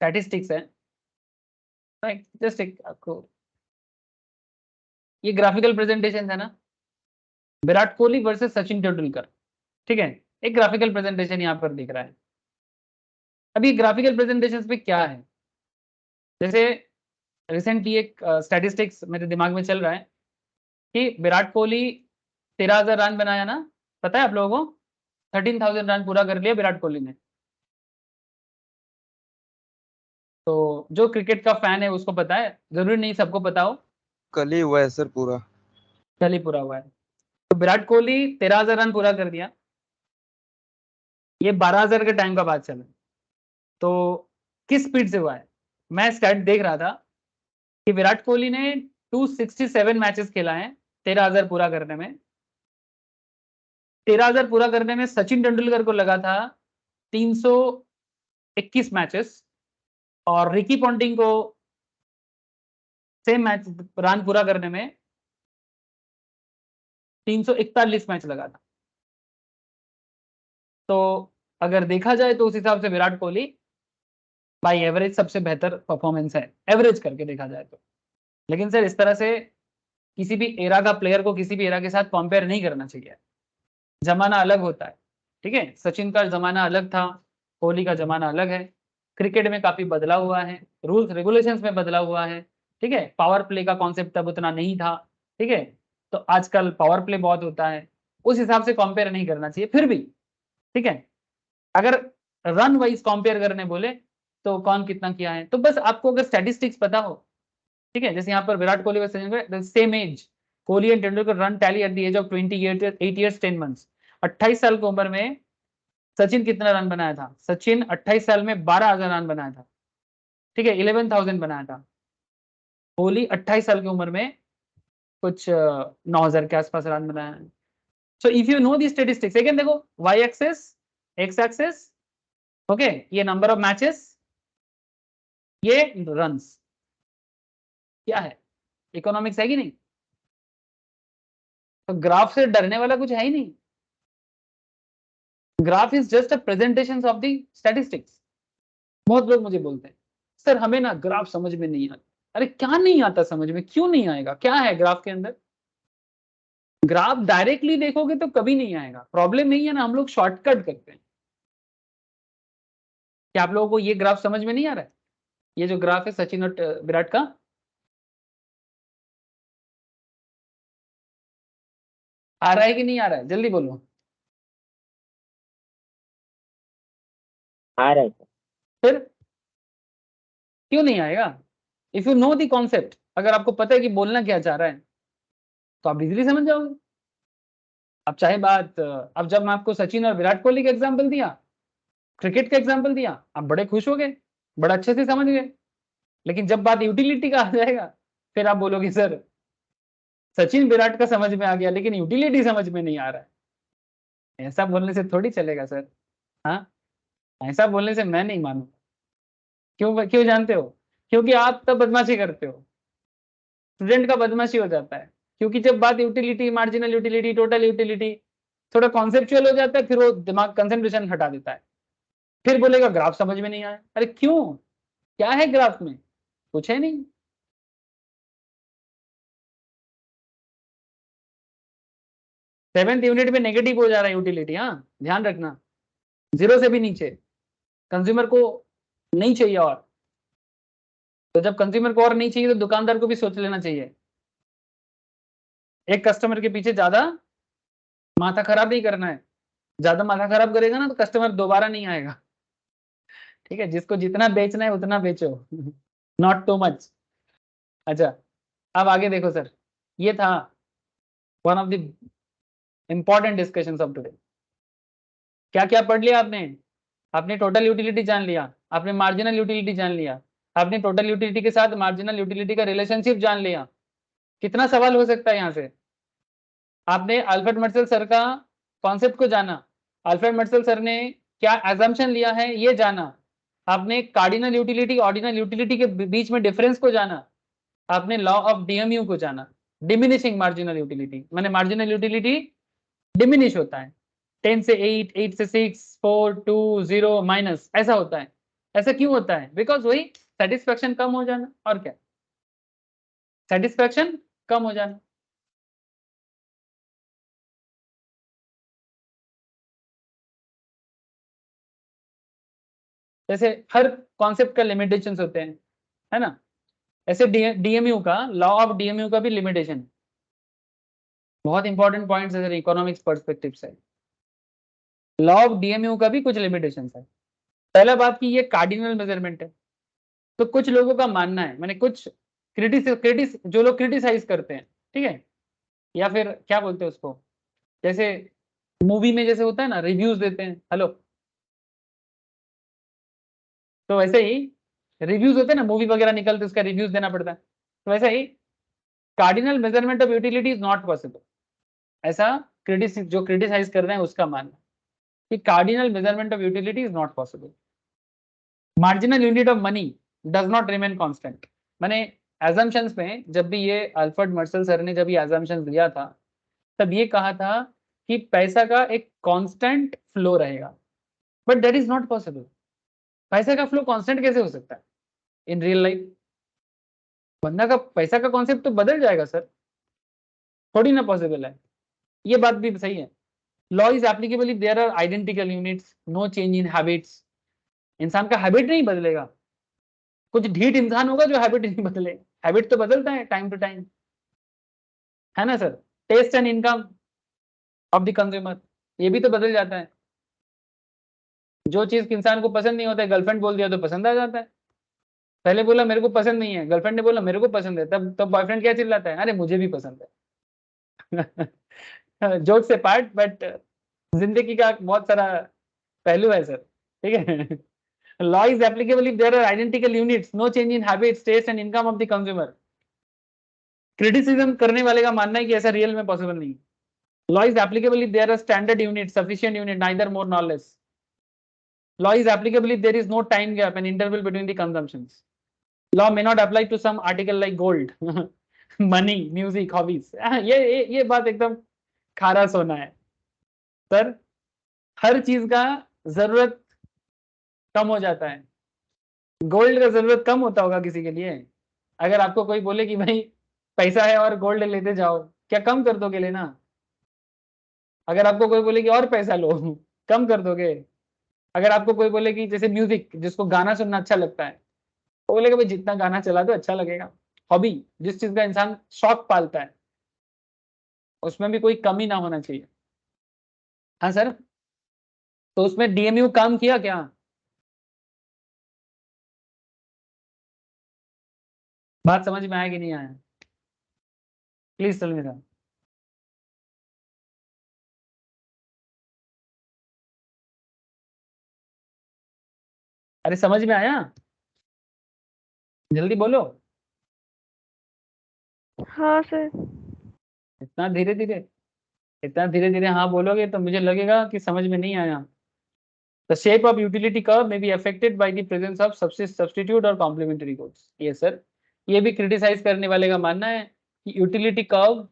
स्टैटिस्टिक्स है, जस्ट एक आपको ये ग्राफिकल प्रेजेंटेशन है ना, विराट कोहली वर्सेस सचिन तेंदुलकर, ठीक है, एक ग्राफिकल प्रेजेंटेशन यहाँ पर दिख रहा है। अब ये ग्राफिकल प्रेजेंटेशन पे क्या है, जैसे रिसेंटली एक स्टैटिस्टिक्स मेरे दिमाग में चल रहा है कि विराट कोहली 13,000 रन बनाया ना, पता है आप लोगों को, 13,000 रन पूरा कर लिया विराट कोहली ने। तो जो क्रिकेट का फैन है उसको पता है, जरूरी नहीं सबको पता हो, कल ही हुआ है सर पूरा। कल ही पूरा हुआ है। तो विराट कोहली 13,000 रन पूरा कर दिया, ये 12,000 के टाइम का बात चला। तो किस स्पीड से हुआ है, मैं स्टैट देख रहा था कि विराट कोहली ने 267 मैचेस खेला है 13,000 पूरा करने में। 13,000 पूरा करने में सचिन तेंदुलकर को लगा था 321 मैचेस, और रिकी पॉन्टिंग को सेम मैच रन पूरा करने में 341 मैच लगा था। तो अगर देखा जाए तो उस हिसाब से विराट कोहली बाई एवरेज सबसे बेहतर परफॉर्मेंस है, एवरेज करके देखा जाए तो। लेकिन सर इस तरह से किसी भी एरा का प्लेयर को किसी भी एरा के साथ कंपेयर नहीं करना चाहिए, जमाना अलग होता है, ठीक है। सचिन का जमाना अलग था, कोहली का जमाना अलग है, क्रिकेट में काफी बदलाव हुआ है, रूल्स रेगुलेशंस में बदलाव हुआ है, ठीक है। पावर प्ले का कॉन्सेप्ट तब उतना नहीं था, ठीक है, तो आजकल पावर प्ले बहुत होता है, उस हिसाब से कंपेयर नहीं करना चाहिए। फिर भी ठीक है, अगर रन वाइज कंपेयर करने बोले तो कौन कितना किया है, तो बस आपको अगर स्टैटिस्टिक्स पता हो, ठीक है, जैसे यहाँ पर Virat Kohli versus Sachin, same age, Kohli and Tendulkar run tally at the age of 28 years 10 months. 28 साल की उम्र में सचिन कितना रन बनाया था, सचिन 28 साल में 12,000 रन बनाया था, ठीक है, 11,000 बनाया था। कोहली 28 साल की उम्र में कुछ 9,000 के आसपास रन बनाया है। So if you know the statistics, again देखो, Y axis, X axis, okay, ये नंबर ऑफ मैचेस, ये रन्स, क्या है, इकोनॉमिक्स है कि नहीं। तो ग्राफ से डरने वाला कुछ है ही नहीं, graph is just a presentation of the statistics. बहुत लोग मुझे बोलते हैं सर हमें ना ग्राफ समझ में नहीं आता। अरे क्या नहीं आता समझ में, क्यों नहीं आएगा, क्या है ग्राफ के अंदर। ग्राफ डायरेक्टली देखोगे तो कभी नहीं आएगा, प्रॉब्लम नहीं है ना, हम लोग शॉर्टकट करते हैं। क्या आप लोगों को ये ग्राफ समझ में नहीं आ रहा है, ये जो ग्राफ है सचिन और विराट का, आ रहा है कि नहीं आ रहा है, जल्दी बोलो। आ रहा है सर। फिर क्यों नहीं आएगा, if you know the concept, अगर आपको पता है कि बोलना क्या चाह रहा है तो आप इजीली समझ जाओगे। अब चाहे बात, अब जब मैं आपको सचिन और विराट कोहली का एग्जांपल दिया, क्रिकेट का एग्जांपल दिया, आप बड़े खुश हो गए, बड़ा अच्छे से समझ गए। लेकिन जब बात यूटिलिटी का आ जाएगा फिर आप बोलोगे सर सचिन विराट का समझ में आ गया लेकिन यूटिलिटी समझ में नहीं आ रहा है। ऐसा बोलने से थोड़ी चलेगा सर, हाँ, ऐसा बोलने से मैं नहीं मानूंगा। क्यों क्यों जानते हो, क्योंकि आप तब बदमाशी करते हो, स्टूडेंट का बदमाशी हो जाता है, क्योंकि जब बात utility, marginal utility, total utility, थोड़ा कॉन्सेप्चुअल हो जाता है, फिर वो दिमाग कंसंट्रेशन हटा देता है, फिर बोलेगा ग्राफ समझ में नहीं आया। अरे क्यों, क्या है ग्राफ में, कुछ है नहीं। सेवेंथ यूनिट में नेगेटिव हो जा रहा है यूटिलिटी, हाँ ध्यान रखना, 0 से भी नीचे, कंज्यूमर को नहीं चाहिए। और तो जब कंज्यूमर को और नहीं चाहिए तो दुकानदार को भी सोच लेना चाहिए, एक कस्टमर के पीछे ज्यादा माथा खराब नहीं करना है, ज्यादा माथा खराब करेगा ना तो कस्टमर दोबारा नहीं आएगा, ठीक है, जिसको जितना बेचना है उतना बेचो, नॉट टू मच। अच्छा, अब आगे देखो सर, ये था one of the important discussions of today. क्या क्या पढ़ लिया आपने, आपने टोटल यूटिलिटी जान लिया, आपने मार्जिनल यूटिलिटी जान लिया, आपने टोटल यूटिलिटी के साथ मार्जिनल यूटिलिटी का रिलेशनशिप जान लिया। कितना सवाल हो सकता है यहाँ से, आपने अल्फ्रेड मर्सेल सर का कॉन्सेप्ट को जाना, अल्फ्रेड मर्सेल सर ने क्या एजम्पशन लिया है ये जाना, आपने कार्डिनल यूटिलिटी ऑर्डिनल यूटिलिटी के बीच में डिफरेंस को जाना, आपने लॉ ऑफ डीएमयू को जाना, डिमिनिशिंग मार्जिनल यूटिलिटी, माने मार्जिनल यूटिलिटी डिमिनिश होता है, 10 से 8, 8 से 6, 4, 2, 0 माइनस, ऐसा होता है। ऐसा क्यों होता है? बिकॉज वही सेटिस्फेक्शन कम हो जाना, और क्या, सेटिस्फेक्शन कम हो जाना। जैसे हर कॉन्सेप्ट का लिमिटेशंस होते हैं, है ना? ऐसे डीएमयू का, लॉ ऑफ डीएमयू का भी लिमिटेशन, बहुत इंपॉर्टेंट पॉइंट्स है इकोनॉमिक्स पर्सपेक्टिव से। लॉ ऑफ डीएमयू का भी कुछ लिमिटेशंस है। पहला बात कि ये कार्डिनल मेजरमेंट है, तो कुछ लोगों का मानना है, मैंने कुछ जो लोग क्रिटिसाइज करते हैं, ठीक है, या फिर क्या बोलते हैं उसको, जैसे मूवी में जैसे होता है ना, रिव्यूज देते हैं, हेलो, तो वैसे ही रिव्यूज होते हैं ना, मूवी वगैरह निकलते उसका रिव्यूज देना पड़ता है, तो वैसे ही cardinal measurement of utility is not possible, ऐसा जो क्रिटिसाइज कर रहे हैं उसका मानना कि cardinal measurement of utility is not possible. Marginal unit of money does not remain constant. मैंने एजम्पशंस में, जब भी ये अल्फ्रेड मर्सल सर ने जब ये एजम्पशंस दिया था, तब ये कहा था कि पैसा का एक कांस्टेंट फ्लो रहेगा, but that is not possible. पैसा का फ्लो कांस्टेंट कैसे हो सकता है इन रियल लाइफ? बंदा का पैसा का कॉन्सेप्ट तो बदल जाएगा सर, थोड़ी ना पॉसिबल है। ये बात भी सही है। Law is applicable if there are identical units, no change in habits. इंसान का हैबिट नहीं बदलेगा, कुछ ढीठ इंसान होगा जो हैबिट नहीं बदले, हैबिट तो बदलता है टाइम टू टाइम, है ना sir? Taste and income of the consumer, ये भी तो बदल जाता है। जो चीज इंसान को पसंद नहीं होता है, गर्लफ्रेंड बोल दिया तो पसंद आ जाता है। पहले बोला मेरे को पसंद नहीं है, गर्लफ्रेंड ने बोला मेरे को पसंद है, तब बॉयफ्रेंड क्या चिल्लाता है, अरे मुझे भी पसंद है। जोक से पार्ट, बट जिंदगी का बहुत सारा पहलू है सर, ठीक है। Law is applicable if there are identical units, no change in habits, taste and income of the consumer. Criticism करने वाले का मानना है कि ऐसा रियल में पॉसिबल नहीं है। Law is applicable if there are standard unit, sufficient unit, neither more nor less. Law is applicable if there is no time gap and interval between the consumptions. Law may not apply to some article like gold, money, music, hobbies. ये बात एकदम खारा सोना है sir. हर चीज का जरूरत कम हो जाता है। गोल्ड का जरूरत कम होता होगा किसी के लिए? अगर आपको कोई बोले कि भाई पैसा है और गोल्ड लेते जाओ, क्या कम कर दोगे लेना? अगर आपको कोई बोले कि और पैसा लो, कम कर दोगे? अगर आपको कोई बोले कि जैसे म्यूजिक, जिसको गाना सुनना अच्छा लगता है, वो बोलेगा भाई जितना गाना चला दो अच्छा लगेगा। हॉबी, जिस चीज का इंसान शौक पालता है, उसमें भी कोई कमी ना होना चाहिए। हाँ सर, तो उसमें डीएमयू काम किया क्या? बात समझ में आया कि नहीं आया? Please tell me sir. अरे समझ में आया? जल्दी बोलो। हाँ सर। इतना धीरे धीरे, इतना धीरे धीरे हाँ बोलोगे तो मुझे लगेगा कि समझ में नहीं आया। The shape of utility curve may be affected by the presence of substitute और कॉम्प्लीमेंट्री गुड्स। ये सर, ये भी क्रिटिसाइज करने वाले का मानना है कि यूटिलिटी कर्व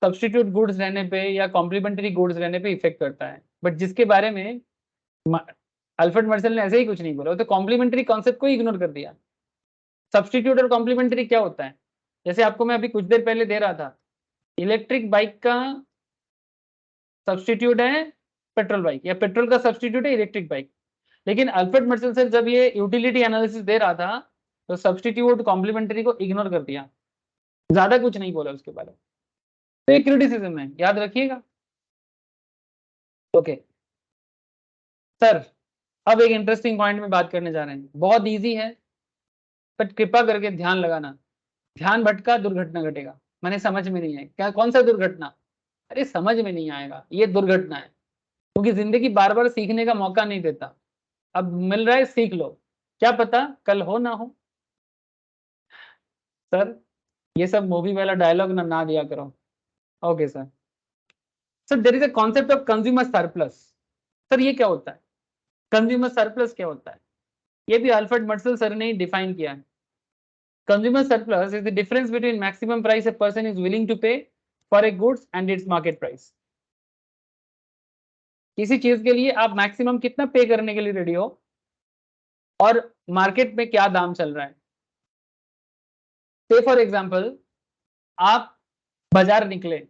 सब्स्टिट्यूट गुड्स रहने पे या कॉम्प्लीमेंट्री गुड्स रहने पे इफेक्ट करता है, बट जिसके बारे में अल्फ्रेड मर्सेल ने ऐसे ही कुछ नहीं बोला, वो तो कॉम्प्लीमेंट्री कॉन्सेप्ट को इग्नोर कर दिया। सब्स्टिट्यूट और कॉम्प्लीमेंट्री क्या होता है? जैसे आपको मैं अभी कुछ देर पहले दे रहा था, इलेक्ट्रिक बाइक का सब्स्टिट्यूट है पेट्रोल बाइक, या पेट्रोल का सब्स्टिट्यूट है इलेक्ट्रिक बाइक। लेकिन अल्फ्रेड मर्सेल सर जब ये यूटिलिटी एनालिसिस दे रहा था, तो सब्स्टिट्यूट कॉम्प्लीमेंट्री को इग्नोर कर दिया, ज्यादा कुछ नहीं बोला उसके बारे में। तो ये क्रिटिसिज्म है, याद रखिएगा। ओके सर, अब एक इंटरेस्टिंग पॉइंट में बात करने जा रहे हैं, बहुत इजी है, बट कृपा करके ध्यान लगाना। ध्यान भटका दुर्घटना घटेगा। मैंने समझ में नहीं आया क्या, कौन सा दुर्घटना? अरे समझ में नहीं आएगा, ये दुर्घटना है, क्योंकि जिंदगी बार बार सीखने का मौका नहीं देता। अब मिल रहा है, सीख लो, क्या पता कल हो ना हो। सर ये सब मूवी वाला डायलॉग ना दिया करो। Okay sir. Sir there is a concept of consumer surplus. Sir ये क्या होता है? कंज्यूमर सरप्लस क्या होता है? ये भी अल्फ्रेड मर्सेल सर ने डिफाइन किया है। Consumer surplus is the difference between maximum price a person is willing to pay for a goods and its market price. किसी चीज के लिए आप मैक्सिमम कितना पे करने के लिए रेडी हो और मार्केट में क्या दाम चल रहा है। से फॉर एग्जाम्पल आप बाजार निकले,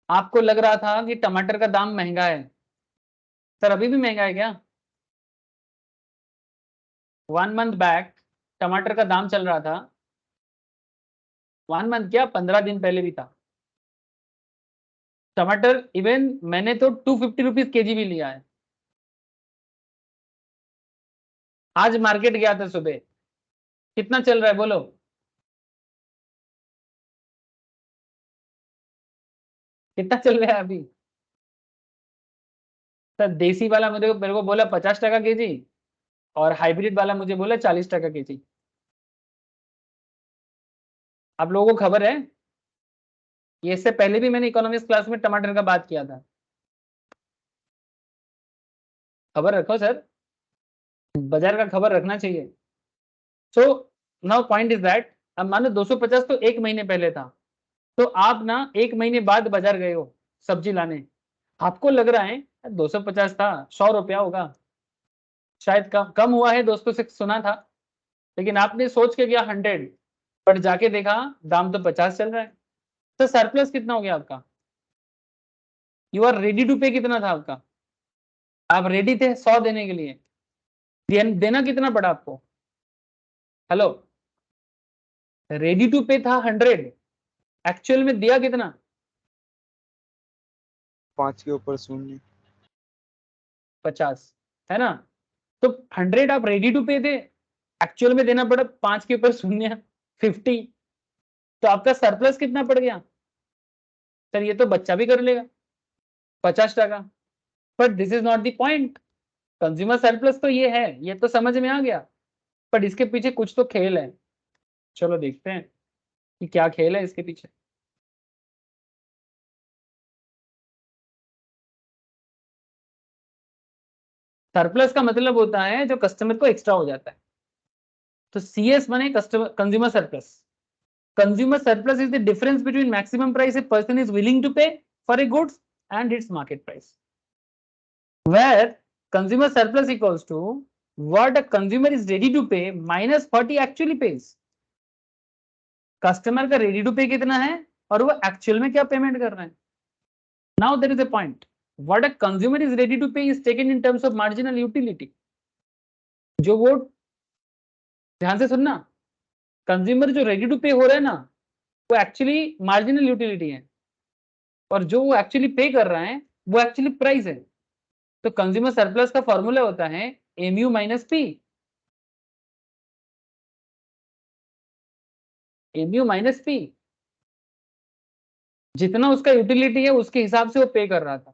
आपको लग रहा था कि टमाटर का दाम महंगा है। सर अभी भी महंगा है क्या? 1 मंथ बैक टमाटर का दाम चल रहा था, 1 मंथ क्या 15 दिन पहले भी था टमाटर। इवन मैंने तो 250 रुपीज केजी भी लिया है। आज मार्केट गया था सुबह, कितना चल रहा है बोलो? कितना चल रहा है अभी? सर देसी वाला मेरे को बोला 50 टका केजी और हाइब्रिड वाला मुझे बोला 40 टका केजी। आप लोगों को खबर है ये, इससे पहले भी मैंने इकोनॉमिक्स क्लास में टमाटर का बात किया था। खबर रखो सर, बाजार का खबर रखना चाहिए। So now point is that, अब मानो 250 तो 1 महीने पहले था, तो आप ना 1 महीने बाद बाजार गए हो सब्जी लाने, आपको लग रहा है 250 था, 100 रुपया होगा, शायद कम हुआ है, दोस्तों से सुना था, लेकिन आपने सोच के गया 100, पर जाके देखा दाम तो 50 चल रहा है। तो सरप्लस कितना हो गया आपका? You are ready to pay कितना था आपका? आप रेडी थे 100 देने के लिए, देना कितना पड़ा आपको? हेलो, रेडी टू पे था 100, एक्चुअल में दिया कितना? 5 के ऊपर 0। 50 है ना? तो 100 आप रेडी टू पे थे, एक्चुअल में देना पड़ा 5 के ऊपर 0, 50। तो आपका सरप्लस कितना पड़ गया? सर ये तो बच्चा भी कर लेगा 50 टका, but this is not the point. Consumer surplus तो ये है, ये तो समझ में आ गया, पर इसके पीछे कुछ तो खेल है। चलो देखते हैं कि क्या खेल है इसके पीछे। सरप्लस का मतलब होता है जो कस्टमर को एक्स्ट्रा हो जाता है। तो CS बने customer consumer surplus. Consumer surplus is the difference between maximum price a person is willing to pay for a goods and its market price, where consumer surplus equals to what a consumer is ready to pay minus what he actually pays। Customer का ready to pay कितना है और वो actual में क्या payment कर रहे हैं। Now there is a point, what a consumer is ready to pay is taken in terms of marginal utility. जो वो, ध्यान से सुनना, कंज्यूमर जो रेडी टू पे हो रहा है ना, वो एक्चुअली मार्जिनल यूटिलिटी है, और जो वो एक्चुअली पे कर रहा है वो एक्चुअली प्राइस है। तो कंज्यूमर सरप्लस का फॉर्मूला होता है MU minus P। MU minus P, जितना उसका यूटिलिटी है उसके हिसाब से वो पे कर रहा था,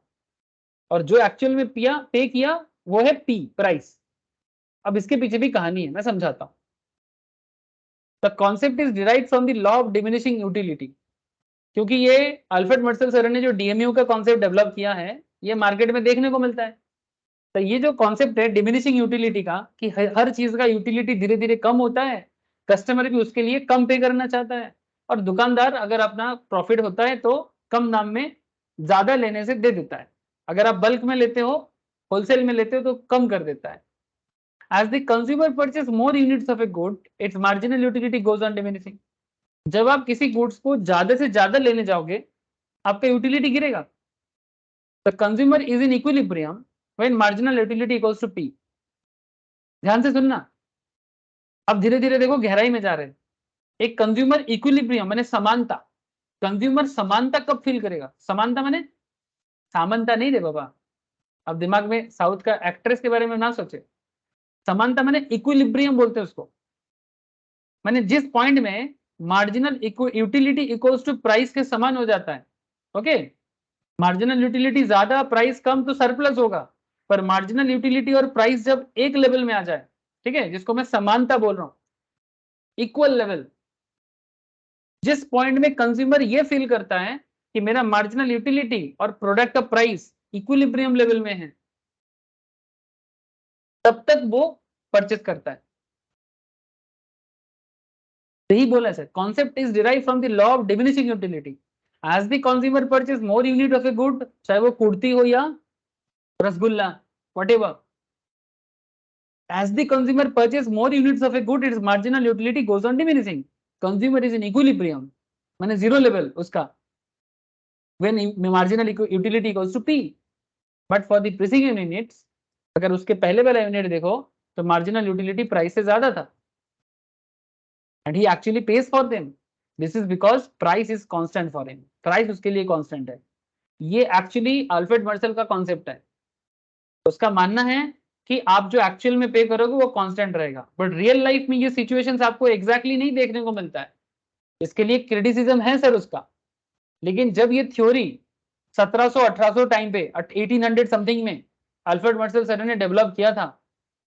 और जो एक्चुअल में पे किया वो है P प्राइस। अब इसके पीछे भी कहानी है, मैं समझाता हूं। The concept is derived from the law of diminishing utility, क्योंकि ये अल्फ्रेड मर्सेल सर ने जो DMU का कॉन्सेप्ट डेवलप किया है, ये मार्केट में देखने को मिलता है। तो ये जो कॉन्सेप्ट है डिमिनिशिंग यूटिलिटी का, कि हर चीज का यूटिलिटी धीरे धीरे कम होता है, कस्टमर भी उसके लिए कम पे करना चाहता है, और दुकानदार अगर अपना प्रॉफिट होता है तो कम दाम में ज्यादा लेने से दे देता है। अगर आप बल्क में लेते हो, होलसेल में लेते हो, तो कम कर देता है। As the consumer purchase more units of a good, its marginal utility goes on diminishing। जब आप किसी गुड्स को ज्यादा से ज्यादा लेने जाओगे, आपका यूटिलिटी गिरेगा। The consumer is in equilibrium when marginal utility equals to P। ध्यान से सुनना, अब धीरे धीरे देखो गहराई में जा रहे हैं। एक कंज्यूमर इक्विलिब्रियम माने समानता, कंज्यूमर समानता कब फील करेगा? समानता माने सामनता नहीं रे बाबा, अब दिमाग में साउथ का एक्ट्रेस के बारे में ना सोचे। समानता माने इक्विलिब्रियम बोलते हैं उसको, माने जिस पॉइंट में marginal utility equals to price के समान हो जाता है। ओके, मार्जिनल यूटिलिटी ज्यादा प्राइस कम तो सरप्लस होगा, पर मार्जिनल यूटिलिटी और प्राइस जब एक लेवल में आ जाए, ठीक है, जिसको मैं समानता बोल रहा हूं, इक्वल लेवल, जिस पॉइंट में कंज्यूमर ये फील करता है कि मेरा मार्जिनल यूटिलिटी और प्रोडक्ट का प्राइस इक्विलिब्रियम लेवल में है, तब तक वो परचेस करता है। यही बोला sir, concept is derive from the law of diminishing utility. As the consumer purchase more unit of a good, चाहे वो कुर्ती हो या rasgulla, whatever, as the consumer purchase more units of a good, its marginal utility goes on diminishing. Consumer is in equilibrium, माने zero level उसका, when marginal utility equals to P. But for the preceding units, अगर उसके पहले वाला unit देखो तो marginal utility price से ज्यादा था, and he actually pays for them. This is because price is constant for him. Price उसके लिए constant है. ये actually अल्फ्रेड मर्सेल का कॉन्सेप्ट है. उसका मानना है कि आप जो एक्चुअल में पे करोगे वो कांस्टेंट रहेगा, बट रियल लाइफ में ये सिचुएशंस आपको एग्जैक्टली नहीं देखने को मिलता है. इसके लिए क्रिटिसिज्म है सर उसका, लेकिन जब ये थ्योरी 1700-1800 टाइम पे 1800 समथिंग में अल्फ्रेड मर्सेल सर ने डेवलप किया था,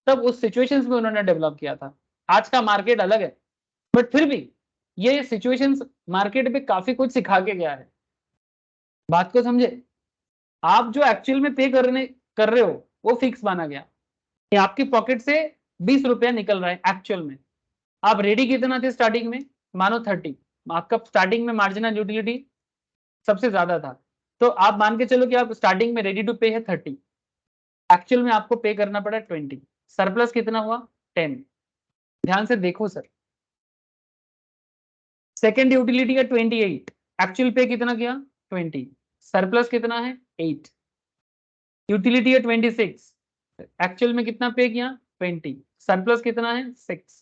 तब उस सिचुएशंस में उन्होंने डेवलप किया था. आज का मार्केट अलग है, बट फिर भी ये सिचुएशंस मार्केट पे काफी कुछ सिखा के गया है. बात को समझे. आप जो एक्चुअल में पे कर रहे हो वो फिक्स माना गया. आपकी पॉकेट से 20 रुपया निकल रहा है एक्चुअल में. आप रेडी कितना थे स्टार्टिंग में, मानो 30, आपका स्टार्टिंग में मार्जिनल यूटिलिटी सबसे ज्यादा था, तो आप मान के चलो कि आप स्टार्टिंग में रेडी टू पे है 30, एक्चुअल में आपको पे करना पड़ा 20, सरप्लस कितना हुआ 10. ध्यान से देखो सर, सेकेंड यूटिलिटी का 28, एक्चुअल पे कितना किया 20, सरप्लस कितना है 8. यूटिलिटी है 26, एक्चुअल में कितना पे किया 20, सरप्लस कितना है 6.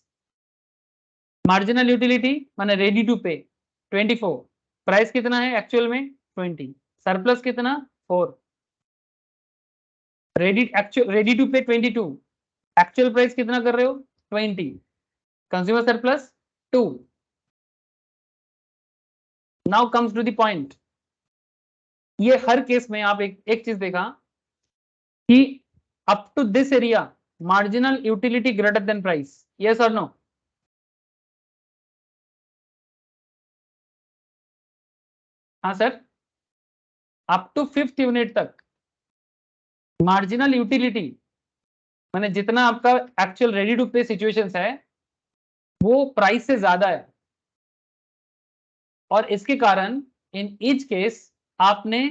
मार्जिनल यूटिलिटी माने रेडी टू पे 24, प्राइस कितना है एक्चुअल में 20, सरप्लस कितना 4. रेडी टू पे 22, एक्चुअल प्राइस कितना कर रहे हो 20, consumer surplus 2. Now comes to the point. ये हर केस में आप एक चीज देखा कि up to this area marginal utility greater than price, yes or no? हाँ sir, up to 5th unit तक मार्जिनल यूटिलिटी माने जितना आपका actual ready to pay situations है वो प्राइस से ज्यादा है, और इसके कारण इन ईच केस आपने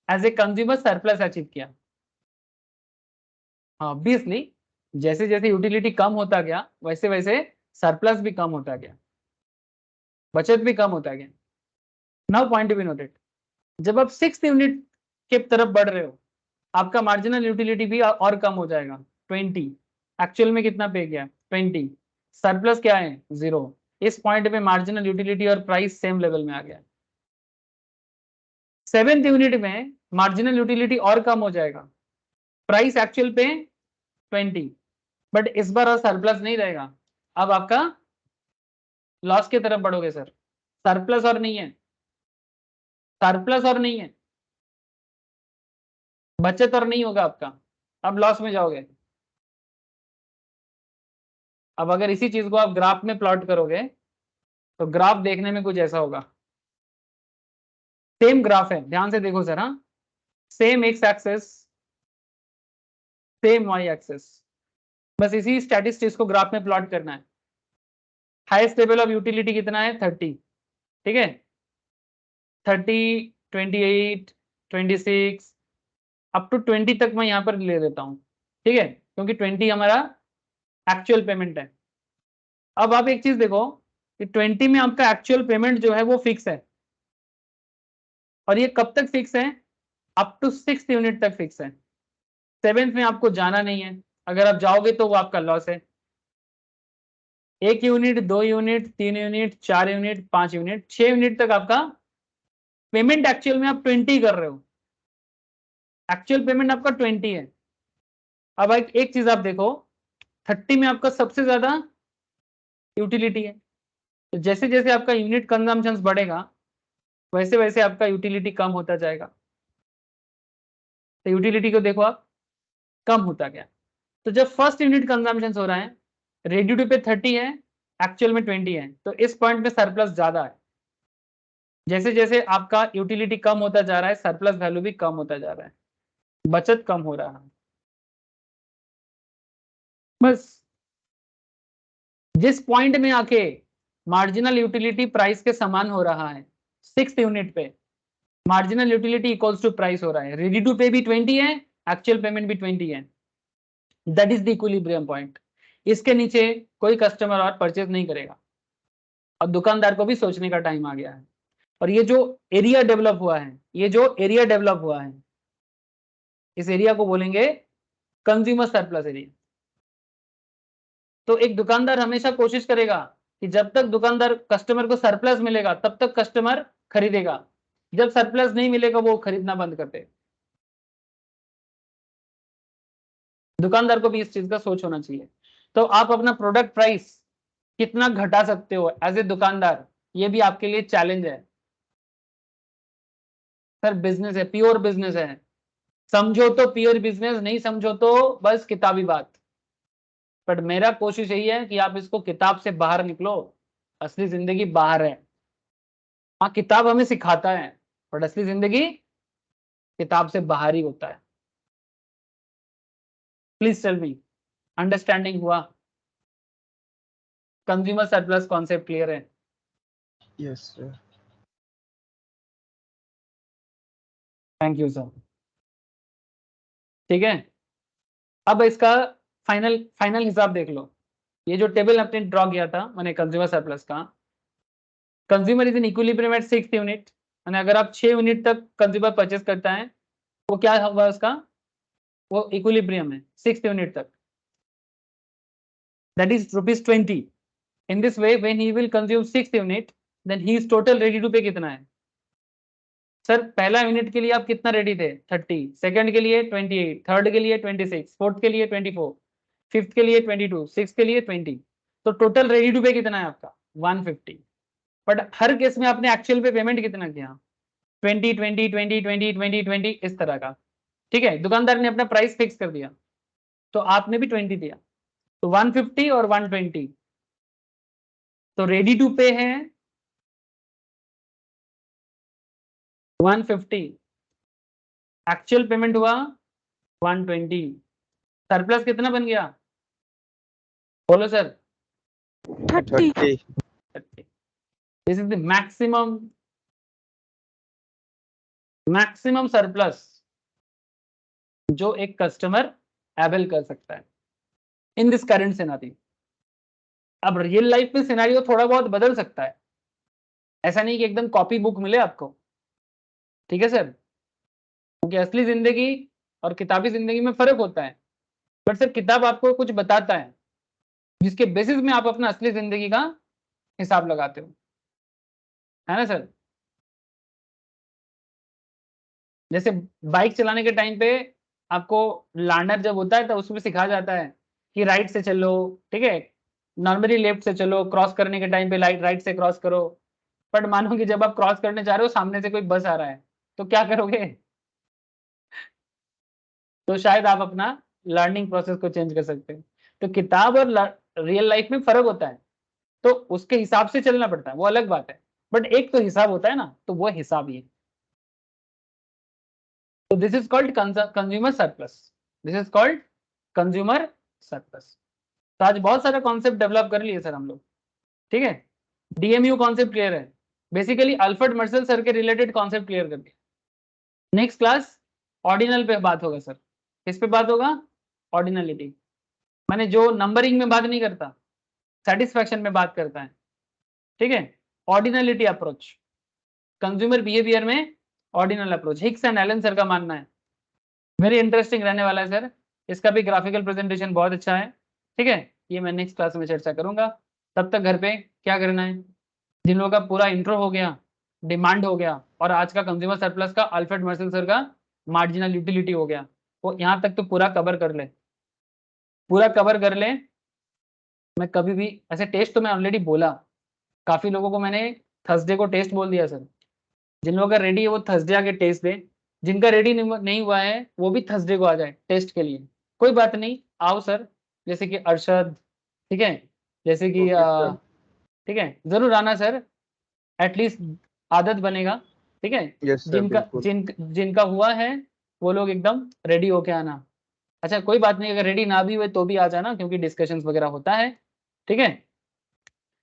as a consumer surplus achieve किया. ऑब्वियसली जैसे जैसे यूटिलिटी कम होता गया वैसे वैसे सरप्लस भी कम होता गया, बचत भी कम होता गया. Now point to be noted, जब आप 6th यूनिट के तरफ बढ़ रहे हो आपका मार्जिनल यूटिलिटी भी और कम हो जाएगा 20, एक्चुअल में कितना पे गया 20, सरप्लस क्या है 0. इस पॉइंट पे मार्जिनल यूटिलिटी और प्राइस सेम लेवल में आ गया. 7th यूनिट में मार्जिनल यूटिलिटी और कम हो जाएगा, प्राइस एक्चुअल पे 20, बट इस बार और सरप्लस नहीं रहेगा. अब आपका लॉस की तरफ बढ़ोगे सर, सरप्लस और नहीं है, सरप्लस और नहीं है, बचत और नहीं होगा आपका, अब लॉस में जाओगे. अब अगर इसी चीज को आप ग्राफ में प्लॉट करोगे तो ग्राफ देखने में कुछ ऐसा होगा. सेम ग्राफ है, ध्यान से देखो सर. हाँ, same X axis same Y axis, बस इसी स्टैटिस्टिक्स को ग्राफ में प्लॉट करना है. हाईएस्ट लेवल ऑफ यूटिलिटी कितना है 30, ठीक है, 30, 28, 26 अप टू 20 तक मैं यहाँ पर ले लेता हूँ, ठीक है, क्योंकि 20 हमारा एक्चुअल पेमेंट है. अब आप एक चीज देखो कि 20 में आपका एक्चुअल पेमेंट जो है वो फिक्स है, और ये कब तक फिक्स है, अप टू 6th यूनिट तक फिक्स है. 7th में आपको जाना नहीं है, अगर आप जाओगे तो वो आपका लॉस है. 1 unit, 2 unit, 3 unit, 4 unit, 5 unit, 6 unit तक आपका पेमेंट एक्चुअल में आप 20 कर रहे हो, एक्चुअल पेमेंट आपका 20 है. अब एक चीज आप देखो, 30 में आपका सबसे ज्यादा यूटिलिटी है, तो जैसे जैसे आपका यूनिट कंजम्पशन बढ़ेगा वैसे वैसे आपका यूटिलिटी कम होता जाएगा. तो यूटिलिटी को देखो आप कम होता गया. तो जब फर्स्ट यूनिट कंजम्पशन हो रहा है, रेडी टू पे 30 है, एक्चुअल में 20 है, तो इस पॉइंट में सरप्लस ज्यादा है. जैसे जैसे आपका यूटिलिटी कम होता जा रहा है सरप्लस वैल्यू भी कम होता जा रहा है, बचत कम हो रहा है. बस जिस पॉइंट में आके मार्जिनल यूटिलिटी प्राइस के समान हो रहा है 6th यूनिट पे, marginal utility equals to price हो रहा है, रेडी टू पे भी 20 है, एक्चुअल पेमेंट भी 20 है, that is the equilibrium point. इसके नीचे कोई कस्टमर और परचेज नहीं करेगा और दुकानदार को भी सोचने का टाइम आ गया है। और ये जो एरिया डेवलप हुआ है, ये जो एरिया डेवलप हुआ है, इस एरिया को बोलेंगे कंज्यूमर सरप्लस एरिया। तो एक दुकानदार हमेशा कोशिश करेगा कि जब तक दुकानदार कस्टमर को सरप्लस मिलेगा तब तक कस्टमर खरीदेगा, जब सरप्लस नहीं मिलेगा वो खरीदना बंद कर देगा। दुकानदार को भी इस चीज का सोच होना चाहिए। तो आप अपना प्रोडक्ट प्राइस कितना घटा सकते हो एज ए दुकानदार, ये भी आपके लिए चैलेंज है। सर बिजनेस है, प्योर बिजनेस है, समझो तो प्योर बिजनेस, नहीं समझो तो बस किताबी बात। बट मेरा कोशिश यही है कि आप इसको किताब से बाहर निकलो, असली जिंदगी बाहर है। हाँ किताब हमें सिखाता है बट असली जिंदगी किताब से बाहर ही होता है। प्लीज टेल मी, अंडरस्टैंडिंग हुआ? कंज्यूमर सरप्लस कॉन्सेप्ट क्लियर है? Yes sir. Thank you sir. ठीक है, अब इसका फाइनल हिसाब देख लो। ये जो टेबल आपने ड्रॉ किया था मैंने कंज्यूमर सरप्लस का, consumer is in equilibrium at 6 unit, यानी अगर आप 6 यूनिट तक कंज्यूमर परचेस करता है वो क्या होगा उसका, वो इक्विलिब्रियम है 6 यूनिट तक, that is ₹20। In this way when he will consume 6 unit then he is total ready to pay कितना है? सर पहला यूनिट के लिए आप कितना रेडी थे? 30, सेकंड के लिए 28, थर्ड के लिए 26, फोर्थ के लिए 24, फिफ्थ के लिए 22, सिक्स के लिए 20, तो टोटल रेडी टू पे कितना है आपका? 150। बट हर केस में आपने एक्चुअल पे पेमेंट कितना किया? 20 20 20 20 20 20 इस तरह का। ठीक है, दुकानदार ने अपना प्राइस फिक्स कर दिया तो आपने भी 20 दिया, तो 150 और 120, तो रेडी टू पे है 150, एक्चुअल पेमेंट हुआ 120, सरप्लस कितना बन गया? बोलो sir. 30। 30। This is the maximum surplus जो एक कस्टमर एबल कर सकता है इन दिस करंट सिनेरियो। अब रियल लाइफ में सिनेरियो थोड़ा बहुत बदल सकता है, ऐसा नहीं कि एकदम कॉपी बुक मिले आपको। ठीक है सर, क्योंकि असली जिंदगी और किताबी जिंदगी में फर्क होता है। बट सर किताब आपको कुछ बताता है जिसके बेसिस में आप अपना असली जिंदगी का हिसाब लगाते हो, है ना सर? जैसे बाइक चलाने के टाइम पे आपको लर्नर जब होता है तो उसमें सिखाया जाता है कि राइट से चलो, ठीक है, नॉर्मली लेफ्ट से चलो, क्रॉस करने के टाइम पे राइट से क्रॉस करो। बट मानो कि जब आप क्रॉस करने जा रहे हो सामने से कोई बस आ रहा है तो क्या करोगे? तो शायद आप अपना लर्निंग प्रोसेस को चेंज कर सकते हैं। तो किताब और रियल लाइफ में फर्क होता है, तो उसके हिसाब से चलना पड़ता है, वो अलग बात है। बट एक तो हिसाब होता है ना, तो वो हिसाब ही है। तो this is called consumer surplus, this is called consumer surplus. तो आज बहुत सारा कॉन्सेप्ट डेवलप कर लिए सर हम लोग। ठीक है, डीएमयू कॉन्सेप्ट क्लियर है, बेसिकली अल्फ्रेड मर्सेल सर के रिलेटेड कॉन्सेप्ट क्लियर कर दिया। नेक्स्ट क्लास ऑर्डिनल पे बात होगा सर। किस पे बात होगा? ऑर्डिनलिटी, मैंने जो नंबरिंग में बात नहीं करता, सेटिस्फैक्शन में बात करता है। ठीक है, ऑर्डिनलिटी अप्रोच, कंज्यूमर बिहेवियर में ordinal approach, Hicks and Allen sir का मानना है। वेरी इंटरेस्टिंग रहने वाला है सर, इसका भी ग्राफिकल प्रेजेंटेशन बहुत अच्छा है। ठीक है, ये मैं नेक्स्ट क्लास में चर्चा करूंगा। तब तक घर पे क्या करना है, जिन लोगों का पूरा इंट्रो हो गया, डिमांड हो गया, और आज का कंज्यूमर सरप्लस का अल्फ्रेड मर्सेल सर का मार्जिनल यूटिलिटी हो गया, वो यहाँ तक तो पूरा कवर कर ले, पूरा कवर कर ले। मैं कभी भी ऐसे टेस्ट तो मैं ऑलरेडी बोला, काफी लोगों को मैंने थर्सडे को टेस्ट बोल दिया सर। जिन लोगों का रेडी है वो थर्सडे आके टेस्ट दे, जिनका रेडी नहीं हुआ है वो भी थर्सडे को आ जाए टेस्ट के लिए। कोई बात नहीं, आओ सर, जैसे कि अरशद, ठीक है, जैसे कि ठीक है, जरूर आना सर, एटलीस्ट आदत बनेगा। ठीक है, यस सर, जिनका बिल्कुल। जिनका हुआ है वो लोग एकदम रेडी होके आना। अच्छा कोई बात नहीं, अगर रेडी ना भी हुए तो भी आ जाना, क्योंकि डिस्कशंस वगैरह होता है। ठीक है,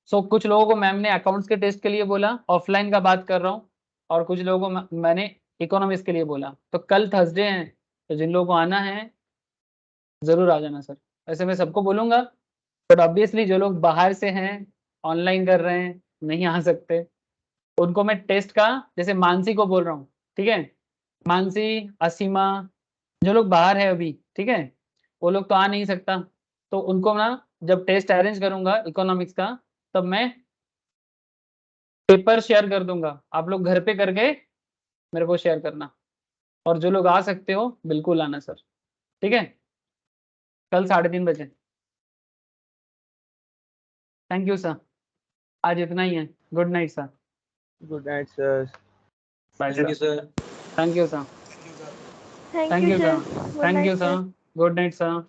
सो कुछ लोगों को मैम ने अकाउंट्स के टेस्ट के लिए बोला, ऑफलाइन का बात कर रहा हूँ। और कुछ लोगों को मैंने इकोनॉमिक्स के लिए बोला। तो कल थर्सडे है, तो जिन लोगों को आना है ज़रूर आ जाना सर। वैसे मैं सबको बोलूँगा, बट ऑब्वियसली जो लोग बाहर से हैं, ऑनलाइन कर रहे हैं, नहीं आ सकते, उनको मैं टेस्ट का, जैसे मानसी को बोल रहा हूँ, ठीक है? मानसी, असीमा, जो लोग बाहर है अभी, ठीक है? वो लोग तो आ नहीं सकता, तो उनको ना जब टेस्ट अरेंज करूँगा इकोनॉमिक्स का, तब मैं पेपर शेयर कर दूँगा। आप लोग घर पे करके मेरे को शेयर करना, और जो लोग आ सकते हो बिल्कुल आना सर, ठीक है? कल 3:30 बजे। Thank you sir. आज इतना ही है। Good night sir. Good night, sir. Bye Thank you, sir. sir. Thank you sir. Thank you, sir. Thank you sir. Thank you sir. Good night sir.